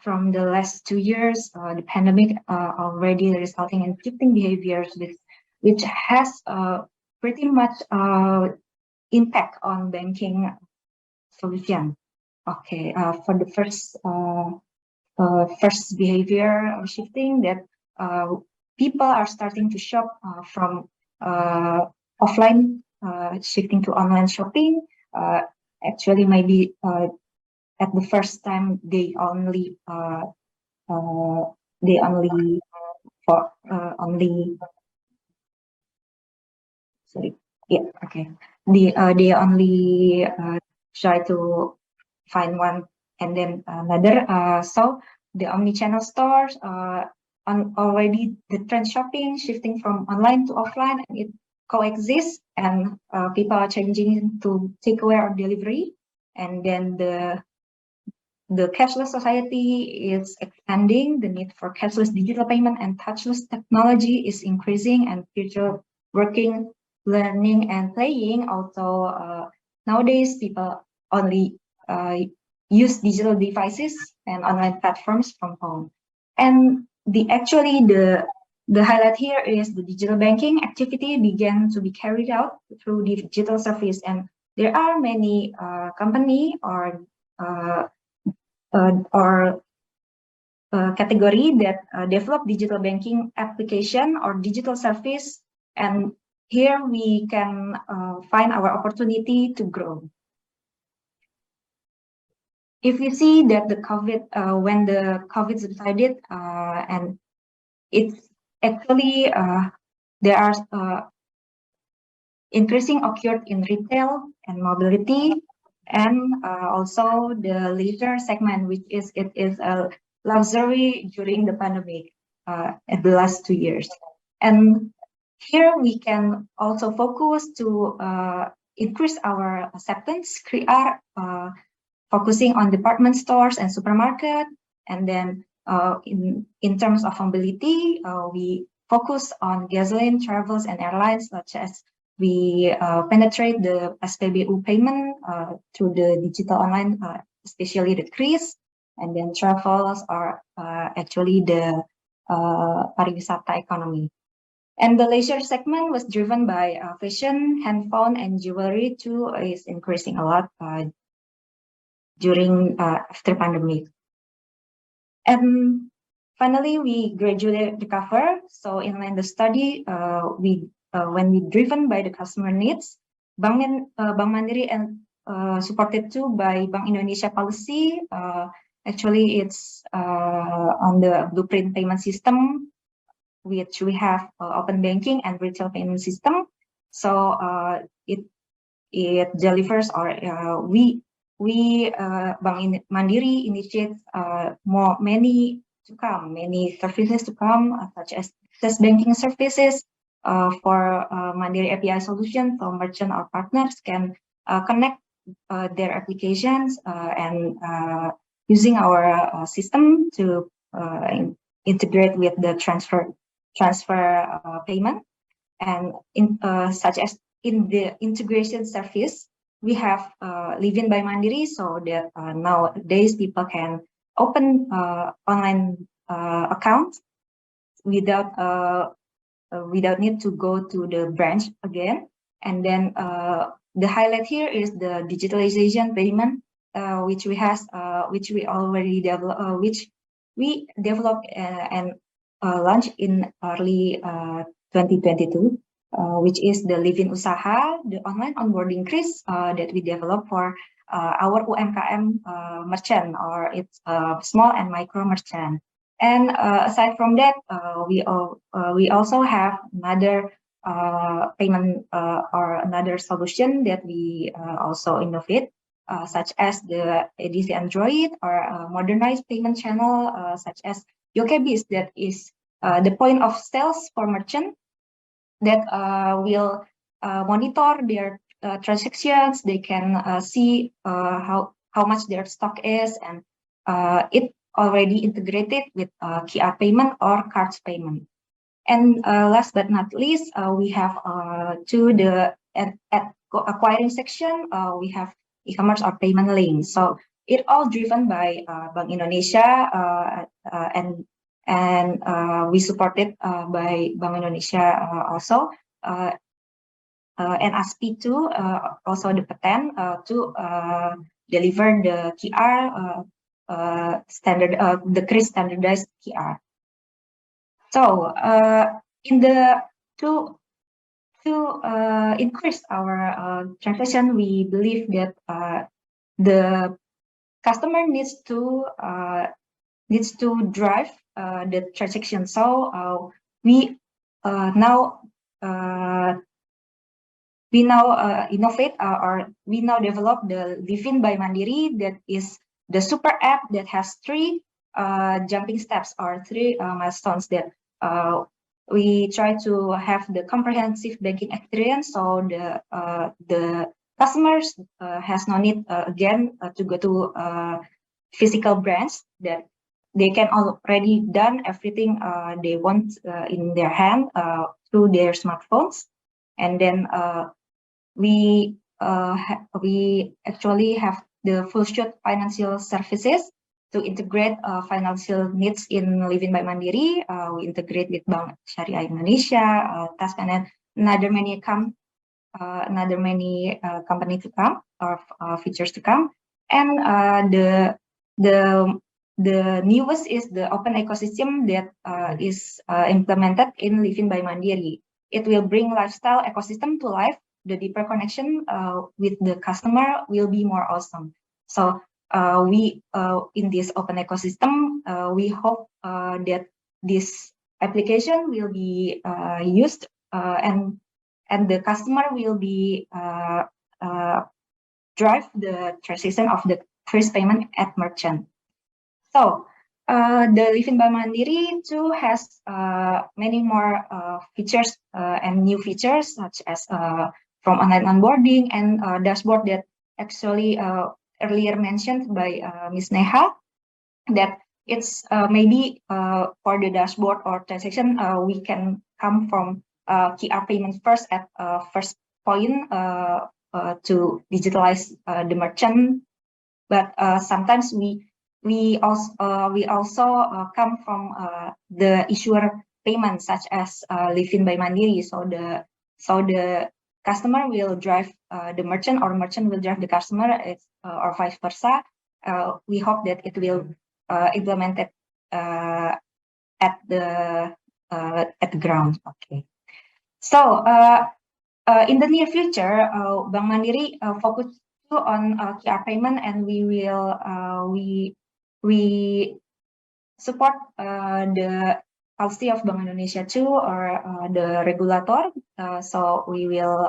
from the last 2 years. The pandemic already resulting in shifting behaviors, which has pretty much impact on banking solution. Okay, for the first behavior shifting, that people are starting to shop from offline, shifting to online shopping. Actually, maybe at the first time they only they only try to find one and then another. So the omni-channel stores already the trend shopping shifting from online to offline, and it coexists, and people are changing to takeaway or delivery, and then the cashless society is expanding. The need for cashless digital payment and touchless technology is increasing, and future working, learning, and playing also. Nowadays, people only use digital devices and online platforms from home. And the highlight here is the digital banking activity began to be carried out through the digital service, and there are many company or category that develop digital banking application or digital service, and here we can find our opportunity to grow. If you see that the COVID, when the COVID subsided, and it's actually there are increasing occurred in retail and mobility, and also the leisure segment, which is a luxury during the pandemic at the last 2 years. And here we can also focus to increase our acceptance, QRIS, focusing on department stores and supermarket. And then in terms of mobility, we focus on gasoline, travels, and airlines, such as we penetrate the SPBU payment through the digital online, especially the QRIS, and then travels are actually the pariwisata economy. And the leisure segment was driven by fashion, handphone, and jewelry too, is increasing a lot during after pandemic. And finally, we gradually recover. So in the study, when we driven by the customer needs, Bank Mandiri and supported too by Bank Indonesia policy. Actually, it's on the blueprint payment system, which we have open banking and retail payment system. So it delivers, or we Bank Mandiri initiates many services to come, such as access banking services for Mandiri API solution, so merchant or partners can connect their applications and using our system to integrate with the transfer payment, and such as in the integration service, we have Livin by Mandiri, so that nowadays people can open online accounts without need to go to the branch again. And then the highlight here is the digitalization payment, which we already developed, which we developed and launched in early 2022, which is the Livin Usaha, the online onboarding QRIS that we developed for our UMKM merchant, or it's small and micro merchant. And aside from that, we also have another payment or another solution that we also innovate, such as the EDC Android or modernized payment channel, such as YokeBiz, that is the point of sales for merchant that will monitor their transactions. They can see how much their stock is, and it already integrated with QR payment or cards payment. And last but not least, we have to the acquiring section, we have e-commerce or payment link. So it all driven by Bank Indonesia, and we supported by Bank Indonesia also, and ASPI2 also the patent to deliver the QR standard, the QRIS standardized QR. So in the to increase our transaction, we believe that the customer needs to drive the transaction. So we now innovate, or we now develop the Livin by Mandiri, that is the super app that has 3 jumping steps or 3 milestones that we try to have the comprehensive banking experience. So the customers has no need again to go to physical branch, that they can already done everything they want in their hand through their smartphones. And then we actually have the full suite financial services to integrate financial needs in Livin by Mandiri. We integrate with Bank Syariah Indonesia, Task, and another many company to come, or features to come. And the newest is the open ecosystem that is implemented in Livin by Mandiri. It will bring lifestyle ecosystem to life. The deeper connection with the customer will be more awesome. So we in this open ecosystem, we hope that this application will be used, and the customer will be drive the transition of the first payment at merchant. So the Livin by Mandiri too has many more features and new features, such as from online onboarding and dashboard that actually earlier mentioned by Ms. Neha, that it's maybe for the dashboard or transaction, we can come from QR payment first at first point to digitalize the merchant. But sometimes we also come from the issuer payment, such as Livin by Mandiri. So the customer will drive the merchant, or merchant will drive the customer, or vice versa. We hope that it will implemented at the ground. Okay. So in the near future, Bank Mandiri focus on QR payment, and we will we support the policy of Bank Indonesia too, or the regulator. So we will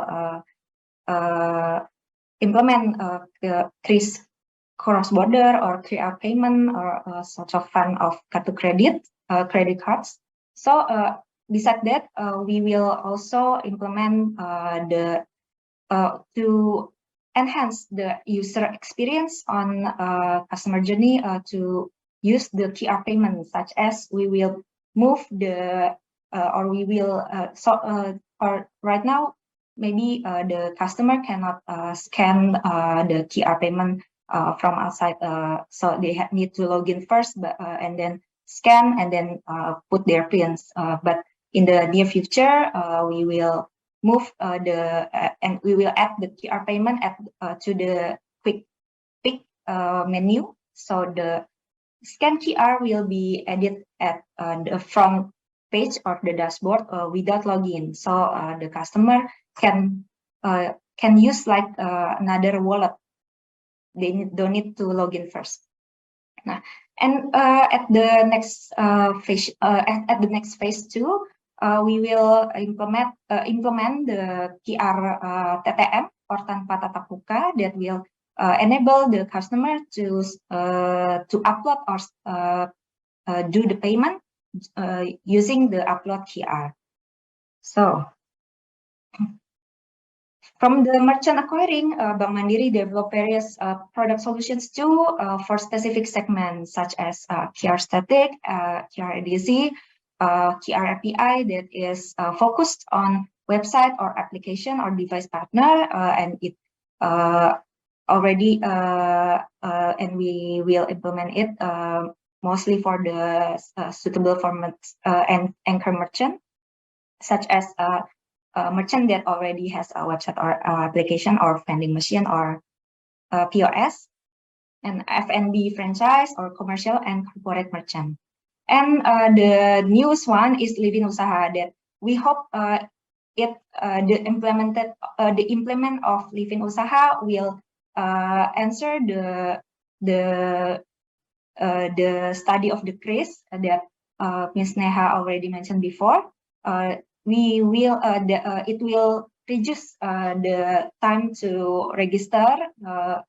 implement the QRIS cross-border or QR payment, or sort of fund of credit cards. So besides that, we will also implement to enhance the user experience on customer journey to use the QR payment, such as we will move the or we will or right now maybe the customer cannot scan the QR payment from outside, so they need to log in first, but and then scan and then put their pins. But in the near future, we will move and we will add the QR payment to the quick pick menu. So the scan QR will be added at the front page or the dashboard without login. So the customer can use like another wallet. They don't need to log in first. Nah, and at the next phase, at the next phase 2, we will implement the QR TTM or tanpa tatap muka that will enable the customer to upload or do the payment using the upload QR. So from the merchant acquiring, Bank Mandiri develop various product solutions too for specific segments such as QR static, QR EDC, QR API that is focused on website or application or device partner, and it already and we will implement it mostly for the suitable formats and anchor merchant, such as merchant that already has a website or application or vending machine or POS, and F&B franchise or commercial and corporate merchant. And the newest one is Livin Usaha that we hope the implement of Livin Usaha will answer the study of the QRIS that Ms. Neha already mentioned before. We will it will reduce the time to register,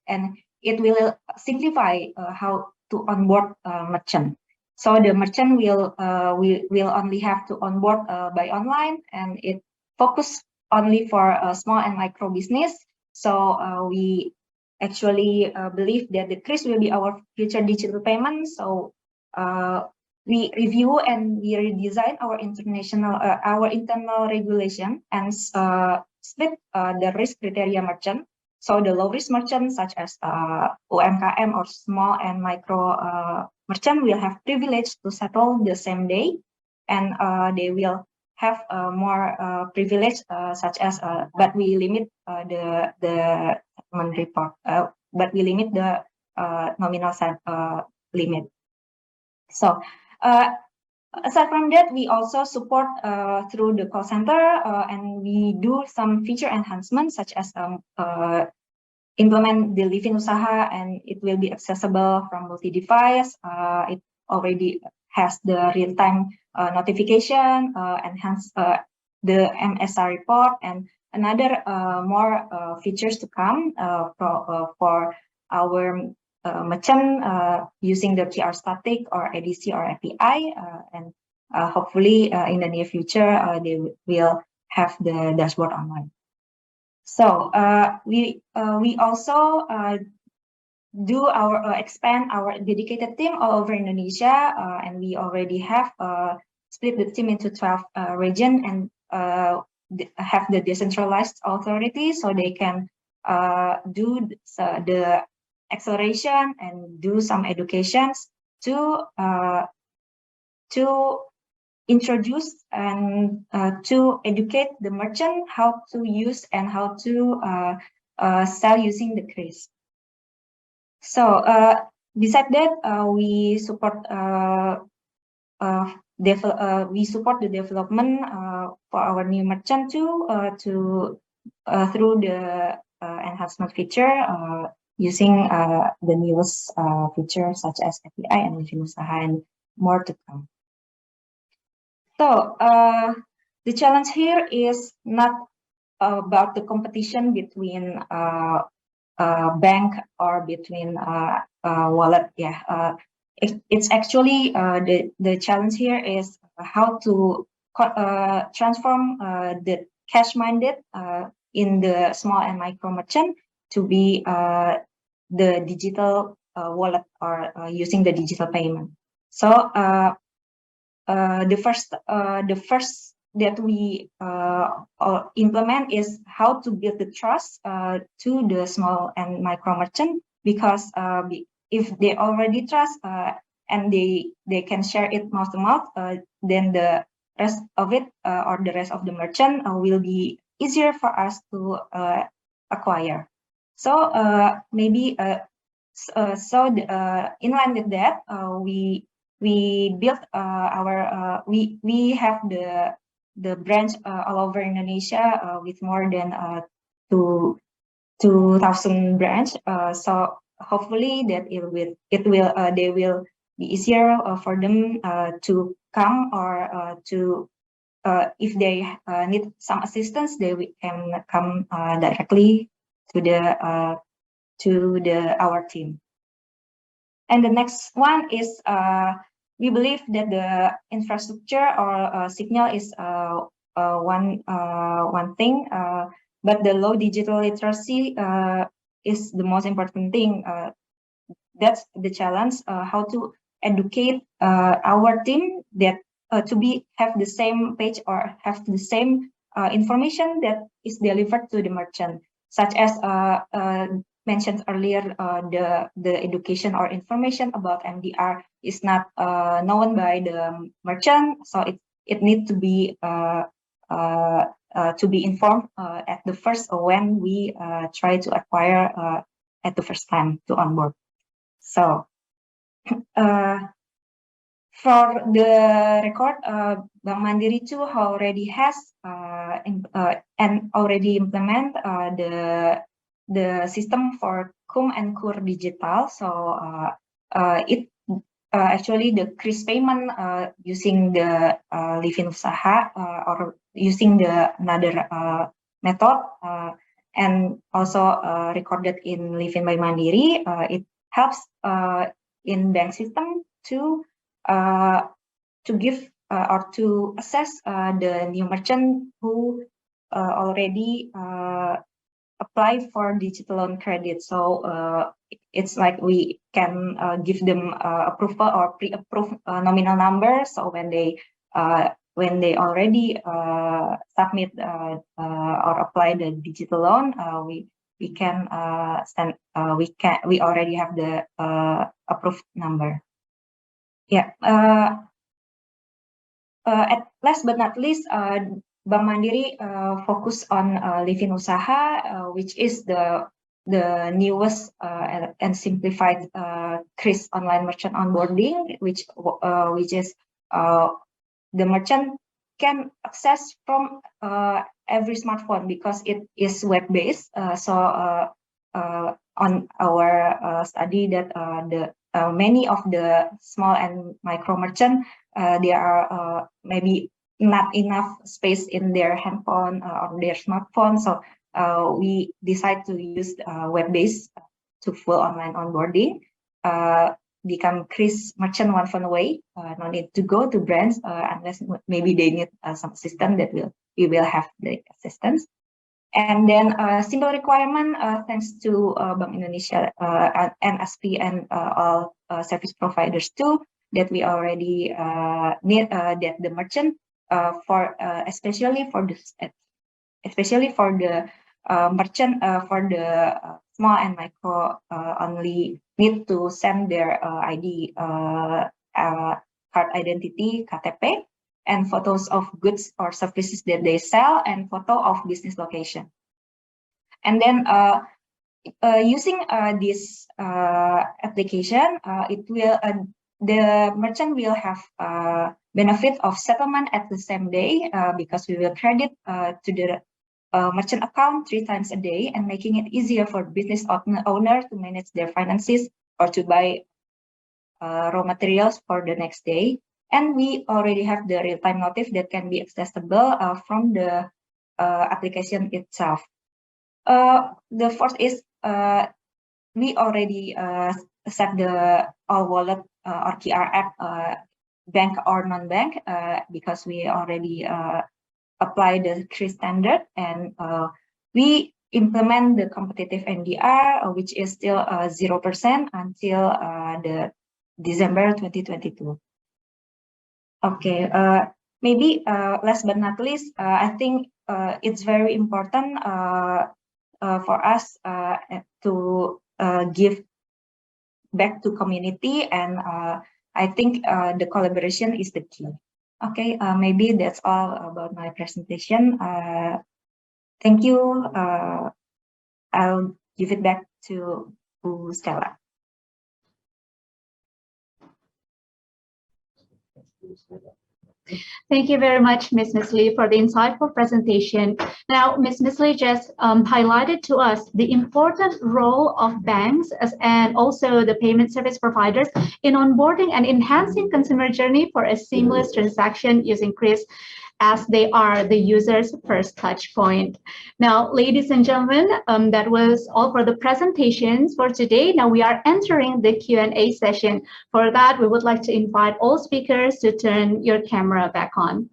and it will simplify how to onboard merchant. So the merchant will only have to onboard by online, and it focus only for small and micro business. So we actually believe that the QRIS will be our future digital payment. So we review and we redesign our internal regulation and split the risk criteria merchant. So the low risk merchants such as UMKM or small and micro merchant will have privilege to settle the same day, and they will have more privilege such as but we limit the settlement report, but we limit the nominal limit. So aside from that, we also support through the call center, and we do some feature enhancements such as implement the Livin Usaha, and it will be accessible from multi-device. It already has the real-time notification, enhance the MSR report, and another more features to come for our merchant using the QR static or ADC or API, and hopefully in the near future they will have the dashboard online. So we also do expand our dedicated team all over Indonesia, and we already have split the team into 12 regions and have the decentralized authority, so they can do the acceleration and do some educations to introduce and to educate the merchant how to use and how to sell using the QRIS. So besides that, we support we support the development for our new merchant too through the enhancement feature using the newest features such as API and Livin Usaha and more to come. So the challenge here is not about the competition between bank or between wallet. Yeah, it's actually the challenge here is how to transform the cash minded in the small and micro merchant to be the digital wallet or using the digital payment. So the first that we implement is how to build the trust to the small and micro merchant, because if they already trust and they can share it mouth to mouth, then the rest of it or the rest of the merchant will be easier for us to acquire. So maybe in line with that, we built we have the branch all over Indonesia with more than 2,000 branch. So hopefully that they will be easier for them to come or to if they need some assistance, they can come directly to our team. And the next one is we believe that the infrastructure or signal is one thing, but the low digital literacy is the most important thing. That's the challenge. How to educate our team that to have the same page or have the same information that is delivered to the merchant, such as mentioned earlier, the education or information about MDR is not known by the merchant, so it needs to be informed at the first when we try to acquire at the first time to onboard. So for the record, Bank Mandiri too already has and already implement the system for KUM and KUR digital. So it actually the QRIS payment using the Livin Usaha or using another method and also recorded in Livin by Mandiri. It helps in bank system to give or to assess the new merchant who already apply for digital loan credit. So it's like we can give them approval or pre-approved nominal number. So when they already submit or apply the digital loan, we already have the approved number. Yeah. At last but not least, Bank Mandiri focus on Livin Usaha, which is the newest and simplified QRIS online merchant onboarding, which is the merchant can access from every smartphone because it is web based. So on our study that many of the small and micro merchant they are maybe not enough space in their handphone or their smartphone, so we decide to use web-based to full online onboarding, become QRIS merchant one phone away. No need to go to branch unless maybe they need some assistance that we will have the assistance. And then single requirement, thanks to Bank Indonesia, NSP, and all service providers too, that we already need that the merchant especially for the merchant for the small and micro only need to send their ID card identity KTP and photos of goods or services that they sell and photo of business location. And then using this application, it will the merchant will have benefit of settlement at the same day because we will credit to the merchant account 3 times a day, and making it easier for business owner to manage their finances or to buy raw materials for the next day. And we already have the real-time notice that can be accessible from the application itself. The fourth is we already set the all wallet or QR app, bank or non-bank, because we already apply the QRIS standard, and we implement the competitive NDR, which is still 0% until the December 2022. Okay, maybe last but not least, I think it's very important for us to give back to community, and I think the collaboration is the key. Okay, maybe that's all about my presentation. Thank you. I'll give it back to Stella. Thank you very much, Ms. Lee, for the insightful presentation. Now, Ms. Lee just highlighted to us the important role of banks and also the payment service providers in onboarding and enhancing consumer journey for a seamless transaction using QRIS, as they are the user's first touch point. Now, ladies and gentlemen, that was all for the presentations for today. Now we are entering the Q&A session. For that, we would like to invite all speakers to turn your camera back on.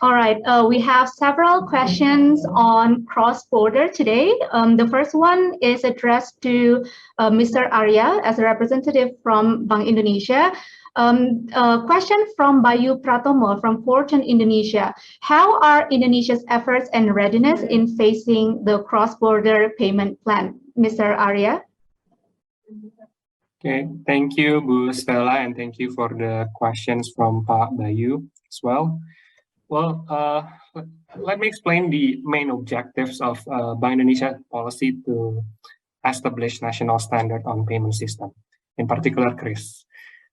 All right, we have several questions on cross-border today. The first one is addressed to Mr. Arya as a representative from Bank Indonesia. A question from Bayu Pratomo from Fortune Indonesia. How are Indonesia's efforts and readiness in facing the cross-border payment plan? Mr. Arya? Okay, thank you, Bu Stella, and thank you for the questions from Pak Bayu as well. Well, let me explain the main objectives of Bank Indonesia policy to establish national standard on payment system, in particular QRIS.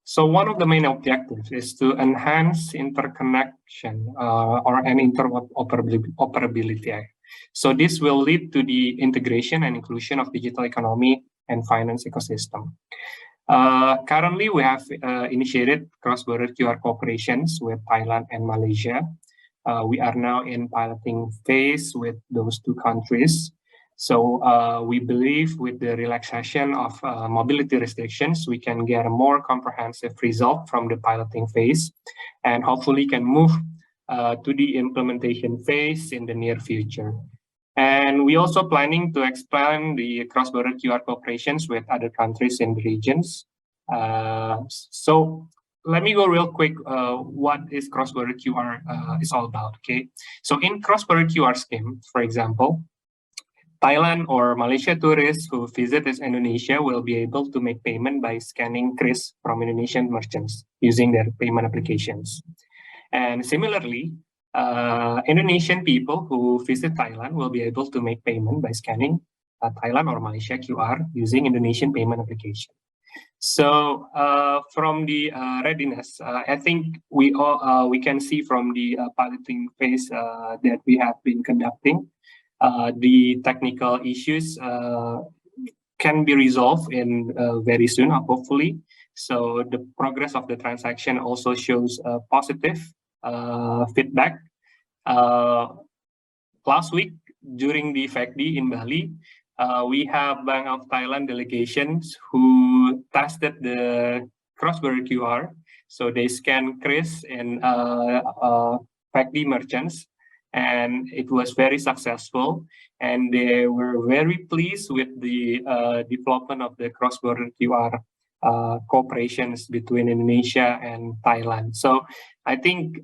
So one of the main objectives is to enhance interconnection and interoperability. So this will lead to the integration and inclusion of digital economy and finance ecosystem. Currently, we have initiated cross-border QR cooperations with Thailand and Malaysia. We are now in piloting phase with those two countries. So we believe with the relaxation of mobility restrictions, we can get a more comprehensive result from the piloting phase, and hopefully can move to the implementation phase in the near future. And we also planning to expand the cross-border QR cooperations with other countries in the regions. So let me go real quick. What is cross-border QR is all about? Okay, so in cross-border QR scheme, for example, Thailand or Malaysia tourists who visit Indonesia will be able to make payment by scanning QRIS from Indonesian merchants using their payment applications. And similarly, Indonesian people who visit Thailand will be able to make payment by scanning Thailand or Malaysia QR using Indonesian payment application. So from the readiness, I think we can see from the piloting phase that we have been conducting, the technical issues can be resolved in very soon, hopefully. So the progress of the transaction also shows positive feedback. Last week during the FACD in Bali, we have Bank of Thailand delegations who tested the cross-border QR. So they scan QRIS in FACD merchants, and it was very successful, and they were very pleased with the development of the cross-border QR cooperations between Indonesia and Thailand. So I think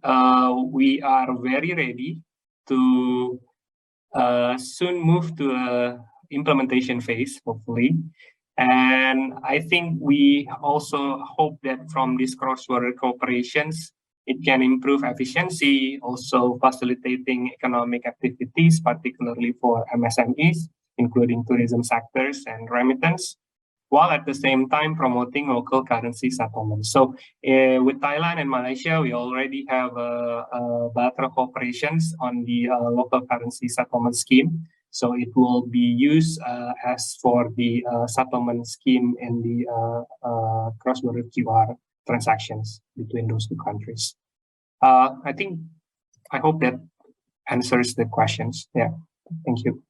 we are very ready to soon move to a implementation phase, hopefully. And I think we also hope that from these cross-border cooperations, it can improve efficiency, also facilitating economic activities, particularly for MSMEs, including tourism sectors and remittance, while at the same time promoting local currency settlements. So with Thailand and Malaysia, we already have bilateral cooperations on the local currency settlement scheme. So it will be used as for the settlement scheme in the cross-border QR transactions between those two countries. I hope that answers the questions. Yeah, thank you.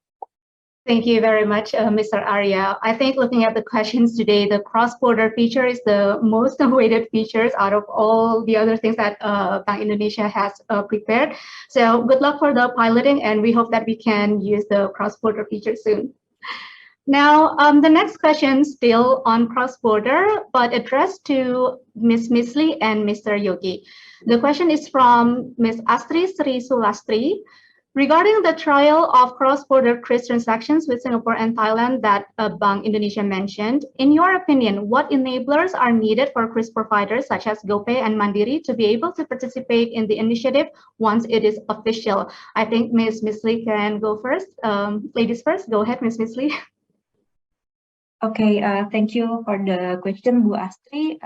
Thank you very much, Mr. Arya. I think looking at the questions today, the cross-border feature is the most awaited features out of all the other things that Bank Indonesia has prepared. So good luck for the piloting, and we hope that we can use the cross-border feature soon. Now, the next question still on cross-border, but addressed to Ms. Misli and Mr. Yogi. The question is from Ms. Astri Sri Sulastri. Regarding the trial of cross-border QRIS transactions with Singapore and Thailand that Bank Indonesia mentioned, in your opinion, what enablers are needed for QRIS providers such as GoPay and Mandiri to be able to participate in the initiative once it is official? I think Ms. Misli can go first. Ladies first, go ahead, Ms. Misli. Okay, thank you for the question, Bu Astri.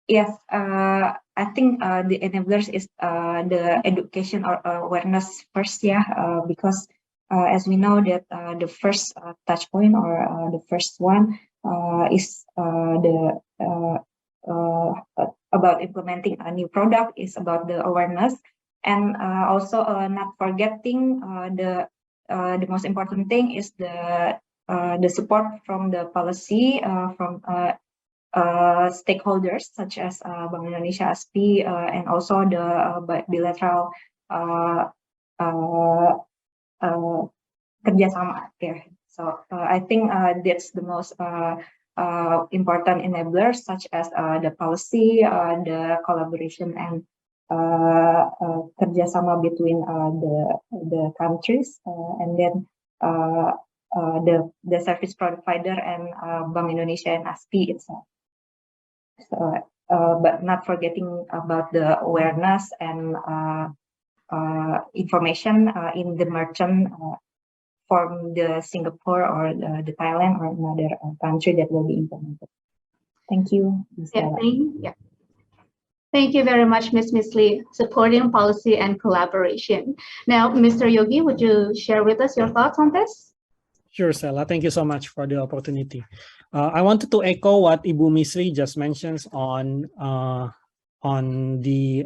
Yes, I think the enablers is the education or awareness first, because as we know that the first touch point or the first one is about implementing a new product, is about the awareness, and also not forgetting the most important thing is the support from the policy from stakeholders such as Bank Indonesia, ASPI, and also the bilateral kerjasama there. So I think that's the most important enablers, such as the policy, the collaboration, and kerjasama between the countries, and then the service provider and Bank Indonesia and ASPI itself. So, but not forgetting about the awareness and information in the merchant from the Singapore or the Thailand or another country that will be implemented. Thank you. Thank you very much, Ms. Misli, supporting policy and collaboration. Now, Mr. Yogi, would you share with us your thoughts on this? Sure, Stella. Thank you so much for the opportunity. I wanted to echo what Ibu Misli just mentions on the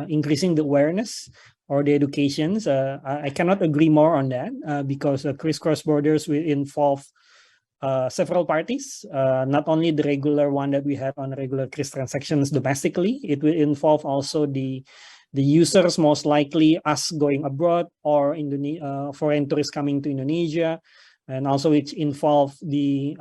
increasing the awareness or the educations. I cannot agree more on that because QRIS cross borders will involve several parties, not only the regular one that we have on regular QRIS transactions domestically. It will involve also the users, most likely us going abroad or foreign tourists coming to Indonesia, and also which involve the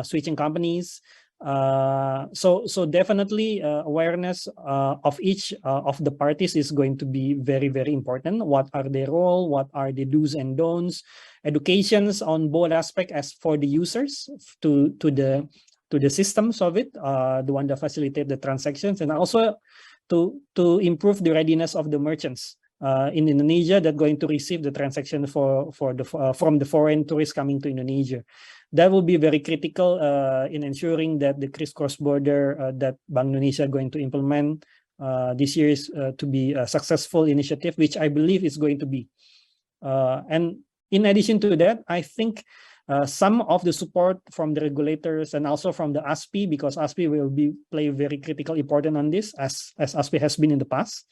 switching companies. So definitely awareness of each of the parties is going to be very, very important. What are their role? What are the do's and don'ts? Educations on both aspects as for the users to the systems of it, the one that facilitate the transactions, and also to improve the readiness of the merchants in Indonesia that going to receive the transaction from the foreign tourists coming to Indonesia. That will be very critical in ensuring that the QRIS cross-border that Bank Indonesia are going to implement this year is to be a successful initiative, which I believe is going to be. And in addition to that, I think some of the support from the regulators and also from the ASPI, because ASPI will play very critical important on this, as ASPI has been in the past,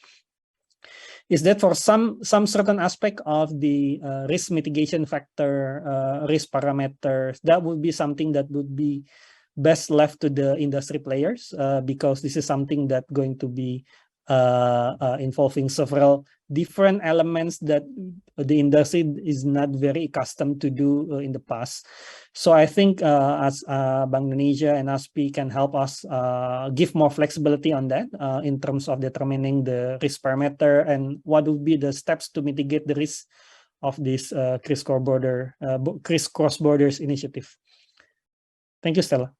is that for some certain aspect of the risk mitigation factor, risk parameters, that would be something that would be best left to the industry players, because this is something that going to be involving several different elements that the industry is not very accustomed to do in the past. So I think as Bank Indonesia and ASPI can help us give more flexibility on that in terms of determining the risk parameter and what would be the steps to mitigate the risk of this QRIS cross borders initiative. Thank you, Stella.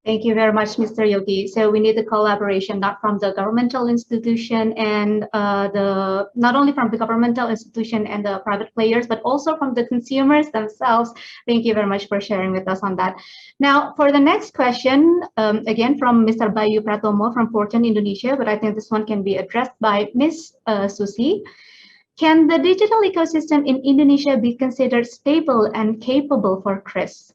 Thank you very much, Mr. Yogi. So we need the collaboration, not from the governmental institution and not only from the governmental institution and the private players, but also from the consumers themselves. Thank you very much for sharing with us on that. Now, for the next question, again from Mr. Bayu Pratomo from Fortune Indonesia, but I think this one can be addressed by Ms. Susi. Can the digital ecosystem in Indonesia be considered stable and capable for QRIS?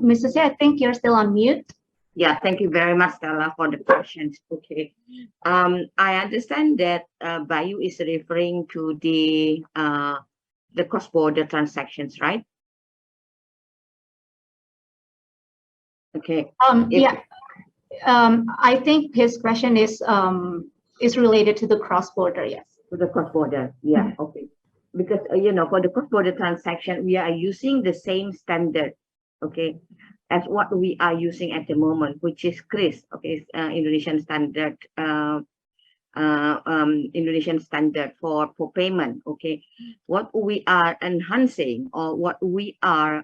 Ms. Susi, I think you're still on mute. Yeah, thank you very much, Stella, for the questions. Okay. I understand that Bayu is referring to the cross-border transactions, right? Okay. Yeah. I think his question is related to the cross-border, yes. To the cross-border, yeah, okay. Because, for the cross-border transaction, we are using the same standard, okay, as what we are using at the moment, which is QRIS, okay, Indonesian standard, Indonesian standard for payment, okay. What we are enhancing or what we are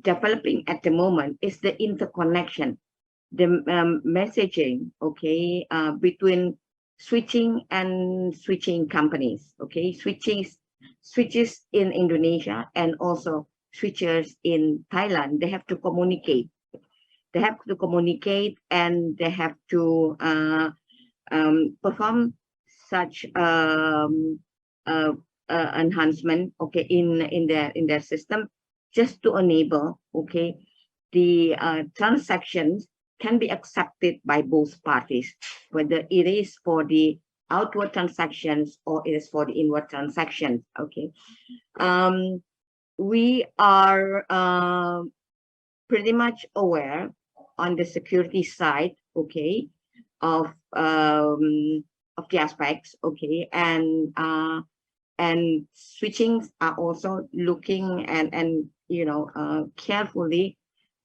developing at the moment is the interconnection, the messaging, okay, between switching companies, okay, switches in Indonesia and also switchers in Thailand. They have to communicate. They have to communicate and they have to perform such enhancement, okay, in their system, just to enable, okay, the transactions can be accepted by both parties, whether it is for the outward transactions or it is for the inward transactions. Okay, we are pretty much aware on the security side, okay, of the aspects, okay, and switching are also looking and carefully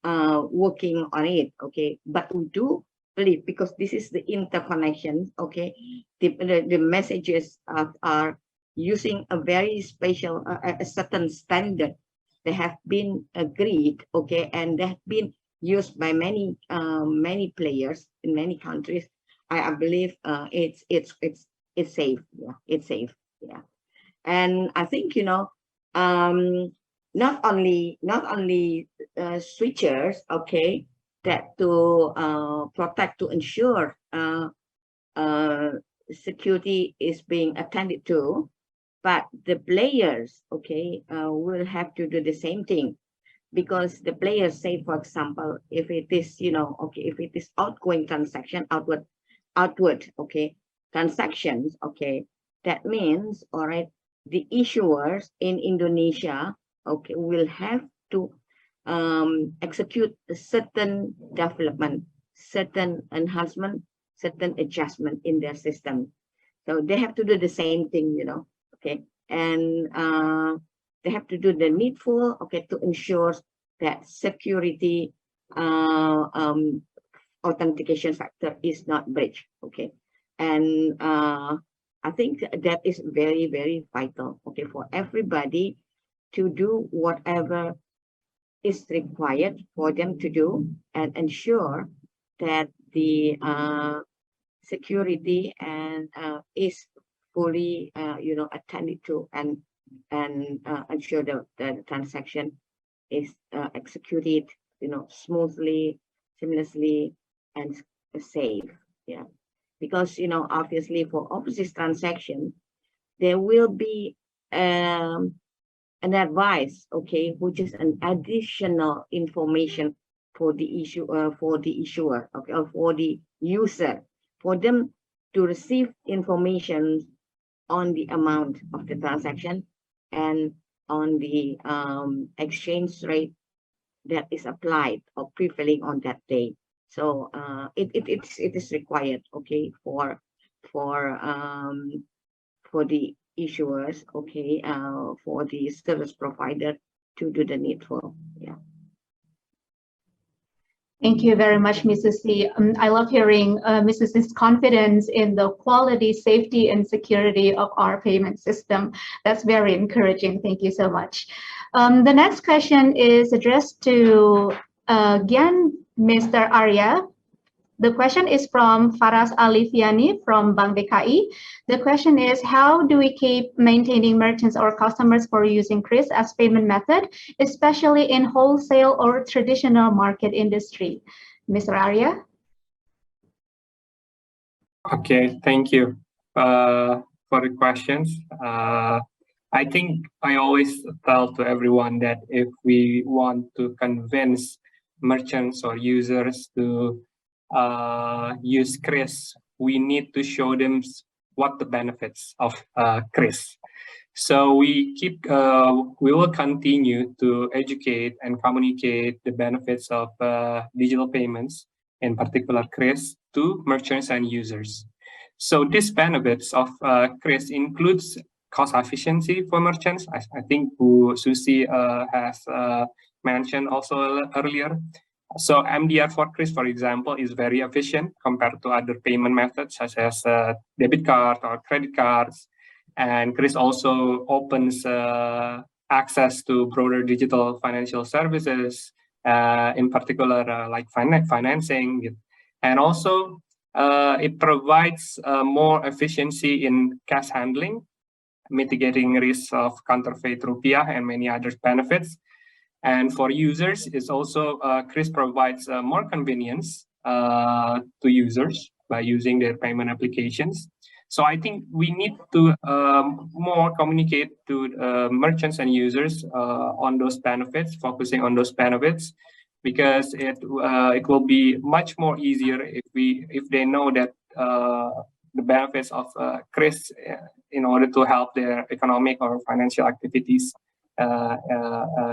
working on it, okay. But we do believe, because this is the interconnection, okay, the messages are using a very special a certain standard. They have been agreed, okay, and they have been used by many players in many countries. I believe it's safe. Yeah, it's safe. Yeah, and I think not only switchers, okay, that to protect, to ensure security is being attended to, but the players, okay, will have to do the same thing, because the players say, for example, if it is okay, if it is outgoing transaction, outward, okay, transactions, okay, that means, all right, the issuers in Indonesia, okay, will have to execute a certain development, certain enhancement, certain adjustment in their system. So they have to do the same thing, okay, and they have to do the needful, okay, to ensure that security authentication factor is not breached, okay. And I think that is very, very vital, okay, for everybody to do whatever is required for them to do and ensure that the security and is fully attended to, and ensure that the transaction is executed smoothly, seamlessly, and safe. Yeah, because obviously for overseas transaction there will be an advice, okay, which is an additional information for the issuer, okay, or for the user, for them to receive information on the amount of the transaction and on the exchange rate that is applied or prevailing on that day. So it is required, okay, for the issuers, okay, for the service provider to do the needful. Yeah. Thank you very much, Mrs. C. I love hearing Mrs. C's confidence in the quality, safety, and security of our payment system. That's very encouraging. Thank you so much. The next question is addressed to again Mr. Arya. The question is from Faraz Alifiani from Bank DKI. The question is, how do we keep maintaining merchants or customers for using QRIS as payment method, especially in wholesale or traditional market industry? Mr. Arya? Okay, thank you for the questions. I think I always tell to everyone that if we want to convince merchants or users to use QRIS, we need to show them what the benefits of QRIS. So we will continue to educate and communicate the benefits of digital payments, in particular QRIS, to merchants and users. So these benefits of QRIS includes cost efficiency for merchants. I think Susi has mentioned also earlier. So MDR for QRIS, for example, is very efficient compared to other payment methods such as debit card or credit cards. And QRIS also opens access to broader digital financial services, in particular like financing. And also it provides more efficiency in cash handling, mitigating risks of counterfeit rupiah and many other benefits. And for users, it's also QRIS provides more convenience to users by using their payment applications. So I think we need to more communicate to merchants and users on those benefits, focusing on those benefits, because it will be much more easier if they know that the benefits of QRIS in order to help their economic or financial activities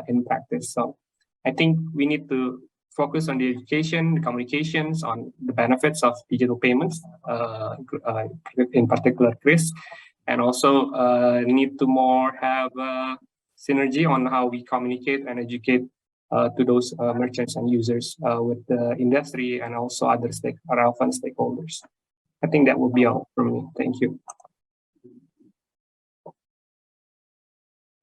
in practice. So I think we need to focus on the education, the communications, on the benefits of digital payments, in particular QRIS, and also need to more have synergy on how we communicate and educate to those merchants and users with the industry and also other relevant stakeholders. I think that would be all from me. Thank you.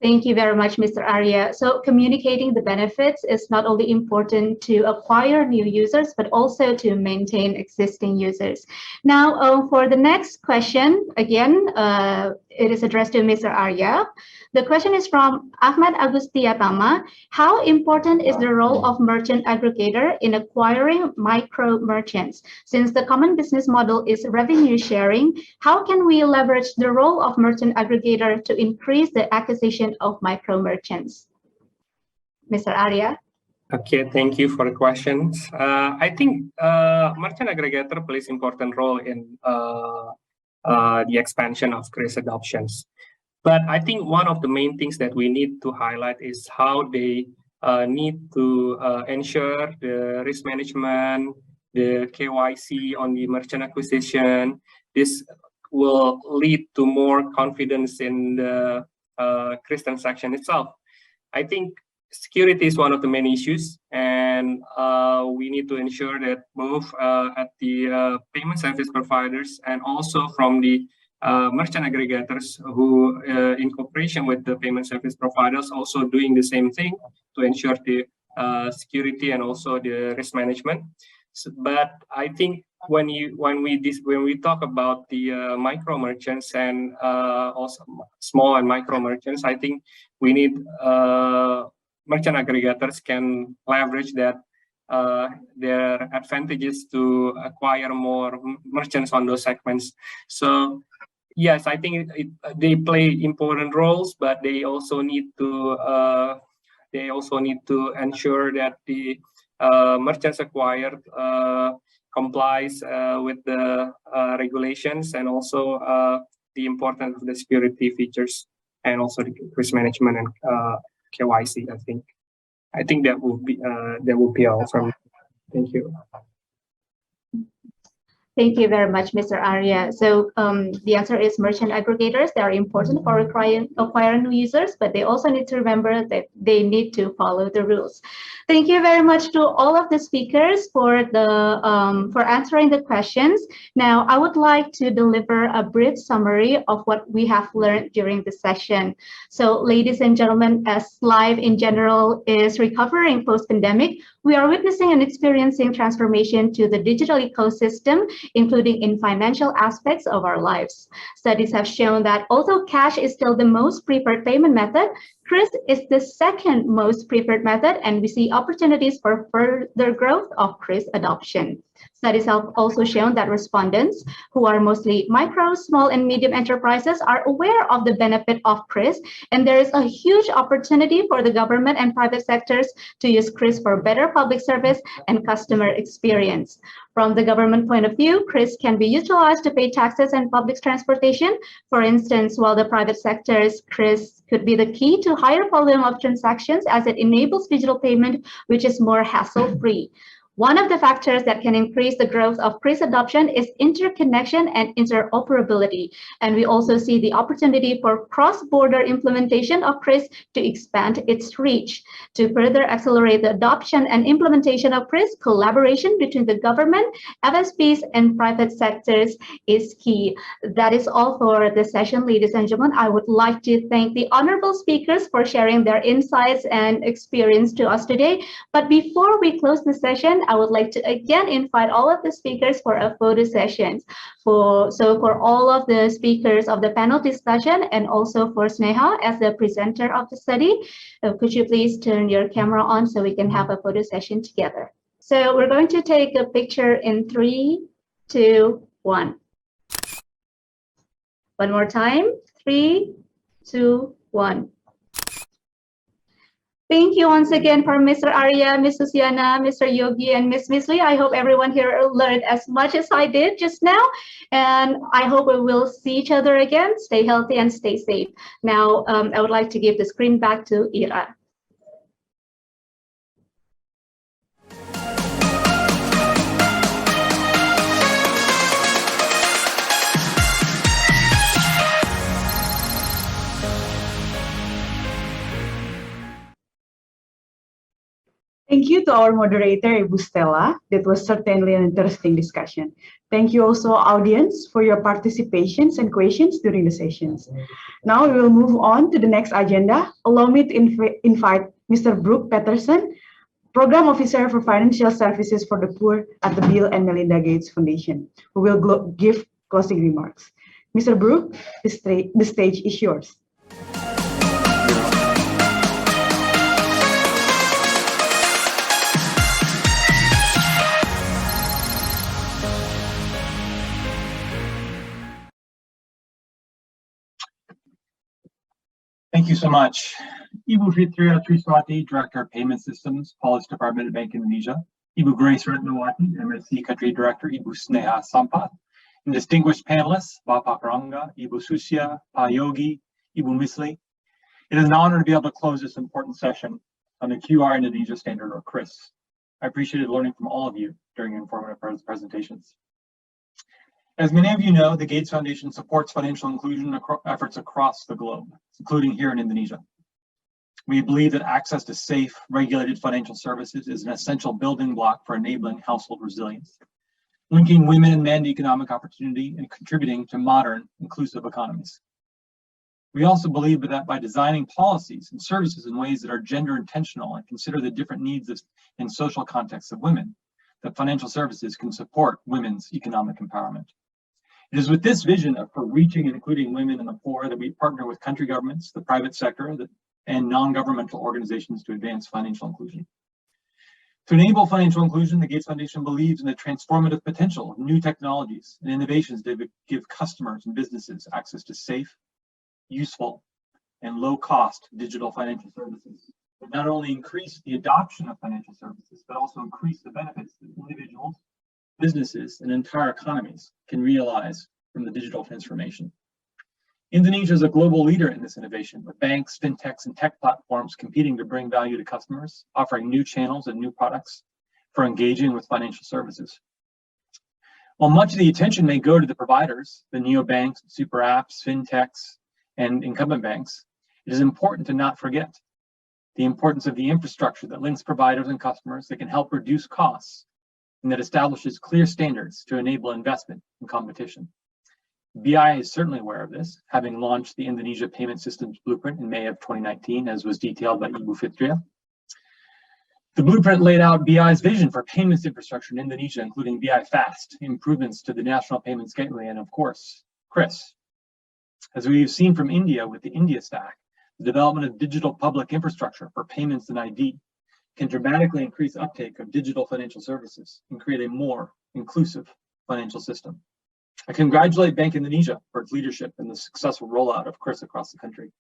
Thank you very much, Mr. Arya. So communicating the benefits is not only important to acquire new users, but also to maintain existing users. Now, for the next question, again, it is addressed to Mr. Arya. The question is from Ahmad Agustiyatama. How important is the role of merchant aggregator in acquiring micro merchants? Since the common business model is revenue sharing, how can we leverage the role of merchant aggregator to increase the acquisition of micro merchants? Mr. Arya? Okay, thank you for the questions. I think merchant aggregator plays important role in the expansion of QRIS adoptions. But I think one of the main things that we need to highlight is how they need to ensure the risk management, the KYC on the merchant acquisition. This will lead to more confidence in the QRIS transaction itself. I think security is one of the main issues, and we need to ensure that both at the payment service providers and also from the merchant aggregators who, in cooperation with the payment service providers, also doing the same thing to ensure the security and also the risk management. So, but I think when we talk about the micro merchants and also small and micro merchants, I think we need merchant aggregators can leverage that their advantages to acquire more merchants on those segments. So yes, I think they play important roles, but they also need to ensure that the merchants acquired complies with the regulations and also the importance of the security features and also the risk management and KYC. I think that will be all from me. Thank you. Thank you very much, Mr. Arya. So the answer is merchant aggregators. They are important for acquiring new users, but they also need to remember that they need to follow the rules. Thank you very much to all of the speakers for answering the questions. Now, I would like to deliver a brief summary of what we have learned during the session. So, ladies and gentlemen, as life in general is recovering post-pandemic, we are witnessing and experiencing transformation to the digital ecosystem, including in financial aspects of our lives. Studies have shown that although cash is still the most preferred payment method, QRIS is the second most preferred method, and we see opportunities for further growth of QRIS adoption. Studies have also shown that respondents, who are mostly micro, small, and medium enterprises, are aware of the benefit of QRIS, and there is a huge opportunity for the government and private sectors to use QRIS for better public service and customer experience. From the government point of view, QRIS can be utilized to pay taxes and public transportation. For instance, while the private sector's QRIS could be the key to higher volume of transactions as it enables digital payment, which is more hassle-free. One of the factors that can increase the growth of QRIS adoption is interconnection and interoperability. And we also see the opportunity for cross-border implementation of QRIS to expand its reach. To further accelerate the adoption and implementation of QRIS, collaboration between the government, FSPs, and private sectors is key. That is all for the session, ladies and gentlemen. I would like to thank the honorable speakers for sharing their insights and experience to us today. But before we close the session, I would like to again invite all of the speakers for a photo session. For all of the speakers of the panel discussion and also for Sneha as the presenter of the study, could you please turn your camera on so we can have a photo session together? So we're going to take a picture in 3, 2, 1. One more time, 3, 2, 1. Thank you once again for Mr. Arya, Ms. Susiana, Mr. Yogi, and Ms. Misli. I hope everyone here learned as much as I did just now. And I hope we will see each other again. Stay healthy and stay safe. Now, I would like to give the screen back to Ira. Thank you to our moderator, Ibu Stella. That was certainly an interesting discussion. Thank you also, audience, for your participations and questions during the sessions. Now we will move on to the next agenda. Allow me to invite Mr. Brooke Patterson, Program Officer for Financial Services for the Poor at the Bill and Melinda Gates Foundation, who will give closing remarks. Mr. Brooke, the stage is yours. Thank you so much. Ibu Fitria Triswati, Director of Payment Systems, Policy Department of Bank Indonesia. Ibu Grace Ratnawati, MSc Country Director, Ibu Sneha Sampath. And distinguished panelists, Bapak Rangga, Ibu Susia, Pa Yogi, Ibu Misli. It is an honor to be able to close this important session on the QR Indonesia standard, or QRIS. I appreciated learning from all of you during informative presentations. As many of you know, the Gates Foundation supports financial inclusion efforts across the globe, including here in Indonesia. We believe that access to safe, regulated financial services is an essential building block for enabling household resilience, linking women and men to economic opportunity and contributing to modern, inclusive economies. We also believe that by designing policies and services in ways that are gender intentional and consider the different needs and social contexts of women, that financial services can support women's economic empowerment. It is with this vision for reaching and including women and the poor that we partner with country governments, the private sector, and non-governmental organizations to advance financial inclusion. To enable financial inclusion, the Gates Foundation believes in the transformative potential of new technologies and innovations that give customers and businesses access to safe, useful, and low-cost digital financial services that not only increase the adoption of financial services, but also increase the benefits that individuals, businesses, and entire economies can realize from the digital transformation. Indonesia is a global leader in this innovation, with banks, fintechs, and tech platforms competing to bring value to customers, offering new channels and new products for engaging with financial services. While much of the attention may go to the providers, the neobanks, super apps, fintechs, and incumbent banks, it is important to not forget the importance of the infrastructure that links providers and customers that can help reduce costs and that establishes clear standards to enable investment and competition. BI is certainly aware of this, having launched the Indonesia Payment Systems Blueprint in May of 2019, as was detailed by Ibu Fitria. The blueprint laid out BI's vision for payments infrastructure in Indonesia, including BI Fast, improvements to the National Payments Gateway, and of course, QRIS. As we've seen from India with the India Stack, the development of digital public infrastructure for payments and ID can dramatically increase uptake of digital financial services and create a more inclusive financial system. I congratulate Bank Indonesia for its leadership in the successful rollout of QRIS across the country.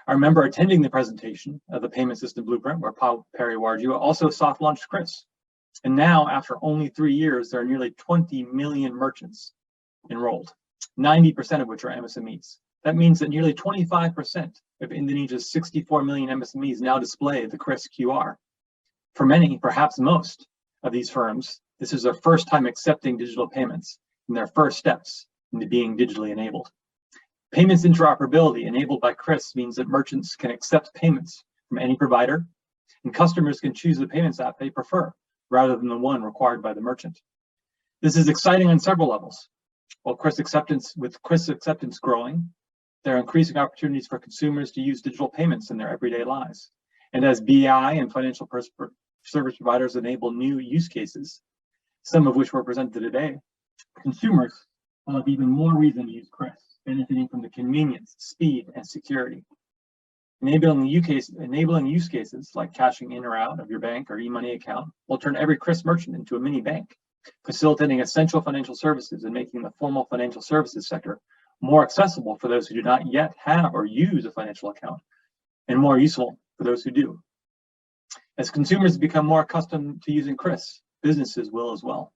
I remember attending the presentation of the Payment System Blueprint where Pak Periwarjo also soft launched QRIS. And now, after only 3 years, there are nearly 20 million merchants enrolled, 90% of which are MSMEs. That means that nearly 25% of Indonesia's 64 million MSMEs now display the QRIS QR. For many, perhaps most of these firms, this is their first time accepting digital payments and their first steps into being digitally enabled. Payments interoperability enabled by QRIS means that merchants can accept payments from any provider, and customers can choose the payments app they prefer, rather than the one required by the merchant. This is exciting on several levels. While QRIS acceptance growing, there are increasing opportunities for consumers to use digital payments in their everyday lives. And as BI and financial service providers enable new use cases, some of which were presented today, consumers will have even more reason to use QRIS, benefiting from the convenience, speed, and security. Enabling use cases like cashing in or out of your bank or e-money account will turn every QRIS merchant into a mini bank, facilitating essential financial services and making the formal financial services sector more accessible for those who do not yet have or use a financial account, and more useful for those who do. As consumers become more accustomed to using QRIS, businesses will as well.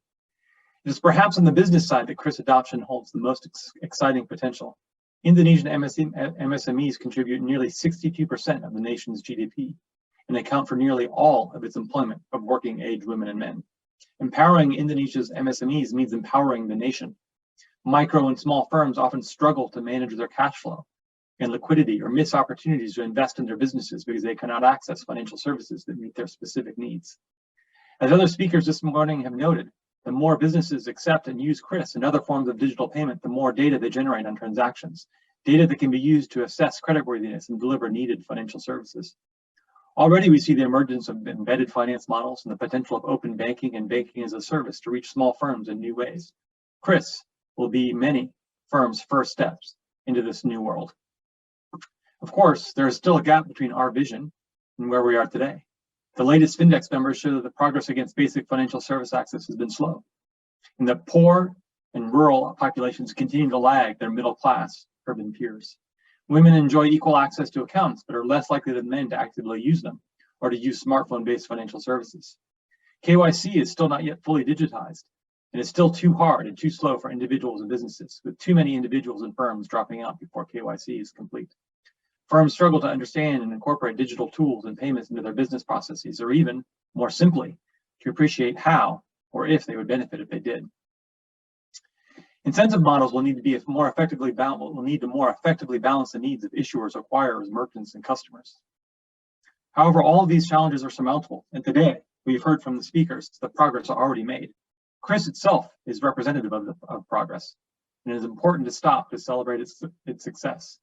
It is perhaps on the business side that QRIS adoption holds the most exciting potential. Indonesian MSMEs contribute nearly 62% of the nation's GDP and account for nearly all of its employment of working age women and men. Empowering Indonesia's MSMEs means empowering the nation. Micro and small firms often struggle to manage their cash flow and liquidity or miss opportunities to invest in their businesses because they cannot access financial services that meet their specific needs. As other speakers this morning have noted, the more businesses accept and use QRIS and other forms of digital payment, the more data they generate on transactions, data that can be used to assess creditworthiness and deliver needed financial services. Already we see the emergence of embedded finance models and the potential of open banking and banking as a service to reach small firms in new ways. QRIS will be many firms' first steps into this new world. Of course, there is still a gap between our vision and where we are today. The latest Findex numbers show that the progress against basic financial service access has been slow, and that poor and rural populations continue to lag their middle-class urban peers. Women enjoy equal access to accounts, but are less likely than men to actively use them or to use smartphone-based financial services. KYC is still not yet fully digitized, and is still too hard and too slow for individuals and businesses, with too many individuals and firms dropping out before KYC is complete. Firms struggle to understand and incorporate digital tools and payments into their business processes, or even, more simply, to appreciate how or if they would benefit if they did. Incentive models will need to more effectively balance the needs of issuers, acquirers, merchants, and customers. However, all of these challenges are surmountable, and today we've heard from the speakers the progress already made. QRIS itself is representative of progress, and it is important to stop to celebrate its success.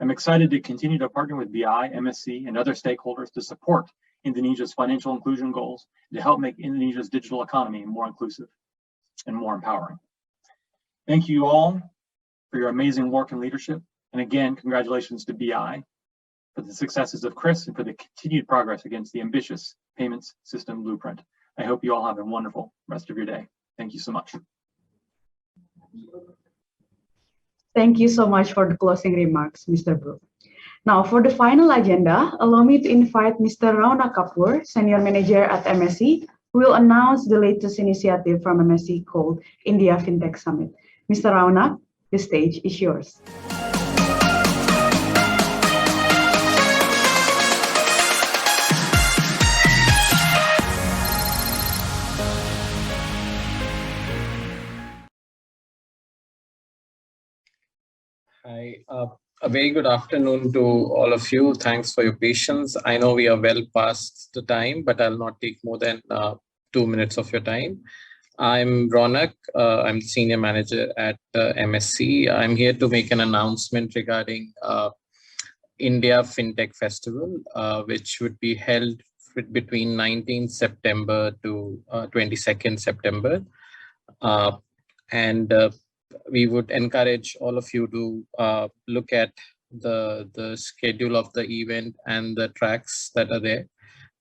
I'm excited to continue to partner with BI, MSC, and other stakeholders to support Indonesia's financial inclusion goals and to help make Indonesia's digital economy more inclusive and more empowering. Thank you all for your amazing work and leadership. And again, congratulations to BI for the successes of QRIS and for the continued progress against the ambitious Payments System Blueprint. I hope you all have a wonderful rest of your day. Thank you so much. Thank you so much for the closing remarks, Mr. Brook. Now, for the final agenda, allow me to invite Mr. Rauna Kapoor, Senior Manager at MSC, who will announce the latest initiative from MSC called India FinTech Summit. Mr. Rauna, the stage is yours. A very good afternoon to all of you. Thanks for your patience. I know we are well past the time, but I'll not take more than 2 minutes of your time. I'm Ronak. I'm Senior Manager at MSc. I'm here to make an announcement regarding India FinTech Festival, which would be held between 19th September to 22nd September. We would encourage all of you to look at the schedule of the event and the tracks that are there.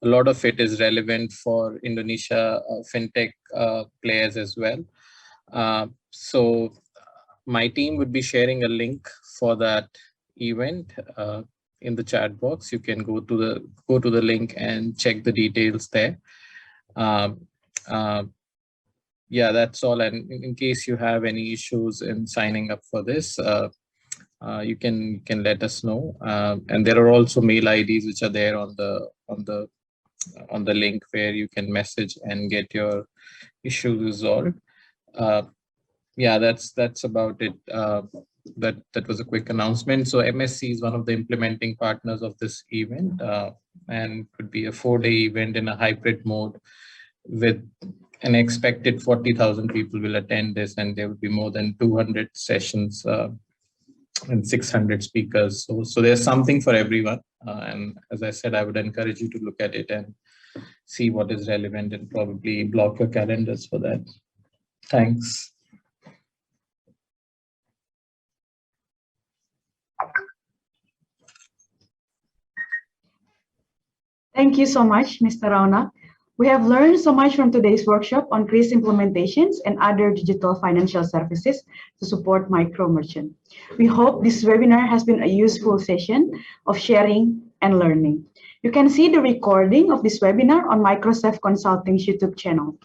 A lot of it is relevant for Indonesia FinTech players as well. So my team would be sharing a link for that event in the chat box. You can go to the link and check the details there. Yeah, that's all. And in case you have any issues in signing up for this, you can let us know. And there are also mail IDs which are there on the link where you can message and get your issues resolved. Yeah, that's about it. That was a quick announcement. So MSc is one of the implementing partners of this event, and could be a 4-day event in a hybrid mode with an expected 40,000 people will attend this, and there will be more than 200 sessions and 600 speakers. So there's something for everyone. And as I said, I would encourage you to look at it and see what is relevant and probably block your calendars for that. Thanks. Thank you so much, Mr. Rauna. We have learned so much from today's workshop on QRIS implementations and other digital financial services to support micro merchant. We hope this webinar has been a useful session of sharing and learning. You can see the recording of this webinar on Microsoft Consulting's YouTube channel.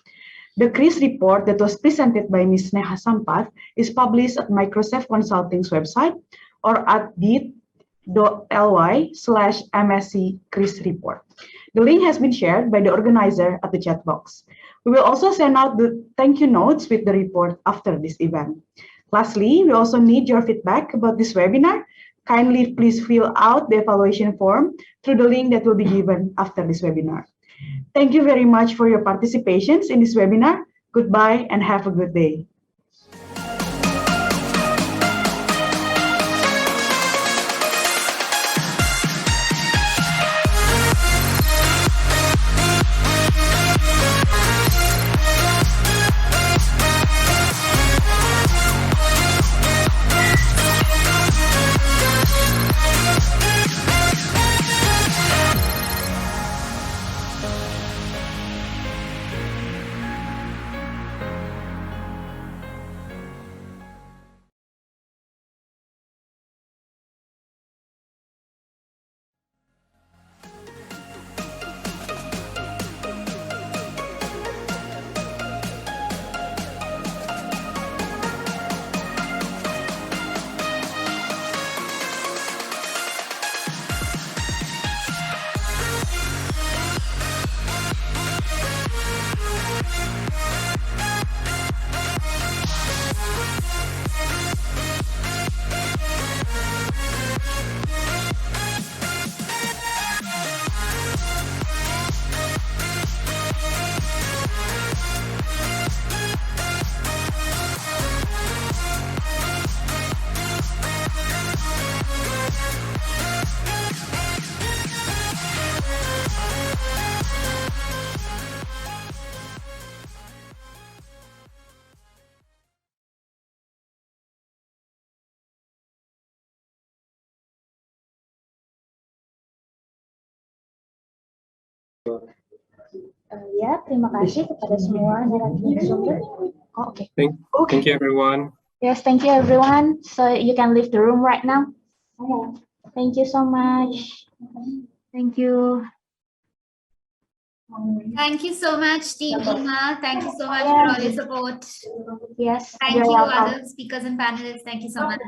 The QRIS report that was presented by Ms. Sneha Sampath is published at Microsoft Consulting's website or at bit.ly/MSc QRIS report. The link has been shared by the organizer at the chat box. We will also send out the thank you notes with the report after this event. Lastly, we also need your feedback about this webinar. Kindly please fill out the evaluation form through the link that will be given after this webinar. Thank you very much for your participation in this webinar. Goodbye and have a good day. Ya, terima kasih kepada semua narasumber. Oh, okay. Thank you, everyone. Yes, thank you, everyone. So you can leave the room right now. Thank you so much. Thank you. Thank you so much, Team Ima. Thank you so much for all your support. Yes. Thank you, other speakers and panelists. Thank you so much.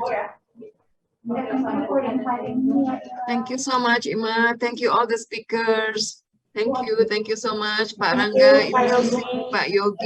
Thank you so much, Ima. Thank you, all the speakers. Thank you so much, Pak Rangga, Ibu Susi, Pak Yogi.